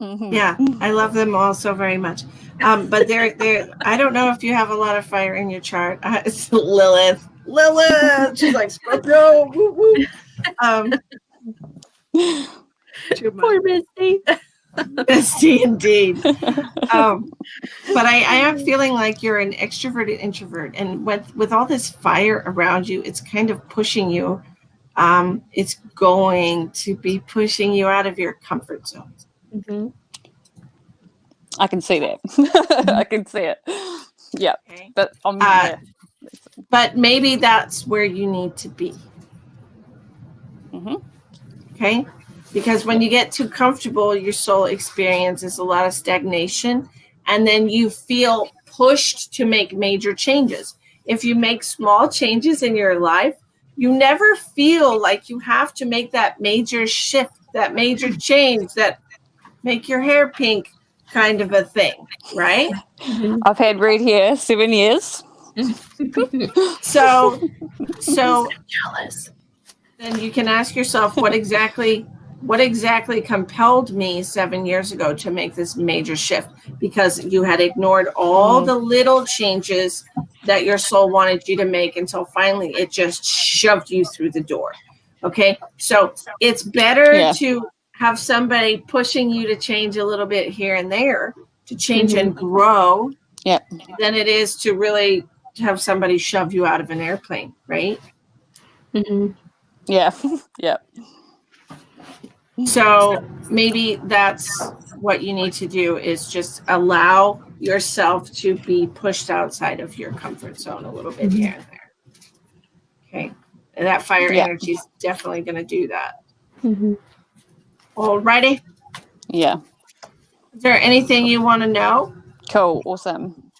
I: Mhm.
B: Yeah, I love them all so very much. But they're I don't know if you have a lot of fire in your chart. It's Lilith. She's like Scorpio. Woo, woo. Too much.
A: Poor Misty.
B: Bestie indeed. But I am feeling like you're an extroverted introvert, and with all this fire around you, it's kind of pushing you. It's going to be pushing you out of your comfort zone.
A: Mm-hmm.
I: I can see that. I can see it. Yeah.
B: Okay.
I: But
B: But maybe that's where you need to be.
I: Mm-hmm.
B: Okay. Because when you get too comfortable, your soul experiences a lot of stagnation, and then you feel pushed to make major changes. If you make small changes in your life, you never feel like you have to make that major shift, that major change, that make your hair pink kind of a thing, right?
I: I've had red hair 7 years.
B: So
A: Jealous.
B: then you can ask yourself what exactly compelled me 7 years ago to make this major shift, because you had ignored all the little changes that your soul wanted you to make until finally it just shoved you through the door. Okay, so it's better to have somebody pushing you to change a little bit here and there, to change and grow, than it is to really have somebody shove you out of an airplane, right?
A: Mm-hmm.
I: Yeah. Yeah.
B: So maybe that's what you need to do, is just allow yourself to be pushed outside of your comfort zone a little bit here and there. Okay. And that fire energy is definitely going to do that.
A: Mm-hmm.
B: All righty.
I: Yeah.
B: Is there anything you want to know?
I: Cool. Awesome.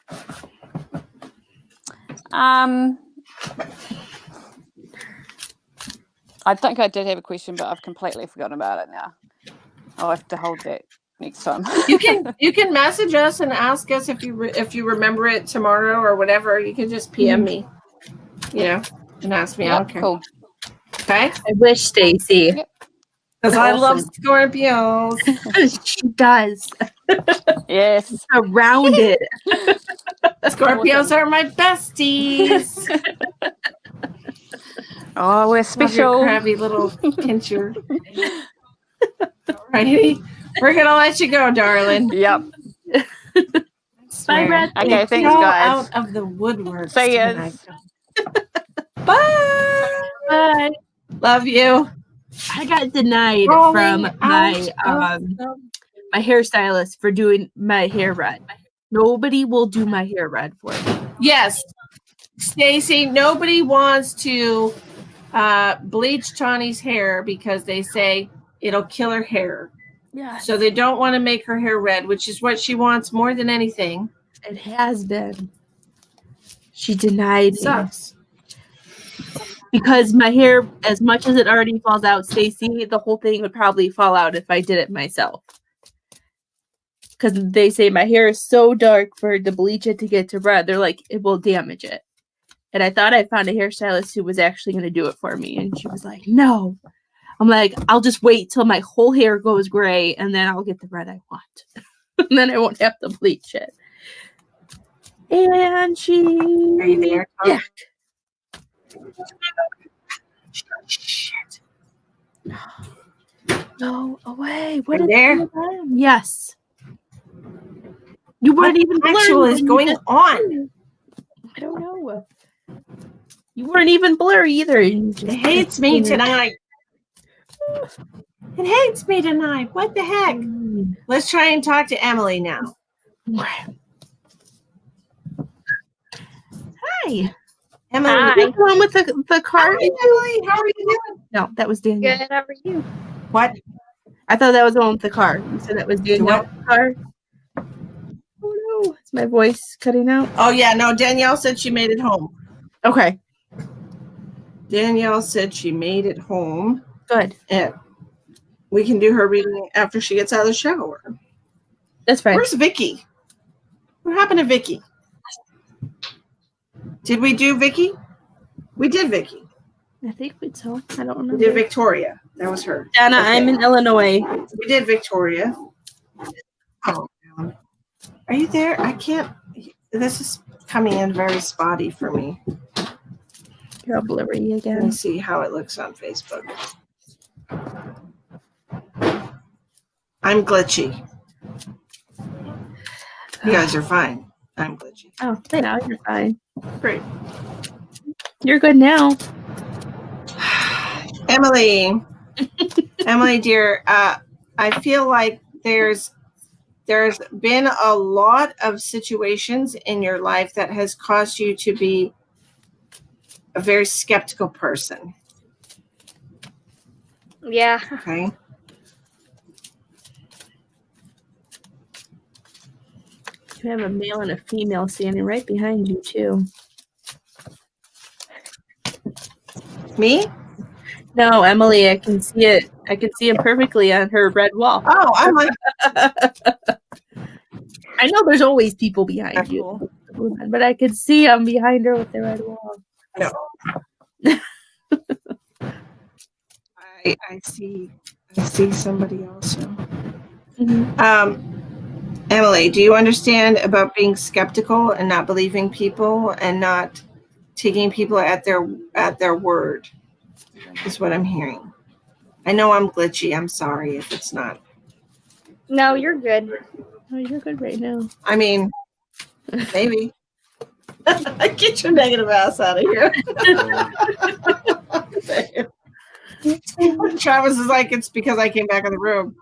I: I think I did have a question, but I've completely forgotten about it now. I'll have to hold that next time.
B: You can message us and ask us if you remember it tomorrow or whatever. You can just PM me, and ask me. I don't care.
I: Cool.
B: Okay.
A: I wish, Stacy.
I: Yep.
B: Because I love
I: Awesome.
B: Scorpios.
A: She does.
I: Yes.
A: Surrounded.
B: Scorpios are my besties.
I: Oh, we're
B: Love your
I: special.
B: crabby little pincher. Alrighty. We're gonna let you go, darling.
I: Yep.
A: Bye, Brad.
I: Okay, thanks,
B: All
I: guys.
B: out of the woodwork.
I: See ya.
B: Bye.
A: Bye.
B: Love you.
A: I got denied
B: Rolling
A: from my
B: out
A: my hairstylist for doing my hair red. Nobody will do my hair red for me.
B: Yes, Stacy. Nobody wants to bleach Tawny's hair because they say it'll kill her hair.
A: Yeah.
B: So they don't want to make her hair red, which is what she wants more than anything.
A: It has been. She denied me.
B: Sucks.
A: Because my hair, as much as it already falls out, Stacy, the whole thing would probably fall out if I did it myself. Because they say my hair is so dark for to bleach it to get to red. They're like, it will damage it. And I thought I found a hairstylist who was actually going to do it for me. And she was like, no. I'm like, I'll just wait till my whole hair goes gray and then I'll get the red I want. And then I won't have to bleach it. And she...
B: Are you there?
A: Yeah.
B: Shit.
A: Go away. What
B: You
A: is
B: there?
A: going on? Yes. You
B: What
A: weren't even
B: actual
A: blurry
B: is
A: when you
B: going
A: just-
B: on?
A: I don't know. You weren't even blurry either. You
B: It
A: just
B: hates me tonight. It hates me tonight. What the heck? Let's try and talk to Emily now.
A: Hi.
B: Emily,
E: Hi.
A: Is that the one with the cart?
B: Hi, Emily. How are you doing?
A: No, that was Daniel.
E: Good. How are you?
B: What?
A: I thought that was the one with the car. You said that was Daniel's
B: what?
A: car. Oh no, is my voice cutting out?
B: Oh, yeah. No, Danielle said she made it home.
A: Okay,
B: Danielle said she made it home.
A: good.
B: And we can do her reading after she gets out of the shower.
A: That's fine.
B: Where's Vicky? What happened to Vicky? Did we do Vicky? We did Vicky.
A: I think so. I don't
B: We
A: remember.
B: did Victoria. That was her.
A: Donna,
B: Okay.
A: I'm in Illinois.
B: We did Victoria. Oh, are you there? I can't. This is coming in very spotty for me.
A: You're all blurry
B: Let me
A: again.
B: see how it looks on Facebook. I'm glitchy. You guys are fine. I'm glitchy.
A: Oh, now you're fine.
B: Great.
A: You're good now.
B: Emily, Emily, dear, I feel like there's been a lot of situations in your life that has caused you to be a very skeptical person.
E: Yeah.
B: Okay.
A: You have a male and a female standing right behind you too.
B: Me?
A: No, Emily, I can see it. I can see him perfectly on her red wall.
B: Oh, I'm like,
A: I know there's always people behind you, but I could see him behind her with the red wall.
B: no. I see somebody also.
A: Mm-hmm.
B: Emily, do you understand about being skeptical and not believing people and not taking people at their word? Is what I'm hearing. I know I'm glitchy. I'm sorry if it's not.
E: No, you're good.
A: Oh, you're good right now.
B: I mean, maybe. Get your negative ass out of here. Travis is like, it's because I came back in the room.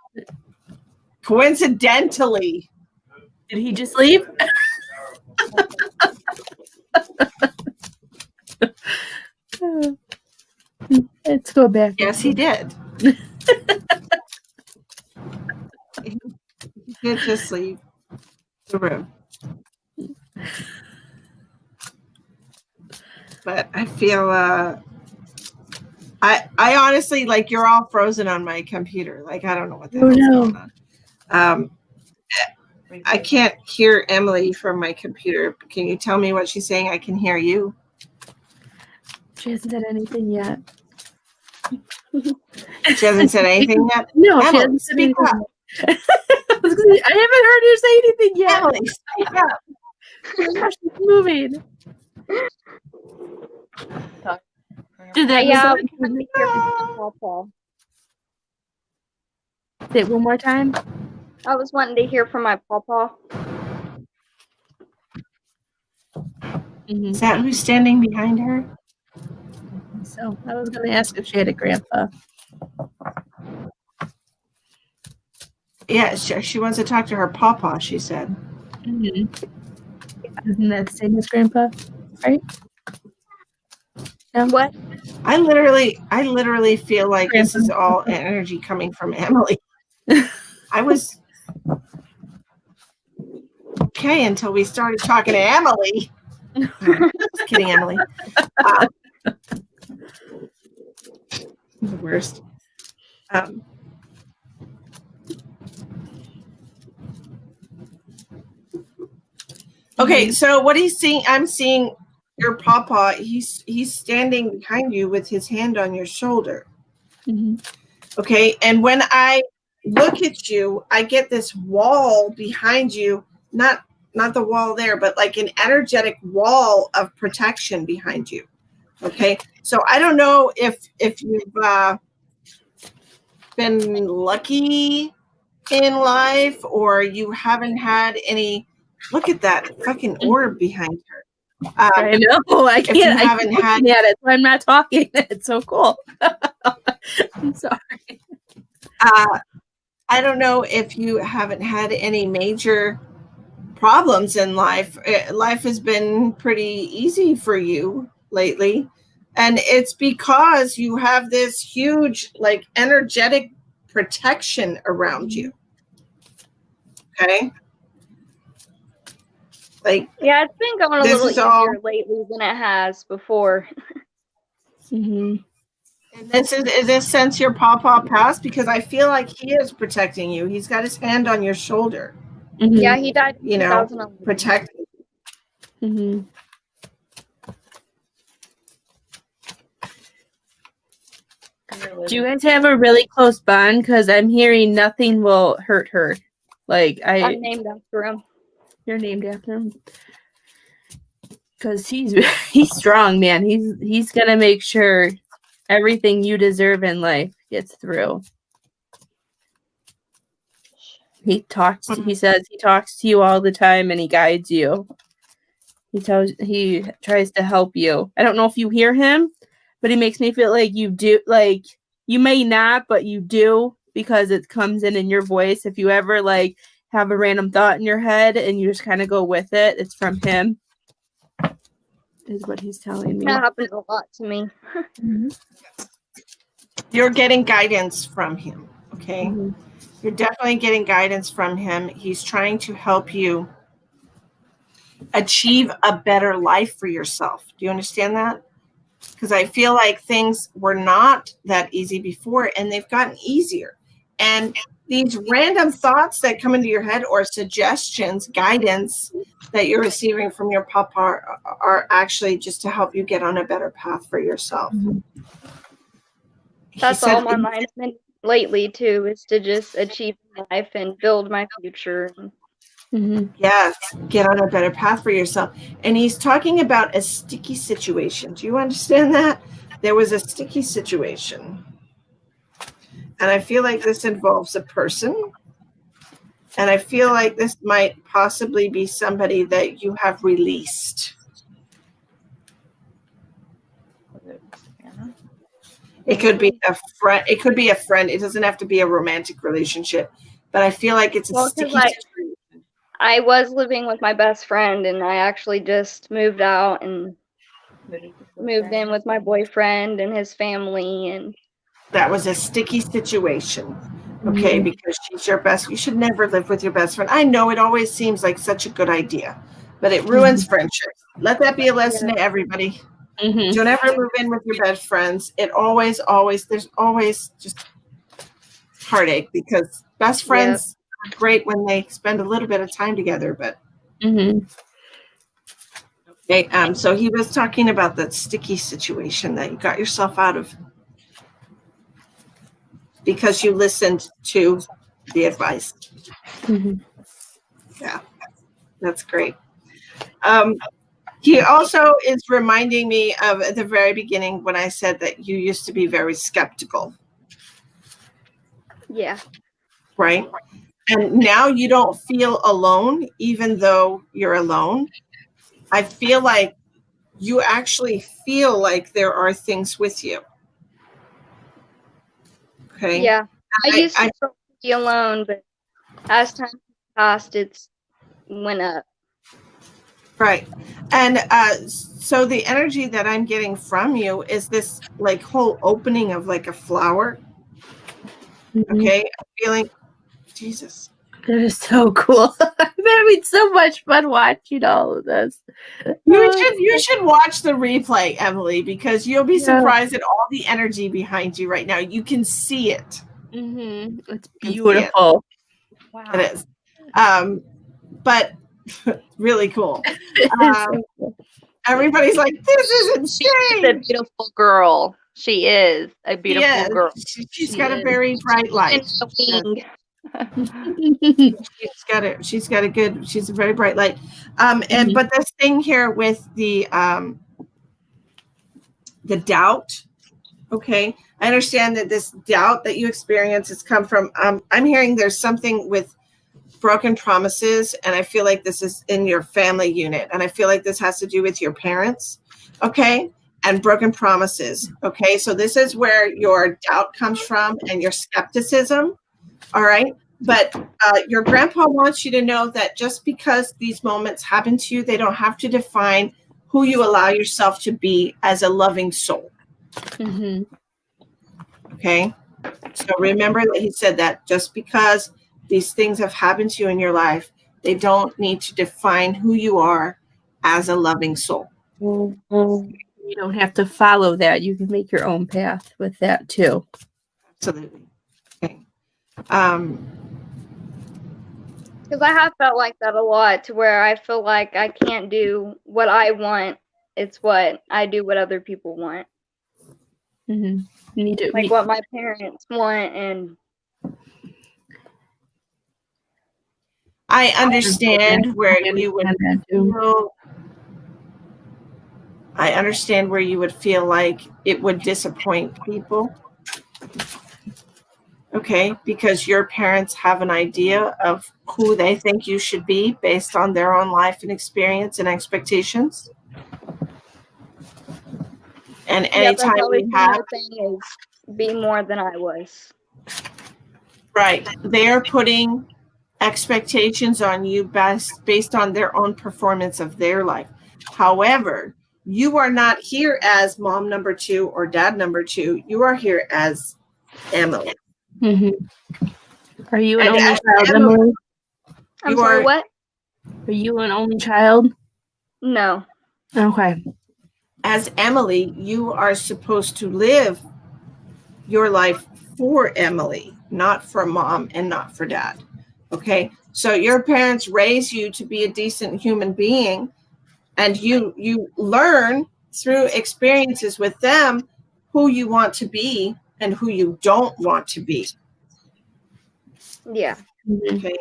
B: Coincidentally.
A: Did he just leave? Let's go back.
B: Yes, he did. He did just leave the room. but I feel I honestly, like, you're all frozen on my computer. Like, I don't know what the hell's going on. I can't hear Emily from my computer. Can you tell me what she's saying? I can hear you.
A: She hasn't said anything yet.
B: She hasn't said anything yet?
A: No, she
B: Emily,
A: hasn't said
B: speak
A: anything
B: up.
A: yet. I haven't heard her say anything yet.
B: Emily, speak up.
A: She's moving. Did that
E: Yeah,
A: make sense?
E: Pawpaw.
A: Say it one more time.
E: I was wanting to hear from my pawpaw.
B: Is that who's standing behind her?
A: So I was going to ask if she had a grandpa.
B: Yeah, she wants to talk to her pawpaw, she said.
A: Isn't that the same as grandpa? Right? No?
E: What?
B: I literally feel like this is all energy coming from Emily. I was okay until we started talking to Emily. Just kidding, Emily. The worst. Okay, so what he's seeing, I'm seeing your pawpaw. He's standing behind you with his hand on your shoulder. Okay, and when I look at you, I get this wall behind you, not the wall there, but like an energetic wall of protection behind you. Okay, so I don't know if you've been lucky in life or you haven't had any. Look at that fucking orb behind her.
A: I know. I can't.
B: If you
A: I
B: haven't
A: keep
B: had
A: looking at it, so I'm not talking. It's so cool. I'm sorry.
B: I don't know if you haven't had any major problems in life. Life has been pretty easy for you lately. And it's because you have this huge, like, energetic protection around you. Okay? Like,
E: Yeah, it's been going a
B: this
E: little
B: is
E: easier
B: all-
E: lately than it has before.
B: and this is this since your pawpaw passed? Because I feel like he is protecting you. He's got his hand on your shoulder.
E: Yeah, he died in
B: You know,
E: 2011.
B: protecting.
A: Do you guys have a really close bond? Because I'm hearing nothing will hurt her. Like
E: I'm named after him.
A: You're named after him. Because he's strong, man. He's gonna make sure everything you deserve in life gets through. He says he talks to you all the time and he guides you. He tries to help you. I don't know if you hear him, but he makes me feel like you do. Like, you may not, but you do, because it comes in your voice. If you ever like have a random thought in your head and you just kind of go with it, it's from him. Is what he's telling me.
E: That happens a lot to me.
B: You're getting guidance from him. Okay. You're definitely getting guidance from him. He's trying to help you achieve a better life for yourself. Do you understand that? Because I feel like things were not that easy before and they've gotten easier. And these random thoughts that come into your head or suggestions, guidance that you're receiving from your papa are actually just to help you get on a better path for yourself.
E: That's all my mind's been lately too, is to just achieve life and build my future.
B: Yes, get on a better path for yourself. And he's talking about a sticky situation. Do you understand that? There was a sticky situation. And I feel like this involves a person. And I feel like this might possibly be somebody that you have released. It could be a friend. It could be a friend. It doesn't have to be a romantic relationship. But I feel like it's a sticky situation.
E: I was living with my best friend, and I actually just moved out and moved in with my boyfriend and his family. And
B: that was a sticky situation. Okay, because she's your best. You should never live with your best friend. I know it always seems like such a good idea, but it ruins friendships. Let that be a lesson to everybody.
A: Mhm.
B: Don't ever move in with your best friends. There's always just heartache, because best friends are great when they spend a little bit of time together. But
A: Mhm.
B: okay, so he was talking about that sticky situation that you got yourself out of because you listened to the advice.
A: Mhm.
B: Yeah, that's great. He also is reminding me of at the very beginning when I said that you used to be very skeptical,
E: Yeah.
B: right? And now you don't feel alone, even though you're alone. I feel like you actually feel like there are things with you. Okay.
J: Yeah. I used to
B: I
J: feel pretty alone, but as time passed, it's went up.
B: right. And so the energy that I'm getting from you is this like whole opening of like a flower.
A: Mhm.
B: Okay. I'm feeling Jesus.
A: That is so cool. I'm having so much fun watching all of this.
B: You should watch the replay, Emily, because you'll be
A: Yeah.
B: surprised at all the energy behind you right now. You can see it.
A: Mhm. It's
B: You can see it.
A: beautiful.
J: Wow.
B: It is. But really cool.
A: It's so cool.
B: Everybody's like, this is
J: She's a
B: insane.
J: beautiful girl. She is a beautiful
B: Yes.
J: girl.
B: She's
J: She
B: got a
J: is.
B: very bright light.
J: Wing.
B: She's a very bright light. And but this thing here with the doubt, okay, I understand that this doubt that you experience has come from I'm hearing there's something with broken promises, and I feel like this is in your family unit, and I feel like this has to do with your parents, okay, and broken promises. Okay, so this is where your doubt comes from and your skepticism. All right. But your grandpa wants you to know that just because these moments happen to you, they don't have to define who you allow yourself to be as a loving soul.
A: Mm-hmm.
B: Okay. So remember that he said that just because these things have happened to you in your life, they don't need to define who you are as a loving soul.
A: You don't have to follow that. You can make your own path with that too.
B: Absolutely. Okay.
J: Because I have felt like that a lot, to where I feel like I can't do what I want. It's what I do, what other people want.
A: Mm-hmm. You need to
J: Like what my parents want, and
B: I understand where you would feel, I understand where you would feel like it would disappoint people. Okay, because your parents have an idea of who they think you should be based on their own life and experience and expectations. And anytime
J: that's always
B: we
J: been
B: have,
J: their thing, is be more than I was.
B: right, they're putting expectations on you based on their own performance of their life. However, you are not here as mom number 2 or dad number 2. You are here as Emily.
A: Mm-hmm. Are you an
B: And
A: only
B: as
A: child,
B: Emily,
A: Emily?
J: I'm sorry, what?
A: Are you an only child?
J: No.
A: Okay.
B: As Emily, you are supposed to live your life for Emily, not for mom and not for dad. Okay. So your parents raise you to be a decent human being, and you learn through experiences with them who you want to be and who you don't want to be.
J: Yeah.
B: Okay.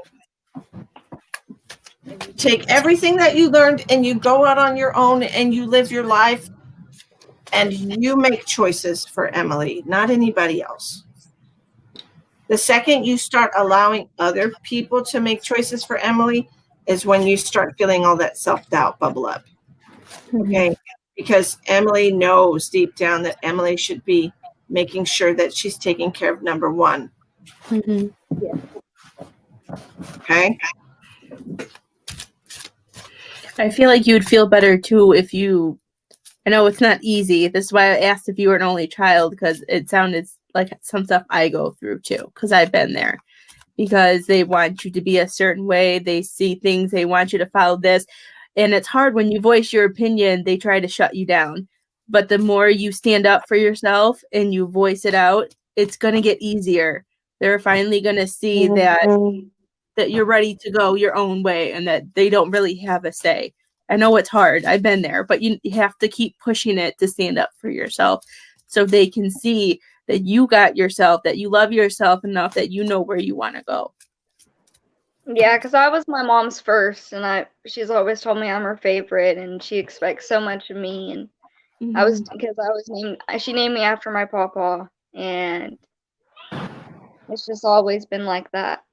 B: And you take everything that you learned and you go out on your own and you live your life and you make choices for Emily, not anybody else. The second you start allowing other people to make choices for Emily is when you start feeling all that self-doubt bubble up. Okay. Because Emily knows deep down that Emily should be making sure that she's taking care of number 1.
A: Mm-hmm.
J: Yeah.
B: Okay.
A: I feel like you'd feel better too if you, I know it's not easy. This is why I asked if you were an only child, because it sounded like some stuff I go through too, because I've been there. Because they want you to be a certain way. They see things. They want you to follow this. And it's hard when you voice your opinion, they try to shut you down. but the more you stand up for yourself and you voice it out, it's going to get easier. They're finally going to see that you're ready to go your own way and that they don't really have a say. I know it's hard. I've been there, but you have to keep pushing it to stand up for yourself so they can see that you got yourself, that you love yourself enough that you know where you want to go.
J: Yeah, because I was my mom's first, and she's always told me I'm her favorite, and she expects so much of me. And she named me after my papa, and it's just always been like that.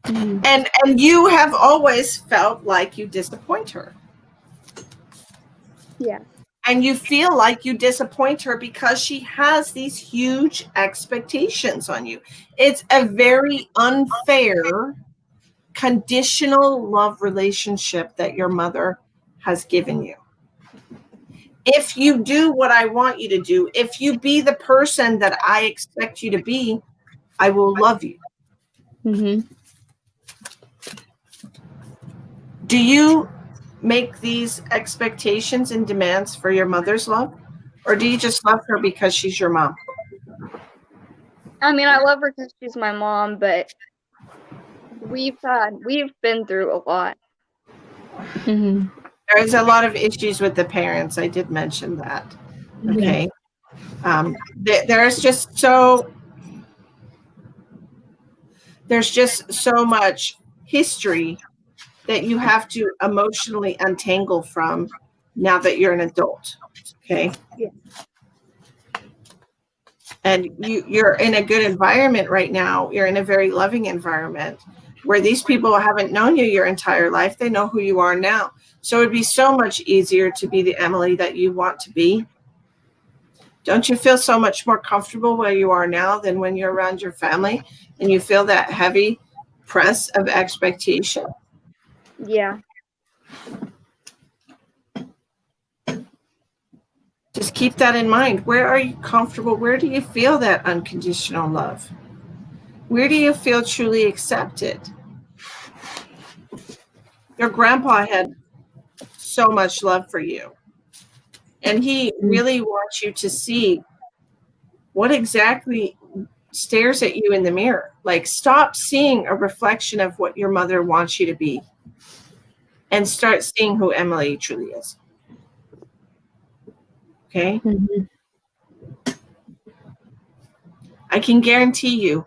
B: And you have always felt like you disappoint her.
J: Yeah.
B: And you feel like you disappoint her because she has these huge expectations on you. It's a very unfair, conditional love relationship that your mother has given you. If you do what I want you to do, if you be the person that I expect you to be, I will love you.
A: Mm-hmm.
B: Do you make these expectations and demands for your mother's love? Or do you just love her because she's your mom?
J: I mean, I love her because she's my mom, but we've been through a lot.
A: Mm-hmm.
B: There's a lot of issues with the parents. I did mention that. Okay. There's just so much history that you have to emotionally untangle from now that you're an adult. Okay.
J: Yeah.
B: And you're in a good environment right now. You're in a very loving environment where these people haven't known you your entire life. They know who you are now. So it'd be so much easier to be the Emily that you want to be. Don't you feel so much more comfortable where you are now than when you're around your family and you feel that heavy press of expectation?
J: Yeah.
B: Just keep that in mind. Where are you comfortable? Where do you feel that unconditional love? Where do you feel truly accepted? Your grandpa had so much love for you. And he really wants you to see what exactly stares at you in the mirror. Like, stop seeing a reflection of what your mother wants you to be and start seeing who Emily truly is. Okay?
A: Mm-hmm.
B: I can guarantee you,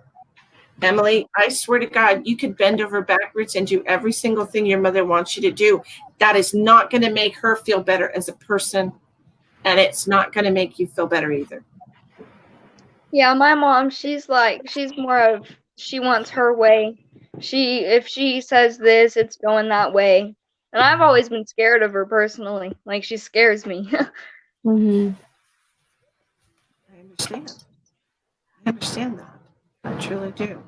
B: Emily, I swear to God, you could bend over backwards and do every single thing your mother wants you to do. That is not going to make her feel better as a person, and it's not going to make you feel better either.
J: Yeah, my mom, she's more of, she wants her way. If she says this, it's going that way. And I've always been scared of her personally. Like, she scares me.
A: Mm-hmm.
B: I understand that. I truly do.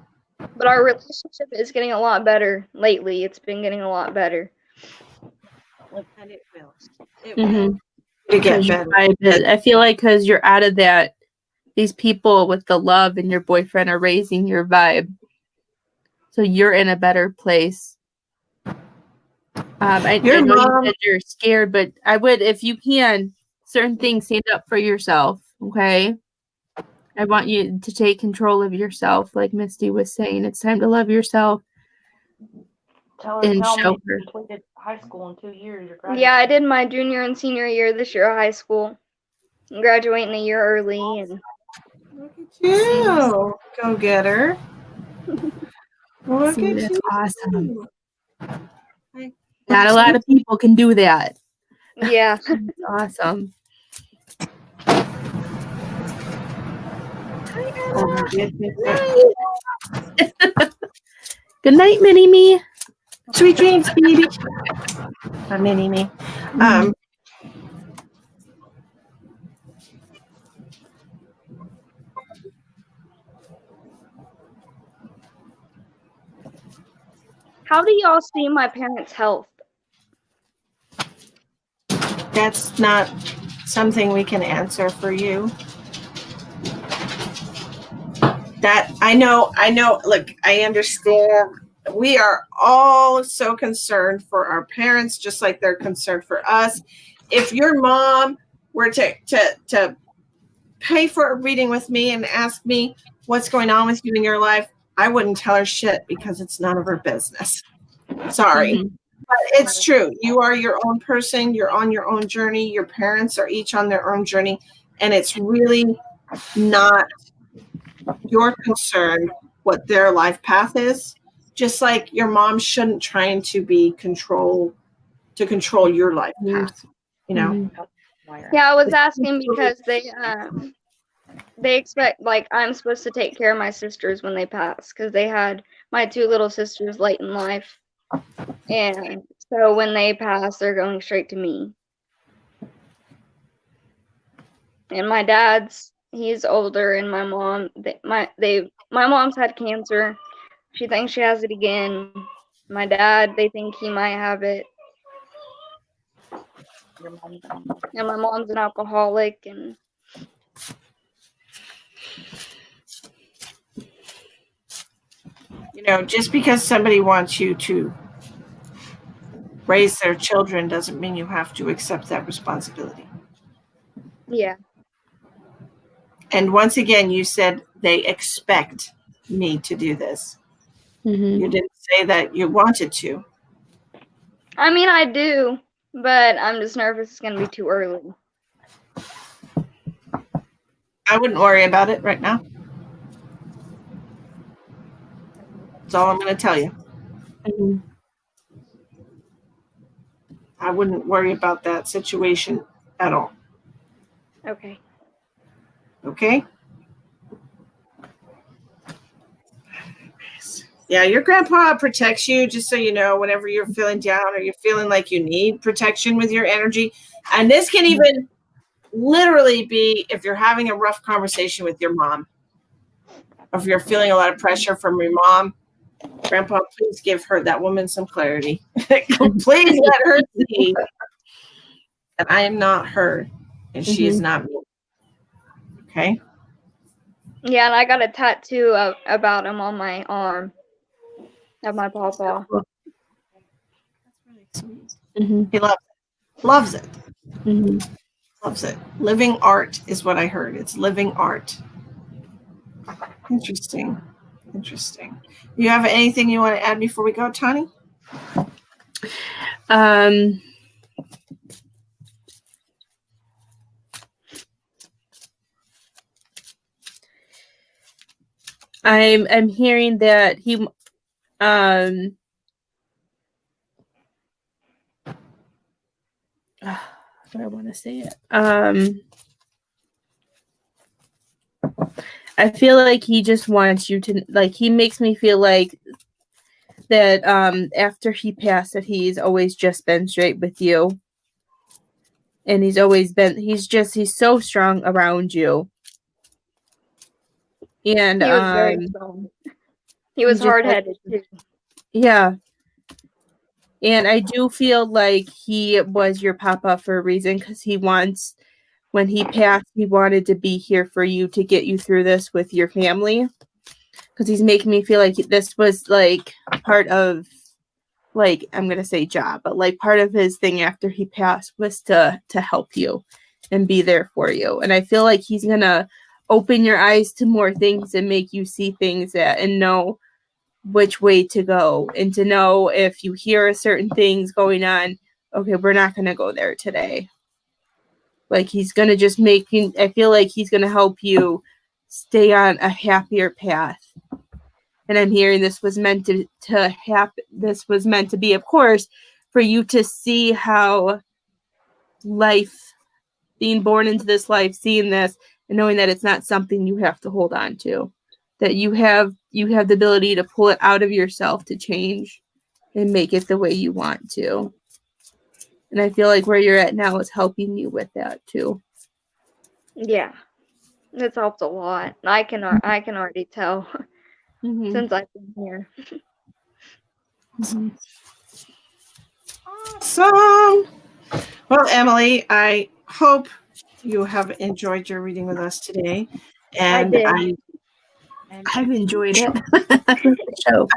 J: But our relationship is getting a lot better lately. It's been getting a lot better.
B: And it will.
A: Mm-hmm.
B: To get better.
A: I feel like because you're out of that, these people with the love and your boyfriend are raising your vibe. So you're in a better place. I know you said you're scared, but I would, if you can, certain things, stand up for yourself, okay? I want you to take control of yourself, like Misty was saying. It's time to love yourself.
K: Tell
A: and
K: me
A: show
K: you
A: her.
K: completed high school in 2 years. You're
J: Yeah, I
K: graduating.
J: did my junior and senior year this year of high school. I'm graduating a year early, and
B: Look at you. Go get her. Look
A: See,
B: at
A: that's
B: you.
A: awesome. Not a lot of people can do that.
J: yeah.
A: It's awesome.
B: Oh my goodness.
A: Good night, Mini Me.
B: Sweet dreams, baby. Mini Me.
J: How do y'all see my parents' health?
B: That's not something we can answer for you. That I know, look, I understand. We are all so concerned for our parents, just like they're concerned for us. If your mom were to pay for a reading with me and ask me what's going on with you in your life, I wouldn't tell her shit because it's none of her business. Sorry.
A: Mhm.
B: But it's true. You are your own person. You're on your own journey. Your parents are each on their own journey. And it's really not your concern what their life path is. Just like your mom shouldn't try to control your life path. You know?
A: Mhm.
J: Yeah, I was asking because they expect like I'm supposed to take care of my sisters when they pass because they had my 2 little sisters late in life, and so when they pass, they're going straight to me. And my dad's he's older, and my mom my mom's had cancer. She thinks she has it again. My dad, they think he might have it. And my mom's an alcoholic, and
B: You know, just because somebody wants you to raise their children doesn't mean you have to accept that responsibility.
J: yeah.
B: And once again, you said they expect me to do this.
A: Mhm.
B: You didn't say that you wanted to.
J: I mean, I do, but I'm just nervous it's gonna be too early.
B: I wouldn't worry about it right now. That's all I'm going to tell you.
A: Mhm.
B: I wouldn't worry about that situation at all.
J: Okay.
B: Okay? Yeah, your grandpa protects you, just so you know, whenever you're feeling down or you're feeling like you need protection with your energy. And this can even literally be if you're having a rough conversation with your mom, or if you're feeling a lot of pressure from your mom. Grandpa, please give that woman some clarity. Please let her see that I am not her and she is not me. Okay?
J: Yeah, and I got a tattoo about him on my arm of my pawpaw.
A: Mhm.
B: He loves it.
A: Mhm.
B: Loves it. Living art is what I heard. It's living art. Interesting. You have anything you want to add before we go, Tani?
A: I'm hearing that he how do I want to say it? I feel like he just wants you to like he makes me feel like that after he passed that he's always just been straight with you. And he's so strong around you. And
J: He was very strong. He was hard headed too.
A: Yeah. And I do feel like he was your papa for a reason because when he passed, he wanted to be here for you to get you through this with your family. Because he's making me feel like this was like part of, like, I'm going to say job, but like part of his thing after he passed was to help you and be there for you. And I feel like he's going to open your eyes to more things and make you see things and know which way to go and to know if you hear certain things going on, okay, we're not going to go there today. Like he's going to just I feel like he's going to help you stay on a happier path. And I'm hearing this was meant to happen. This was meant to be, of course, for you to see how life, being born into this life, seeing this and knowing that it's not something you have to hold on to. That you have the ability to pull it out of yourself to change and make it the way you want to. And I feel like where you're at now is helping you with that too.
J: Yeah, it's helped a lot. I can already tell since I've been here.
B: Awesome. Well, Emily, I hope you have enjoyed your reading with us today. And
J: I did.
A: I've enjoyed it. So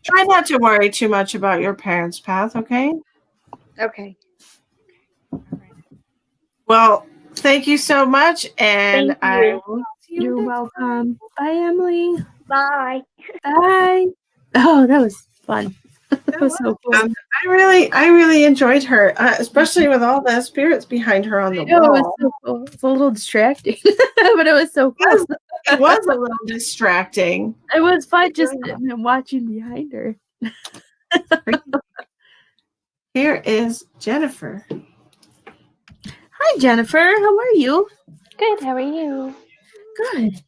B: try not to worry too much about your parents' path, okay?
J: Okay.
B: Well, thank you so much, and
J: Thank
B: I
J: you.
B: will see you
A: You're
B: next
A: welcome. Bye, Emily.
J: Bye.
A: Bye. Oh, that was fun. That was so cool.
B: I really enjoyed her, especially with all the spirits behind her on the
A: I know, it was
B: wall.
A: so cool. It's a little distracting, but it was so cool.
B: It was a little distracting.
A: It was fun just sitting and watching behind her.
B: Here is Jennifer.
A: Hi, Jennifer. How are you?
L: Good. How are you?
A: Good.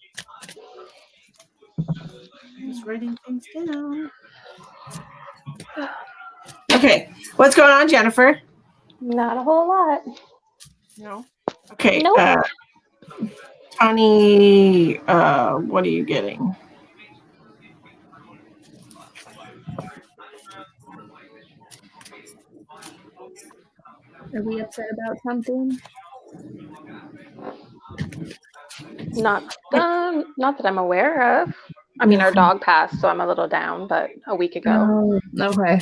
B: Just writing things down. Okay, what's going on, Jennifer?
L: Not a whole lot.
B: No. Okay.
L: Nope.
B: Tony, what are you getting?
A: Are we upset about something?
L: Not that I'm aware of. I mean, our dog passed, so I'm a little down, but a week ago.
A: Oh, okay.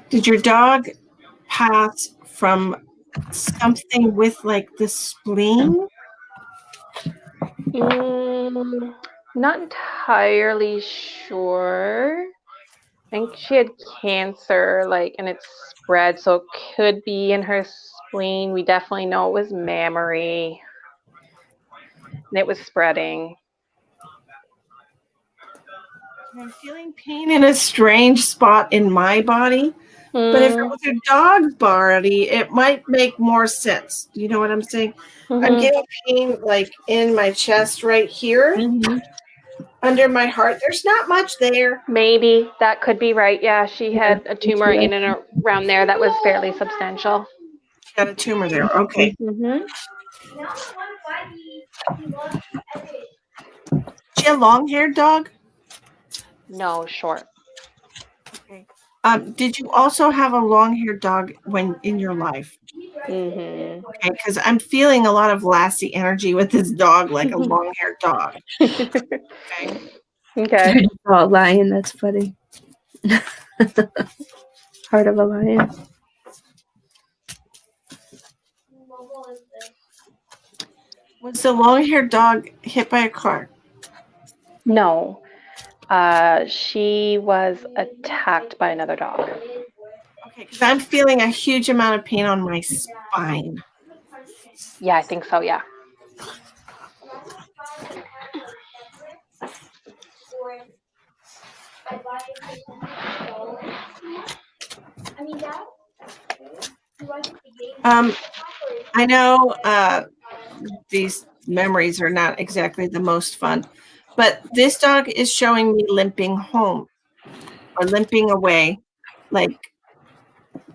B: Did your dog pass from something with like the spleen?
L: Not entirely sure. I think she had cancer, and it spread, so it could be in her spleen. We definitely know it was mammary, and it was spreading.
B: I'm feeling pain in a strange spot in my body. But if it was your dog's body, it might make more sense. Do you know what I'm saying? I'm getting pain like in my chest right here, under my heart. There's not much there.
L: Maybe that could be right. Yeah, she had a tumor in and around there that was fairly substantial.
B: She had a tumor there. Okay. She a long-haired dog?
L: No, short.
B: Okay. Did you also have a long-haired dog when in your life?
L: Okay,
B: because I'm feeling a lot of lassie energy with this dog, like a long-haired dog.
L: Okay.
A: Oh, lion. That's funny. Heart of a lion.
B: Was the long-haired dog hit by a car?
L: No. She was attacked by another dog.
B: Okay, because I'm feeling a huge amount of pain on my spine.
L: Yeah, I think so, yeah.
B: I know these memories are not exactly the most fun, but this dog is showing me limping home or limping away. Like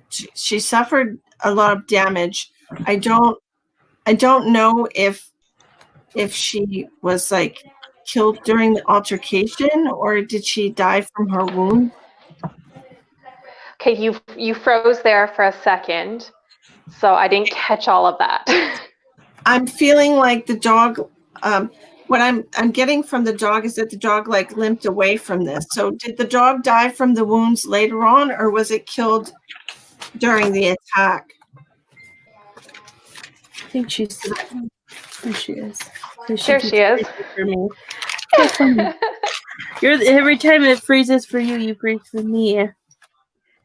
B: she suffered a lot of damage. I don't know if she was like killed during the altercation or did she die from her wound?
L: Okay, you froze there for a second, so I didn't catch all of that.
B: I'm feeling like the dog. What I'm getting from the dog is that the dog like limped away from this. So did the dog die from the wounds later on, or was it killed during the attack?
A: I think she's. There she is.
L: There she is.
A: For me. So funny. Every time it freezes for you, you freeze for me.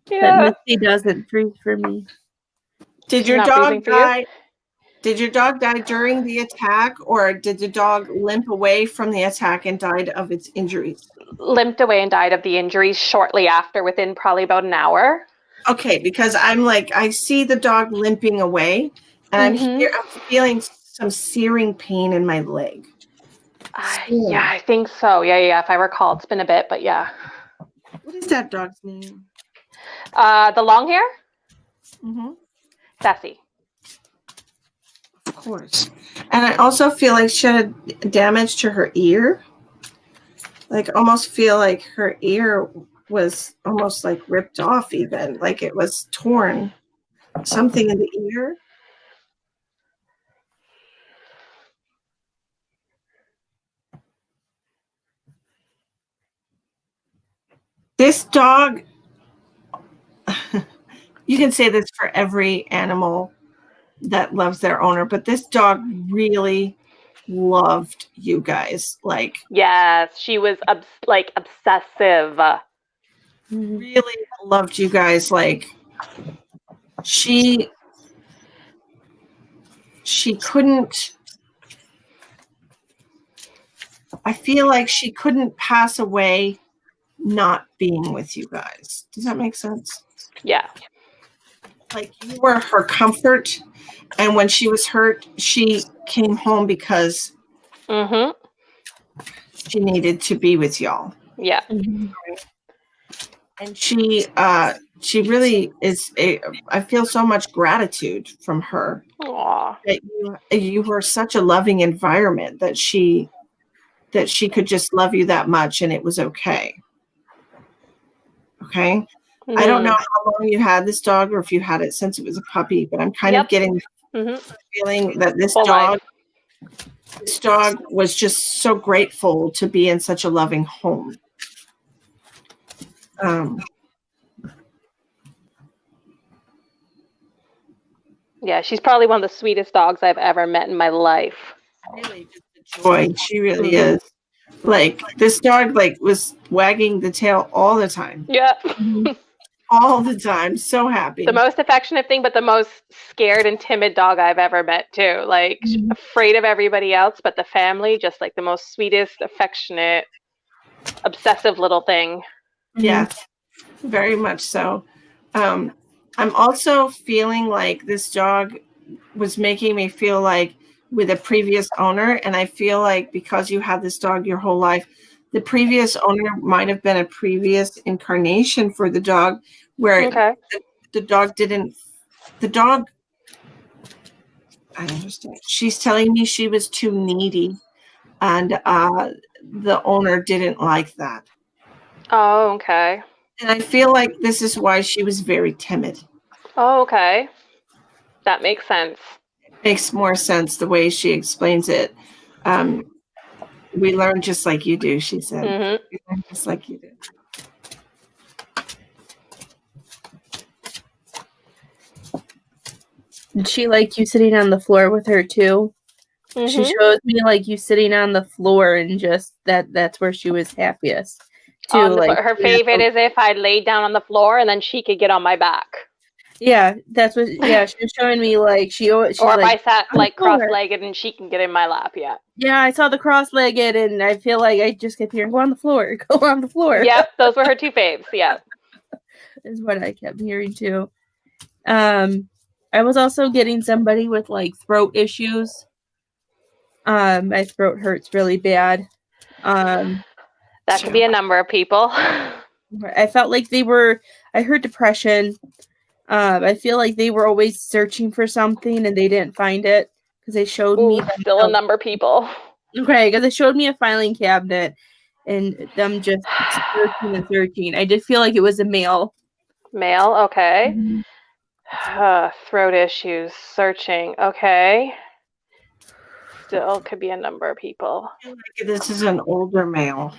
L: Yeah.
A: But Misty doesn't freeze for me.
B: Did your dog die? Did your dog die during the attack, or did the dog limp away from the attack and died of its injuries?
L: Limped away and died of the injuries shortly after, within probably about an hour.
B: Okay, because I'm like, I see the dog limping away, and I'm feeling some searing pain in my leg.
L: Yeah, I think so. Yeah. If I recall, it's been a bit, but yeah.
B: What is that dog's name?
L: The long hair? Sassy.
B: Of course. And I also feel like she had damage to her ear. Like almost feel like her ear was almost like ripped off even. Like it was torn. Something in the ear. This dog you can say this for every animal that loves their owner, but this dog really loved you guys. Like,
L: Yes, she was like obsessive.
B: really loved you guys. Like, she couldn't, I feel like she couldn't pass away not being with you guys. Does that make sense?
L: Yeah.
B: Like, you were her comfort, and when she was hurt, she came home because
L: Mm-hmm.
B: she needed to be with y'all.
L: Yeah.
B: And she really is I feel so much gratitude from her.
L: Aw.
B: That you were such a loving environment that she could just love you that much, and it was okay. Okay.
L: Mm-hmm.
B: I don't know how long you had this dog, or if you had it since it was a puppy, but I'm kind of getting the feeling that this dog was just so grateful to be in such a loving home.
L: Yeah, she's probably one of the sweetest dogs I've ever met in my life.
B: Really just a joy. She really is. Like, this dog was wagging the tail all the time.
L: Yeah.
B: All the time. So happy.
L: The most affectionate thing, but the most scared and timid dog I've ever met too. Like, afraid of everybody else, but the family, just like the most sweetest, affectionate, obsessive little thing.
B: Yes, very much so. I'm also feeling like this dog was making me feel like with a previous owner, and I feel like because you had this dog your whole life, the previous owner might have been a previous incarnation for the dog, where the dog, I understand. She's telling me she was too needy, and the owner didn't like that.
L: Oh, okay.
B: And I feel like this is why she was very timid.
L: Oh, okay. That makes sense.
B: It makes more sense the way she explains it. We learn just like you do, she said.
L: Mm-hmm.
B: We learn just like you do.
A: Did she like you sitting on the floor with her too?
L: Mm-hmm.
A: She shows me like you sitting on the floor, and just that's where she was happiest too.
L: Her favorite is if I laid down on the floor and then she could get on my back.
A: Yeah, that's what. Yeah, she was showing me like she's
L: or if
A: like,
L: I sat like cross-legged and she can get in my lap. Yeah.
A: Yeah, I saw the cross-legged, and I feel like I just kept hearing, "Go on the floor, go on the floor."
L: Yep, those were her two faves. Yeah,
A: is what I kept hearing too. I was also getting somebody with like throat issues. My throat hurts really bad.
L: That could be a number of people.
A: I felt like I heard depression. I feel like they were always searching for something and they didn't find it because they showed me
L: still a number of people.
A: Okay, because they showed me a filing cabinet and them just searching and searching. I did feel like it was a male.
L: Male, okay. Throat issues, searching, okay. Still could be a number of people.
B: I feel like this is an older male.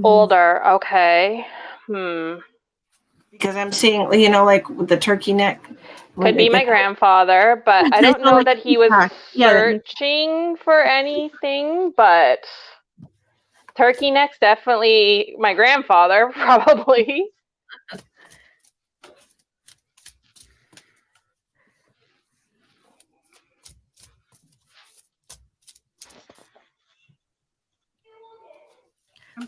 L: Older, okay.
B: Because I'm seeing, like with the turkey neck.
L: Could be my grandfather, but I don't know that he was searching for anything, but turkey neck's definitely my grandfather, probably.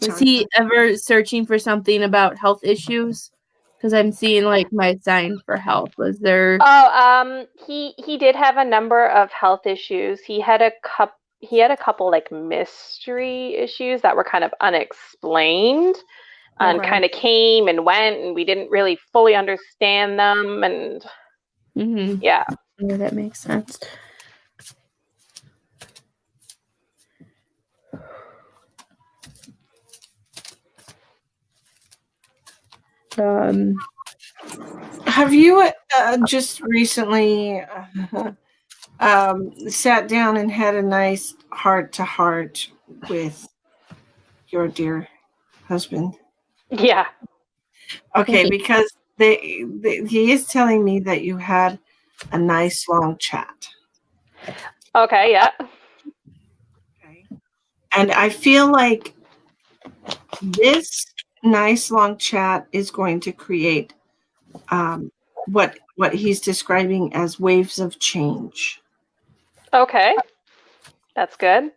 A: Was he ever searching for something about health issues? Because I'm seeing like my sign for health. Was there?
L: Oh, he did have a number of health issues. He had a couple like mystery issues that were kind of unexplained, and kind of came and went, and we didn't really fully understand them. And yeah,
A: that makes sense.
B: Have you just recently sat down and had a nice heart-to-heart with your dear husband?
L: Yeah.
B: Okay, because he is telling me that you had a nice long chat.
L: Okay, yeah.
B: Okay. And I feel like this nice long chat is going to create what he's describing as waves of change.
L: Okay. That's good.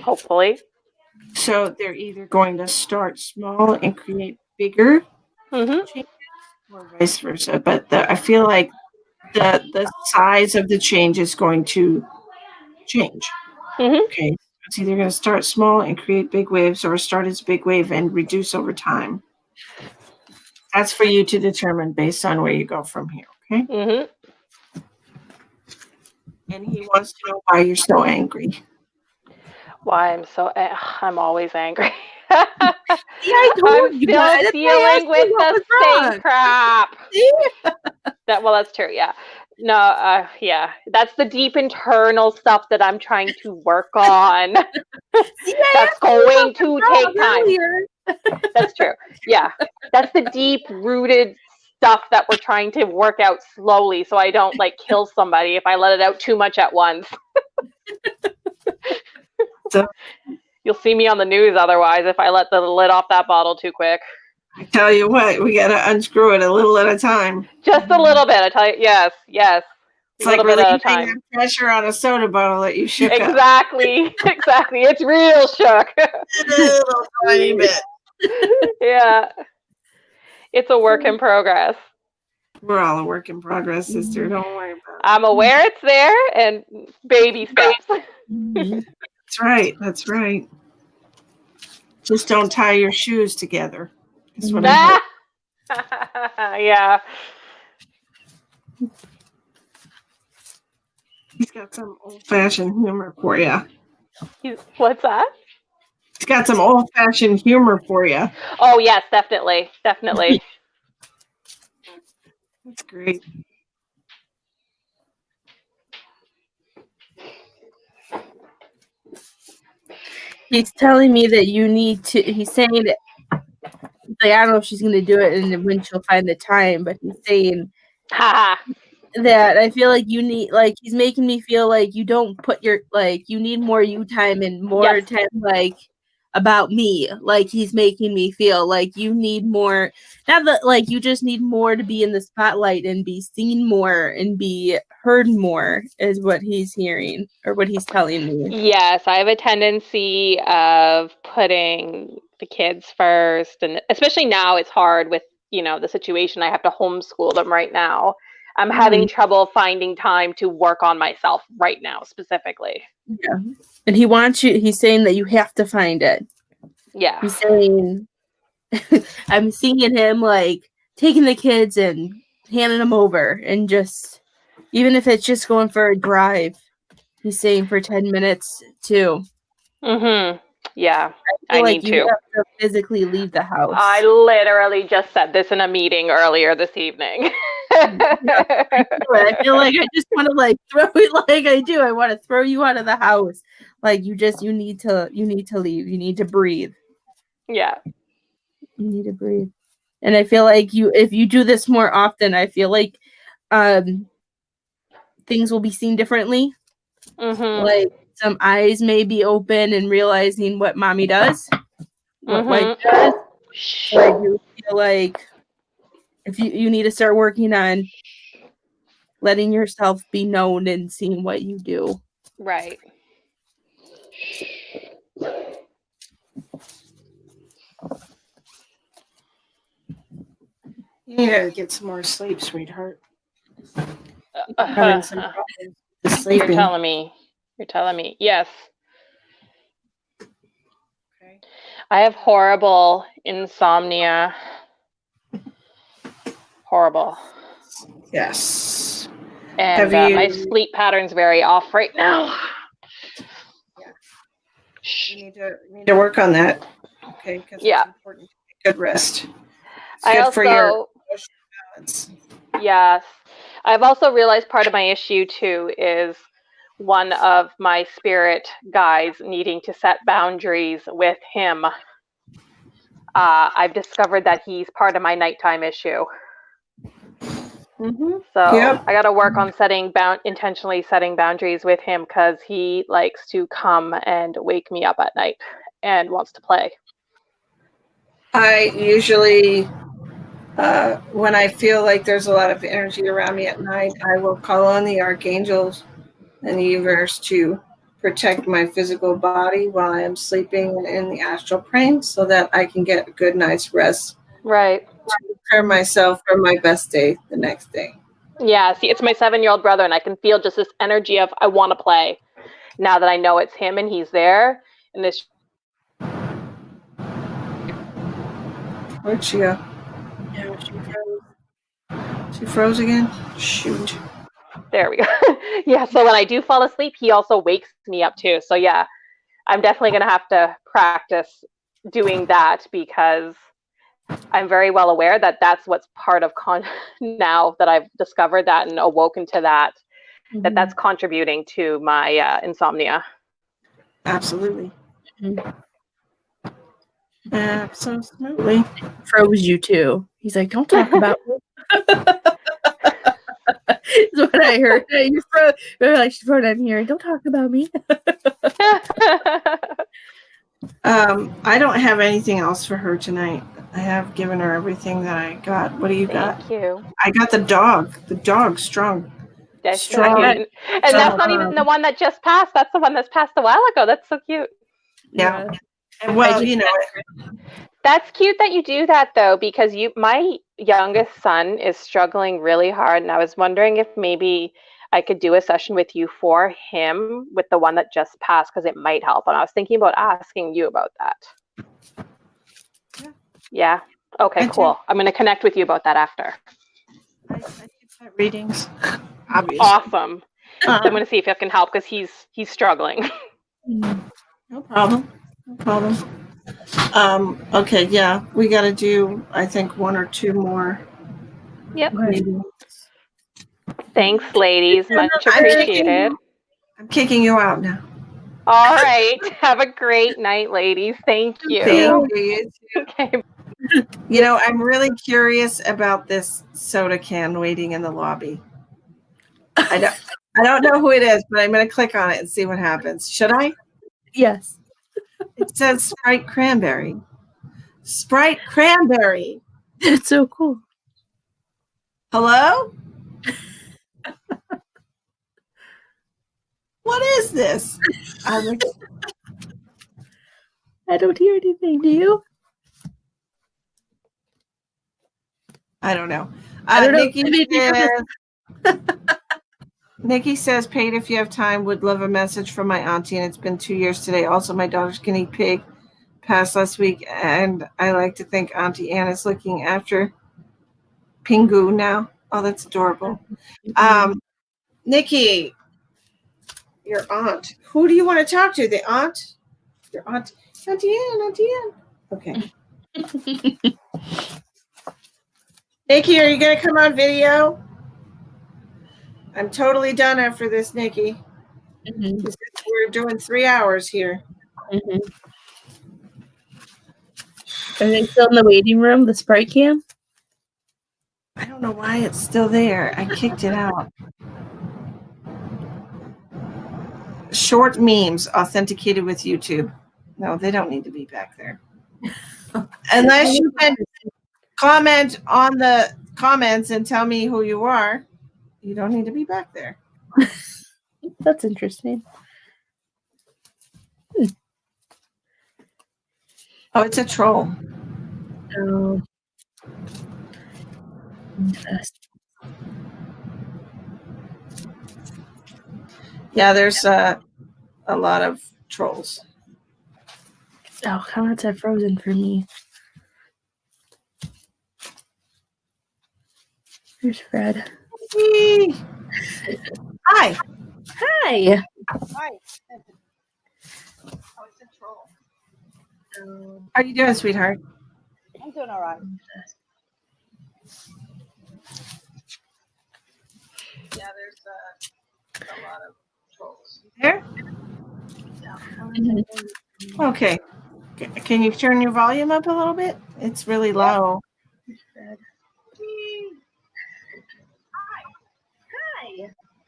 L: Hopefully.
B: So they're either going to start small and create bigger changes, or vice versa. But I feel like the size of the change is going to change. Okay, it's either going to start small and create big waves, or start as big wave and reduce over time. That's for you to determine based on where you go from here. Okay. And he wants to know why you're so angry.
L: Why I'm always angry.
A: Yeah, I told you.
L: I'm still dealing with the same
A: wrong.
L: crap. Well, that's true. Yeah. No. Yeah. That's the deep internal stuff that I'm trying to work on. That's going to take time. That's true. Yeah. That's the deep rooted stuff that we're trying to work out slowly, so I don't like kill somebody if I let it out too much at once.
B: So,
L: you'll see me on the news otherwise if I let the lid off that bottle too quick.
B: I tell you what, we got to unscrew it a little at a time.
L: Just a little bit. I tell you, yes.
B: It's like relieving that pressure on a soda bottle that you shook
L: Exactly.
B: up.
L: Exactly. It's real shook.
B: A little tiny bit.
L: Yeah. It's a work in progress.
B: We're all a work in progress, sister. Don't worry about it.
L: I'm aware it's there, and baby steps.
B: That's right. That's right. Just don't tie your shoes together. That's what I heard.
L: Yeah.
B: He's got some old-fashioned humor for you.
L: What's that?
B: He's got some old-fashioned humor for you.
L: Oh, yes, definitely. Definitely.
B: That's great.
A: He's telling me that you need to, he's saying that, like, I don't know if she's going to do it and when she'll find the time, but he's saying that I feel like you need, like, he's making me feel like you don't put your, like, you need more you time and more time, like, about me. Like, he's making me feel like you need more, not that, like, you just need more to be in the spotlight and be seen more and be heard more, is what he's hearing, or what he's telling me.
L: Yes, I have a tendency of putting the kids first, and especially now it's hard with, the situation. I have to homeschool them right now. I'm having trouble finding time to work on myself right now, specifically.
A: Yeah. And he's saying that you have to find it.
L: Yeah.
A: He's saying, I'm seeing him, like, taking the kids and handing them over, and just, even if it's just going for a drive, he's saying for 10 minutes too.
L: Yeah.
A: I feel like
L: need
A: you have to physically leave the house.
L: I literally just said this in a meeting earlier this evening.
A: I feel like I just want to, like, throw it like I do. I want to throw you out of the house. Like, you need to leave. You need to breathe.
L: Yeah.
A: You need to breathe. And I feel like if you do this more often, I feel like things will be seen differently. Like, some eyes may be open and realizing what mommy does, what wife does. Like, you feel like if you need to start working on letting yourself be known and seeing what you do.
L: Right.
B: You need to get some more sleep, sweetheart. Having some problems with sleeping.
L: You're telling me. Yes. Okay. I have horrible insomnia. Horrible.
B: Yes.
L: And my sleep pattern's very off right now.
B: Yeah. You need to work on that. Okay, because it's important to get good rest. It's good for your emotional balance.
L: Yes. I've also realized part of my issue too is one of my spirit guides needing to set boundaries with him. I've discovered that he's part of my nighttime issue.
B: Mm-hmm.
L: So
B: Yep.
L: I got to work on intentionally setting boundaries with him, because he likes to come and wake me up at night and wants to play.
B: I usually, when I feel like there's a lot of energy around me at night, I will call on the archangels and the universe to protect my physical body while I am sleeping in the astral plane, so that I can get a good night's rest.
L: Right.
B: To prepare myself for my best day the next day.
L: Yeah, see, it's my 7-year-old brother, and I can feel just this energy of, I want to play, now that I know it's him and he's there. And this.
B: Where'd she go?
A: Yeah, she froze.
B: She froze again? Shoot.
L: There we go. Yeah, so when I do fall asleep, he also wakes me up too. So yeah, I'm definitely going to have to practice doing that, because I'm very well aware that that's what's part of now that I've discovered that and awoken to that, that's contributing to my insomnia.
B: Absolutely.
A: Mhm.
B: Absolutely.
A: Froze you too. He's like, don't talk about me. That's what I heard. Hey, you froze. Like, she froze in here. Don't talk about me.
B: I don't have anything else for her tonight. I have given her everything that I got. What do you got?
L: Thank you.
B: I got the dog. The dog's strong.
L: That's
B: Strong.
L: so cute. And that's not even the one that just passed. That's the one that's passed a while ago. That's so cute.
B: Yeah. And well, you know,
L: That's cute that you do that, though, because my youngest son is struggling really hard, and I was wondering if maybe I could do a session with you for him with the one that just passed, because it might help. And I was thinking about asking you about that. Yeah. Okay, cool. I'm going to connect with you about that after.
B: I keep readings. Obviously.
L: Awesome. So I'm going to see if it can help, because he's struggling.
B: No problem. No problem. Okay, yeah, we got to do, I think, 1 or 2 more.
L: Yep.
B: Maybe.
L: Thanks, ladies. Much appreciated.
B: I'm kicking you out now.
L: All right. Have a great night, ladies. Thank you.
B: Thank you.
L: Okay.
B: You know, I'm really curious about this soda can waiting in the lobby. I don't know who it is, but I'm going to click on it and see what happens. Should I?
A: Yes.
B: It says Sprite Cranberry. Sprite Cranberry.
A: It's so cool.
B: Hello? What is this?
A: I don't hear anything. Do you?
B: I don't know.
A: I don't know.
B: Nikki says, Paige, if you have time, would love a message from my auntie, and it's been 2 years today. Also, my daughter's guinea pig passed last week, and I like to think Auntie Anne is looking after Pingu now. Oh, that's adorable. Nikki, your aunt. Who do you want to talk to? The aunt? Your aunt? Auntie Anne, Auntie Anne. Okay. Nikki, are you going to come on video? I'm totally done after this, Nikki. We're doing 3 hours here.
A: Are they still in the waiting room, the Sprite can?
B: I don't know why it's still there. I kicked it out. Short memes authenticated with YouTube. No, they don't need to be back there. Unless you can comment on the comments and tell me who you are, you don't need to be back there.
A: That's interesting.
B: Oh, it's a troll.
A: Oh.
B: Yeah, there's a lot of trolls.
A: Oh, comments have frozen for me. Here's Fred.
B: Hi.
A: Hi.
B: Hi. How are you doing, sweetheart?
M: I'm doing all right.
B: Yeah, there's a lot of trolls. There? Okay. Can you turn your volume up a little bit? It's really low.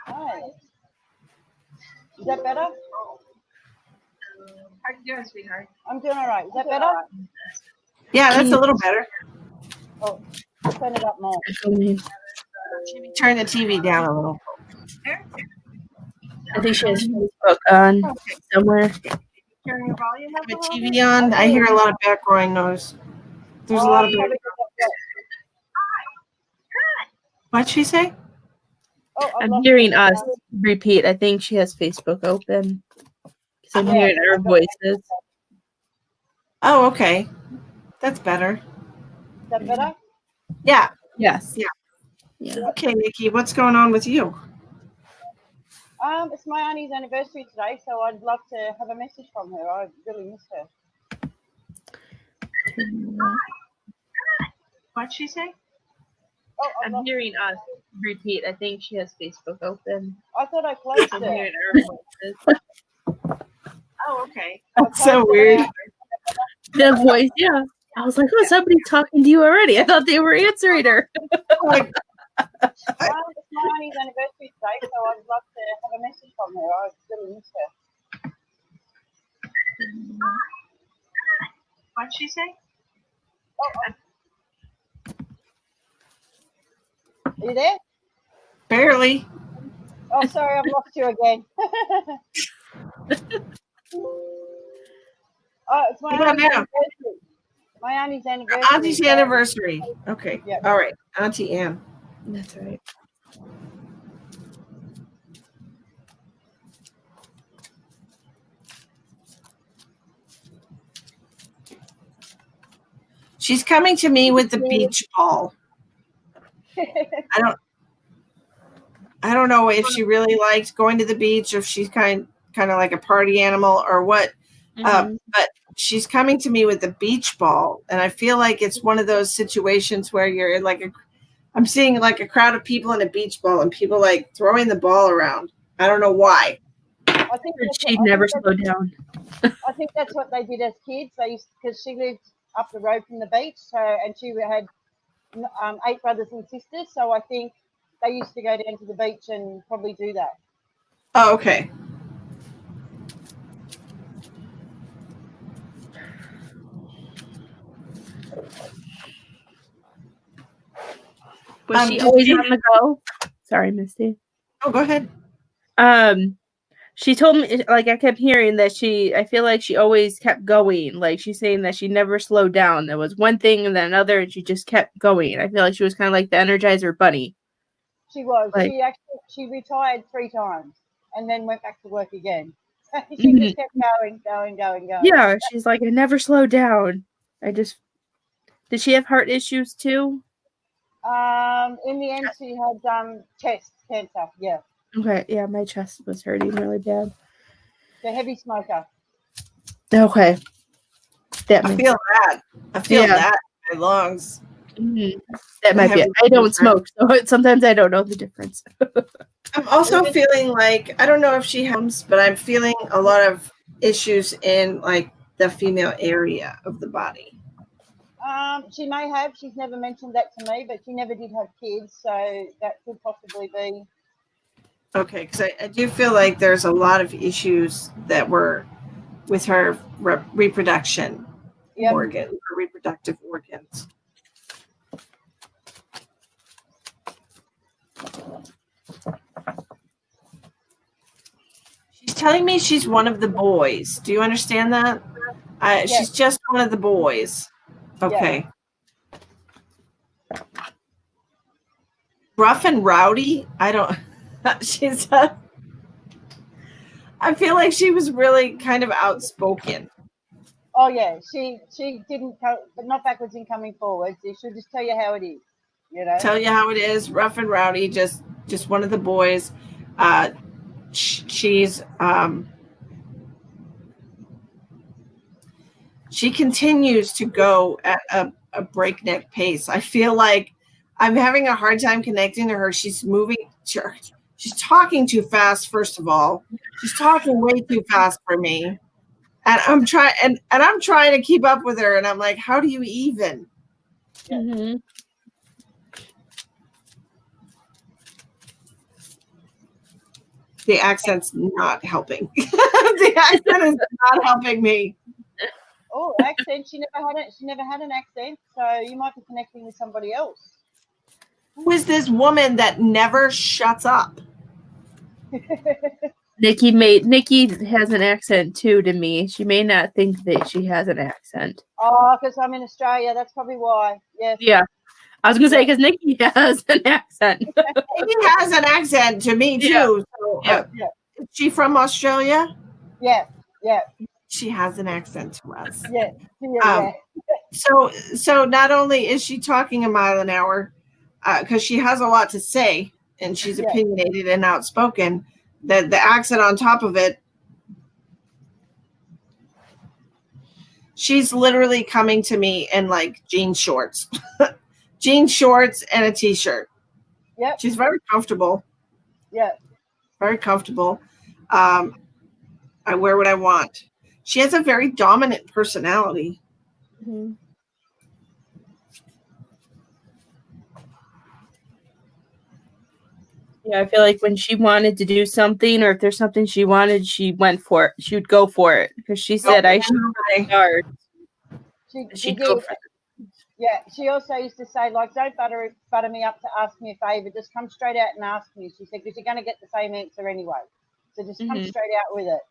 M: Hi. Is that better?
B: How you doing, sweetheart?
M: I'm doing all right. Is that better?
B: Yeah, that's a little better.
M: Oh, I'll turn it up more.
B: Turn the TV down a little.
A: I think she has Facebook on somewhere.
B: Turn your volume up. Have a TV on. I hear a lot of background noise. There's a lot of background. What'd she say?
M: Oh,
A: I'm hearing us repeat. I think she has Facebook open. Because I'm hearing our voices.
B: Oh, okay. That's better.
M: Is that better?
B: Yeah.
A: Yes.
B: Yeah. Okay, Nikki, what's going on with you?
M: It's my auntie's anniversary today, so I'd love to have a message from her. I really missed her.
B: What'd she say?
M: Oh,
A: I'm hearing us repeat. I think she has Facebook open.
M: I thought I closed
A: I'm
M: it.
A: hearing our voices.
B: Oh, okay. That's so
M: closed it
B: weird.
M: out.
A: The voice, yeah. I was like, oh, somebody's talking to you already. I thought they were answering her.
B: Like,
M: It's my auntie's anniversary today, so I'd love to have a message from her. I really missed her.
B: what'd she say?
M: Are you there?
B: Barely.
M: Oh, sorry, I've lost you again. Oh, it's my
B: What about
M: auntie's
B: now?
M: anniversary. My auntie's anniversary.
B: Auntie's anniversary. Okay.
M: Yeah.
B: All right. Auntie Ann.
A: That's right.
B: She's coming to me with the beach ball. I don't know if she really likes going to the beach, or if she's kind of like a party animal or what. But she's coming to me with the beach ball, and I feel like it's one of those situations where you're like I'm seeing like a crowd of people in a beach ball, and people like throwing the ball around. I don't know why.
M: I think
A: She'd never slow down.
M: I think that's what they did as kids. They used, because she lived up the road from the beach, so and she had 8 brothers and sisters. So I think they used to go down to the beach and probably do that.
B: Oh, okay.
A: Was she always on the go? Sorry, Misty.
B: Oh, go ahead.
A: She told me, like, I kept hearing that I feel like she always kept going. Like, she's saying that she never slowed down. There was one thing and then another, and she just kept going. I feel like she was kind of like the Energizer Bunny.
M: She was.
A: Like,
M: She retired 3 times and then went back to work again. She just kept going.
A: Yeah, she's like, I never slowed down. Did she have heart issues too?
M: In the end, she had chest cancer. Yeah.
A: Okay, yeah, my chest was hurting really bad.
M: The heavy smoker.
A: Okay.
B: I feel that. I feel that in my lungs.
A: That might be it. I don't smoke, so sometimes I don't know the difference.
B: I'm also feeling like, I don't know if she has, but I'm feeling a lot of issues in like the female area of the body.
M: She may have. She's never mentioned that to me, but she never did have kids, so that could possibly be.
B: Okay, because I do feel like there's a lot of issues that were with her reproduction organ, her reproductive organs. She's telling me she's one of the boys. Do you understand that?
M: Yes.
B: She's just one of the boys. Okay. Yeah. Rough and rowdy? I don't. She's. I feel like she was really kind of outspoken.
M: Oh yeah, she didn't, but not backwards in coming forwards. She'll just tell you how it is. You know.
B: Tell you how it is. Rough and rowdy. Just one of the boys. She's. She continues to go at a breakneck pace. I feel like I'm having a hard time connecting to her. She's moving. She's talking too fast, first of all. She's talking way too fast for me. And I'm trying to keep up with her, and I'm like, how do you even?
A: Mm-hmm.
B: The accent's not helping. The accent is not helping me.
M: Oh, accent. She never had an accent, so you might be connecting with somebody else.
B: Who is this woman that never shuts up?
A: Nikki has an accent too to me. She may not think that she has an accent.
M: Oh, because I'm in Australia. That's probably why. Yes.
A: Yeah. I was gonna say because Nikki has an accent.
B: Nikki has an accent to me too.
A: Yeah.
B: So,
A: Yeah.
B: is she from Australia?
M: Yeah. Yeah.
B: She has an accent to us.
M: Yeah. Yeah.
B: So not only is she talking a mile an hour, because she has a lot to say and she's opinionated and outspoken, the accent on top of it, she's literally coming to me in like jean shorts, jean shorts and a t-shirt.
M: Yep.
B: She's very comfortable.
M: Yeah.
B: Very comfortable. I wear what I want. She has a very dominant personality.
A: Mm-hmm. Yeah, I feel like when she wanted to do something, or if there's something she wanted, she went for it. She would go for it because she said, "I should start." She'd go for it.
M: Yeah. She also used to say, like, don't butter me up to ask me a favor. Just come straight out and ask me. She said, because you're going to get the same answer anyway. So just come straight out with it.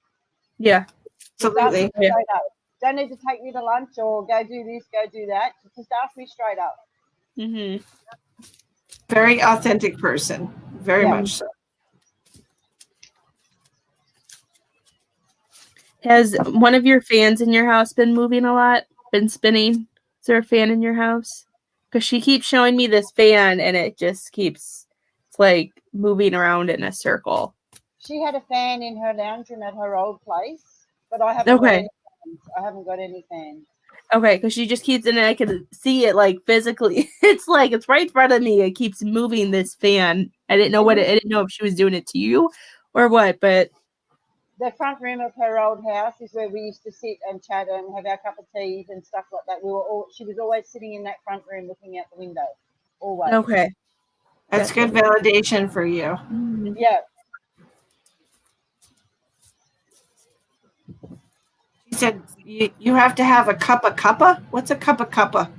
A: Yeah,
M: Just ask me
A: absolutely.
M: straight up. Don't need to take me to lunch or go do this, go do that. Just ask me straight up.
A: Mm-hmm.
B: Very authentic person. Very much so.
A: Has one of your fans in your house been moving a lot? Been spinning? Is there a fan in your house? Because she keeps showing me this fan, and it just keeps, it's like moving around in a circle.
M: She had a fan in her lounge room at her old place, but I haven't got any fans. I haven't got any fans.
A: Okay, because she just keeps, and I can see it like physically. It's like it's right in front of me. It keeps moving this fan. I didn't know I didn't know if she was doing it to you or what, but
M: the front room of her old house is where we used to sit and chat and have our cup of teas and stuff like that. She was always sitting in that front room looking out the window. Always.
A: Okay.
B: That's good validation for you.
A: Mm-hmm.
M: Yeah.
B: She said you have to have a cuppa. What's a cuppa?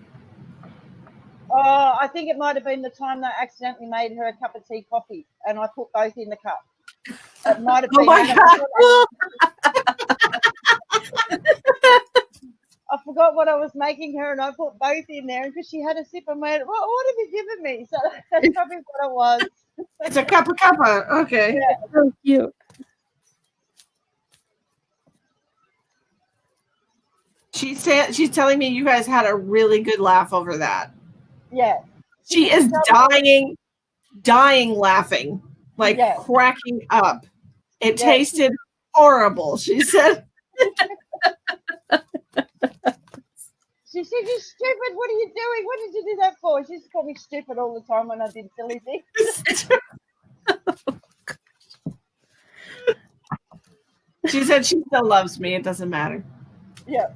M: I think it might have been the time that I accidentally made her a cup of tea coffee and I put both in the cup. It might have been.
B: Oh my God.
M: I forgot what I was making her and I put both in there, and because she had a sip and went, well, what have you given me? So that's probably what it was.
B: It's a cuppa. Okay.
M: Yeah.
A: So cute.
B: She's telling me you guys had a really good laugh over that.
M: Yeah.
B: She is dying laughing, like cracking up. It tasted horrible, she said.
M: She said, "You're stupid. What are you doing? What did you do that for?" She used to call me stupid all the time when I did silly things.
B: She said she still loves me. It doesn't matter.
M: Yeah.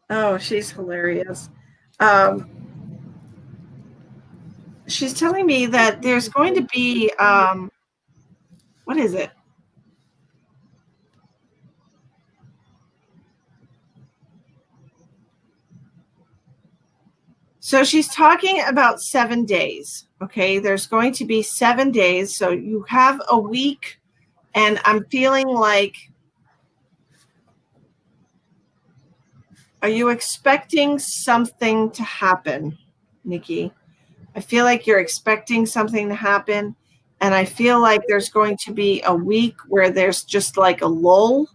B: Oh, she's hilarious. She's telling me that there's going to be, what is it? So she's talking about 7 days. Okay, there's going to be 7 days. So you have a week, and I'm feeling like, are you expecting something to happen, Nikki? I feel like you're expecting something to happen, and I feel like there's going to be a week where there's just like a lull,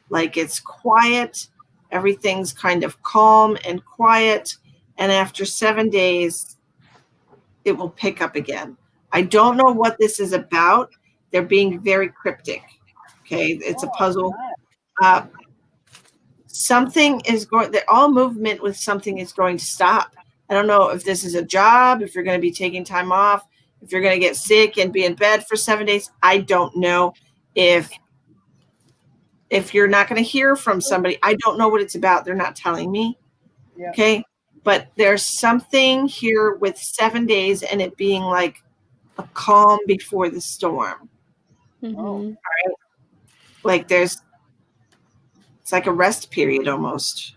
B: like it's quiet, everything's kind of calm and quiet, and after 7 days, it will pick up again. I don't know what this is about. They're being very cryptic. Okay, it's a puzzle. Something is going, all movement with something is going to stop. I don't know if this is a job, if you're going to be taking time off, if you're going to get sick and be in bed for 7 days. I don't know if if you're not going to hear from somebody, I don't know what it's about. They're not telling me.
M: Yeah.
B: Okay. But there's something here with 7 days and it being like a calm before the storm.
M: Oh.
B: Like it's like a rest period almost.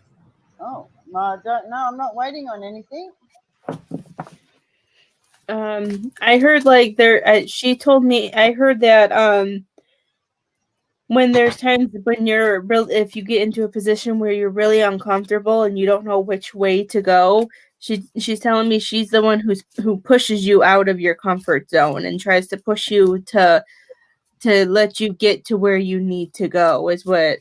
M: Oh. No, I don't know. I'm not waiting on anything.
A: I heard like she told me, I heard that when there's times when if you get into a position where you're really uncomfortable and you don't know which way to go, she's telling me she's the one who pushes you out of your comfort zone and tries to push you to let you get to where you need to go, is what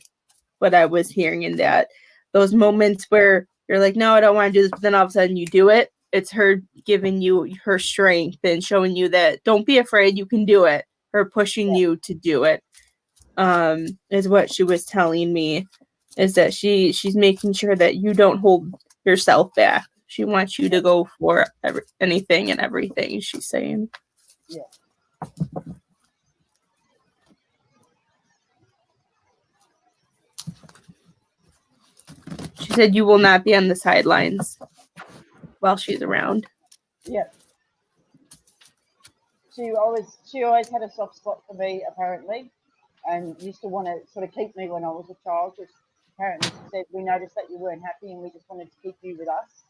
A: I was hearing in that. Those moments where you're like, no, I don't want to do this, but then all of a sudden you do it. It's her giving you her strength and showing you that don't be afraid, you can do it. Her pushing you to do it. Is what she was telling me, is that she's making sure that you don't hold yourself back. She wants you to go for anything and everything, she's saying.
M: Yeah.
A: She said you will not be on the sidelines while she's around.
M: Yeah. She always had a soft spot for me, apparently, and used to want to sort of keep me when I was a child. Because apparently she said, we noticed that you weren't happy and we just wanted to keep you with us.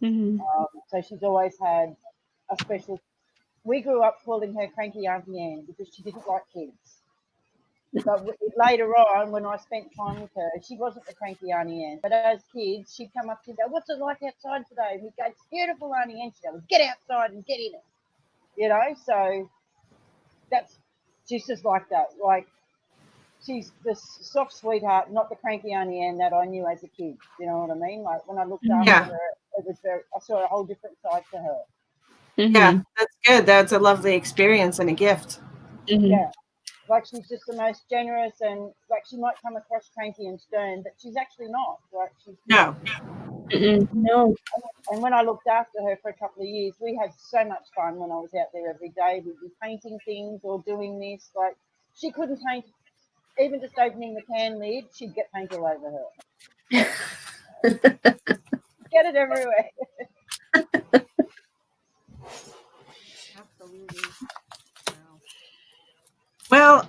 A: Mm-hmm.
M: So she's always had a special. We grew up calling her Cranky Auntie Anne because she didn't like kids. But later on, when I spent time with her, she wasn't the Cranky Auntie Anne. But as kids, she'd come up to go, what's it like outside today? And we'd go, it's beautiful, Auntie Anne. She'd go, get outside and get in it. You know, so she's just like that. Like, she's the soft sweetheart, not the Cranky Auntie Anne that I knew as a kid. You know what I mean? Like, when I looked after her, it was I saw a whole different side to her.
A: Mm-hmm.
B: Yeah, that's good. That's a lovely experience and a gift.
A: Mm-hmm.
M: Yeah. Like, she's just the most generous, and like, she might come across cranky and stern, but she's actually not. Like, she's
B: No.
A: No.
M: And when I looked after her for a couple of years, we had so much fun when I was out there every day. We'd be painting things or doing this. Like, she couldn't paint, even just opening the can lid, she'd get paint all over her. Get it everywhere. Absolutely.
B: Well,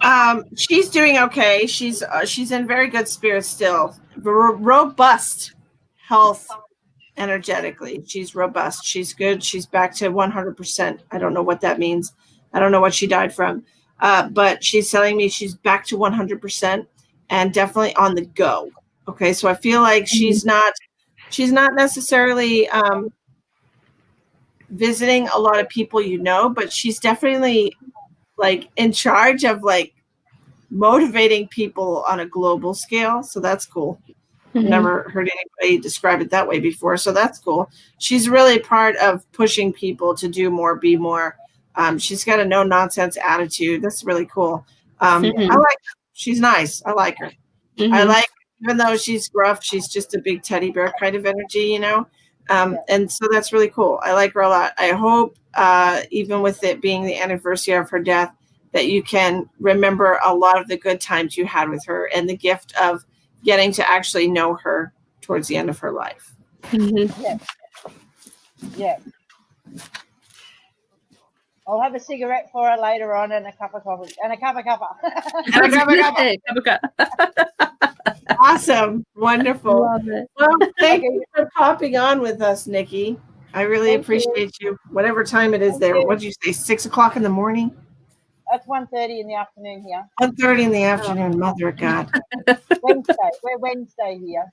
B: she's doing okay. She's in very good spirits still. Robust health energetically. She's robust. She's good. She's back to 100%. I don't know what that means. I don't know what she died from. But she's telling me she's back to 100% and definitely on the go. Okay, so I feel like she's not necessarily visiting a lot of people, but she's definitely like in charge of like motivating people on a global scale. So that's cool.
A: Mm-hmm.
B: Never heard anybody describe it that way before. So that's cool. She's really part of pushing people to do more, be more. She's got a no nonsense attitude. That's really cool. I like her. She's nice. I like her.
A: Mm-hmm.
B: I like, even though she's gruff, she's just a big teddy bear kind of energy, and so that's really cool. I like her a lot. I hope, even with it being the anniversary of her death, that you can remember a lot of the good times you had with her and the gift of getting to actually know her towards the end of her life.
A: Mm-hmm.
M: Yeah. Yeah. I'll have a cigarette for her later on and a cup of coffee. And a cup of cuppa.
B: Awesome. Wonderful.
A: Love it.
B: Well, thank you for popping on with us, Nikki. I really appreciate you. Whatever time it is there. What did you say? 6 o'clock in the morning?
M: That's 1:30 in the afternoon here.
B: 1:30 in the afternoon. Mother of God.
M: Wednesday. We're Wednesday here.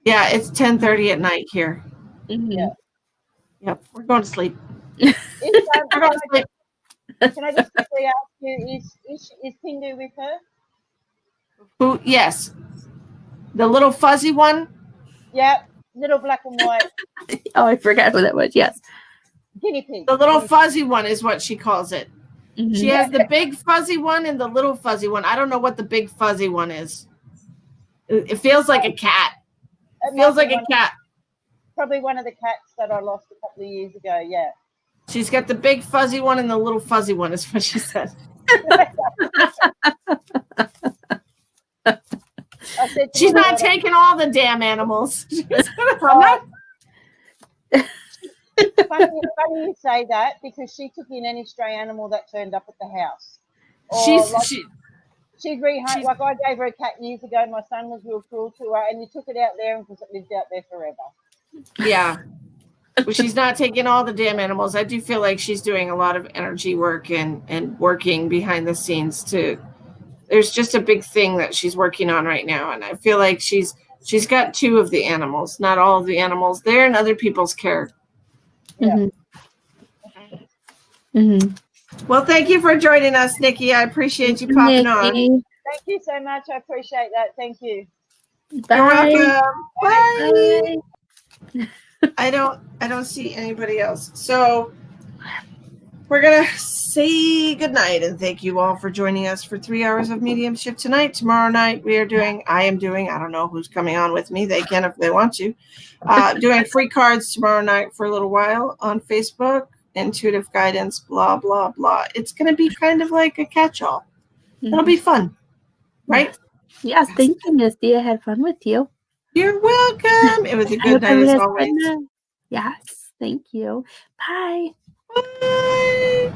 B: Yeah, it's 10:30 at night here.
A: Mm-hmm.
M: Yeah.
B: Yep. We're going to sleep.
M: Can I just quickly ask you, is Pingu with her?
B: Who? Yes. The little fuzzy one?
M: Yeah, little black and white.
A: Oh, I forgot who that was. Yes.
M: Guinea pig.
B: The little fuzzy one is what she calls it.
A: Mm-hmm.
B: She has the big fuzzy one and the little fuzzy one. I don't know what the big fuzzy one is. It feels like a cat. It feels like a cat.
M: Probably one of the cats that I lost a couple of years ago, yeah.
B: She's got the big fuzzy one and the little fuzzy one, is what she said.
M: said to
B: She's
M: my
B: not
M: daughter,
B: taking all the damn animals. I'm
M: "Oh,
B: not-
M: funny you say that because she took in any stray animal that turned up at the house. Or like she'd like I gave her a cat years ago. And my son was real cruel to her, and you took it out there and it lived out there forever.
B: Yeah. Well, she's not taking all the damn animals. I do feel like she's doing a lot of energy work and working behind the scenes to. There's just a big thing that she's working on right now, and I feel like she's got 2 of the animals, not all of the animals. They're in other people's care.
M: Yeah.
B: Well, thank you for joining us, Nikki. I appreciate you popping on.
M: Thank you so much. I appreciate that. Thank you.
B: You're welcome. Bye.
A: Bye.
B: I don't see anybody else. So we're gonna say goodnight and thank you all for joining us for 3 hours of mediumship tonight. Tomorrow night I am doing, I don't know who's coming on with me. They can if they want to. Doing free cards tomorrow night for a little while on Facebook. Intuitive guidance, blah, blah, blah. It's gonna be kind of like a catch-all. It'll be fun. Right?
A: Yes, thank you, Misty. I had fun with you.
B: You're welcome. It was a
A: I
B: good
A: hope
B: night
A: everyone
B: as
A: has a
B: always.
A: good night. Yes, thank you. Bye.
B: Bye.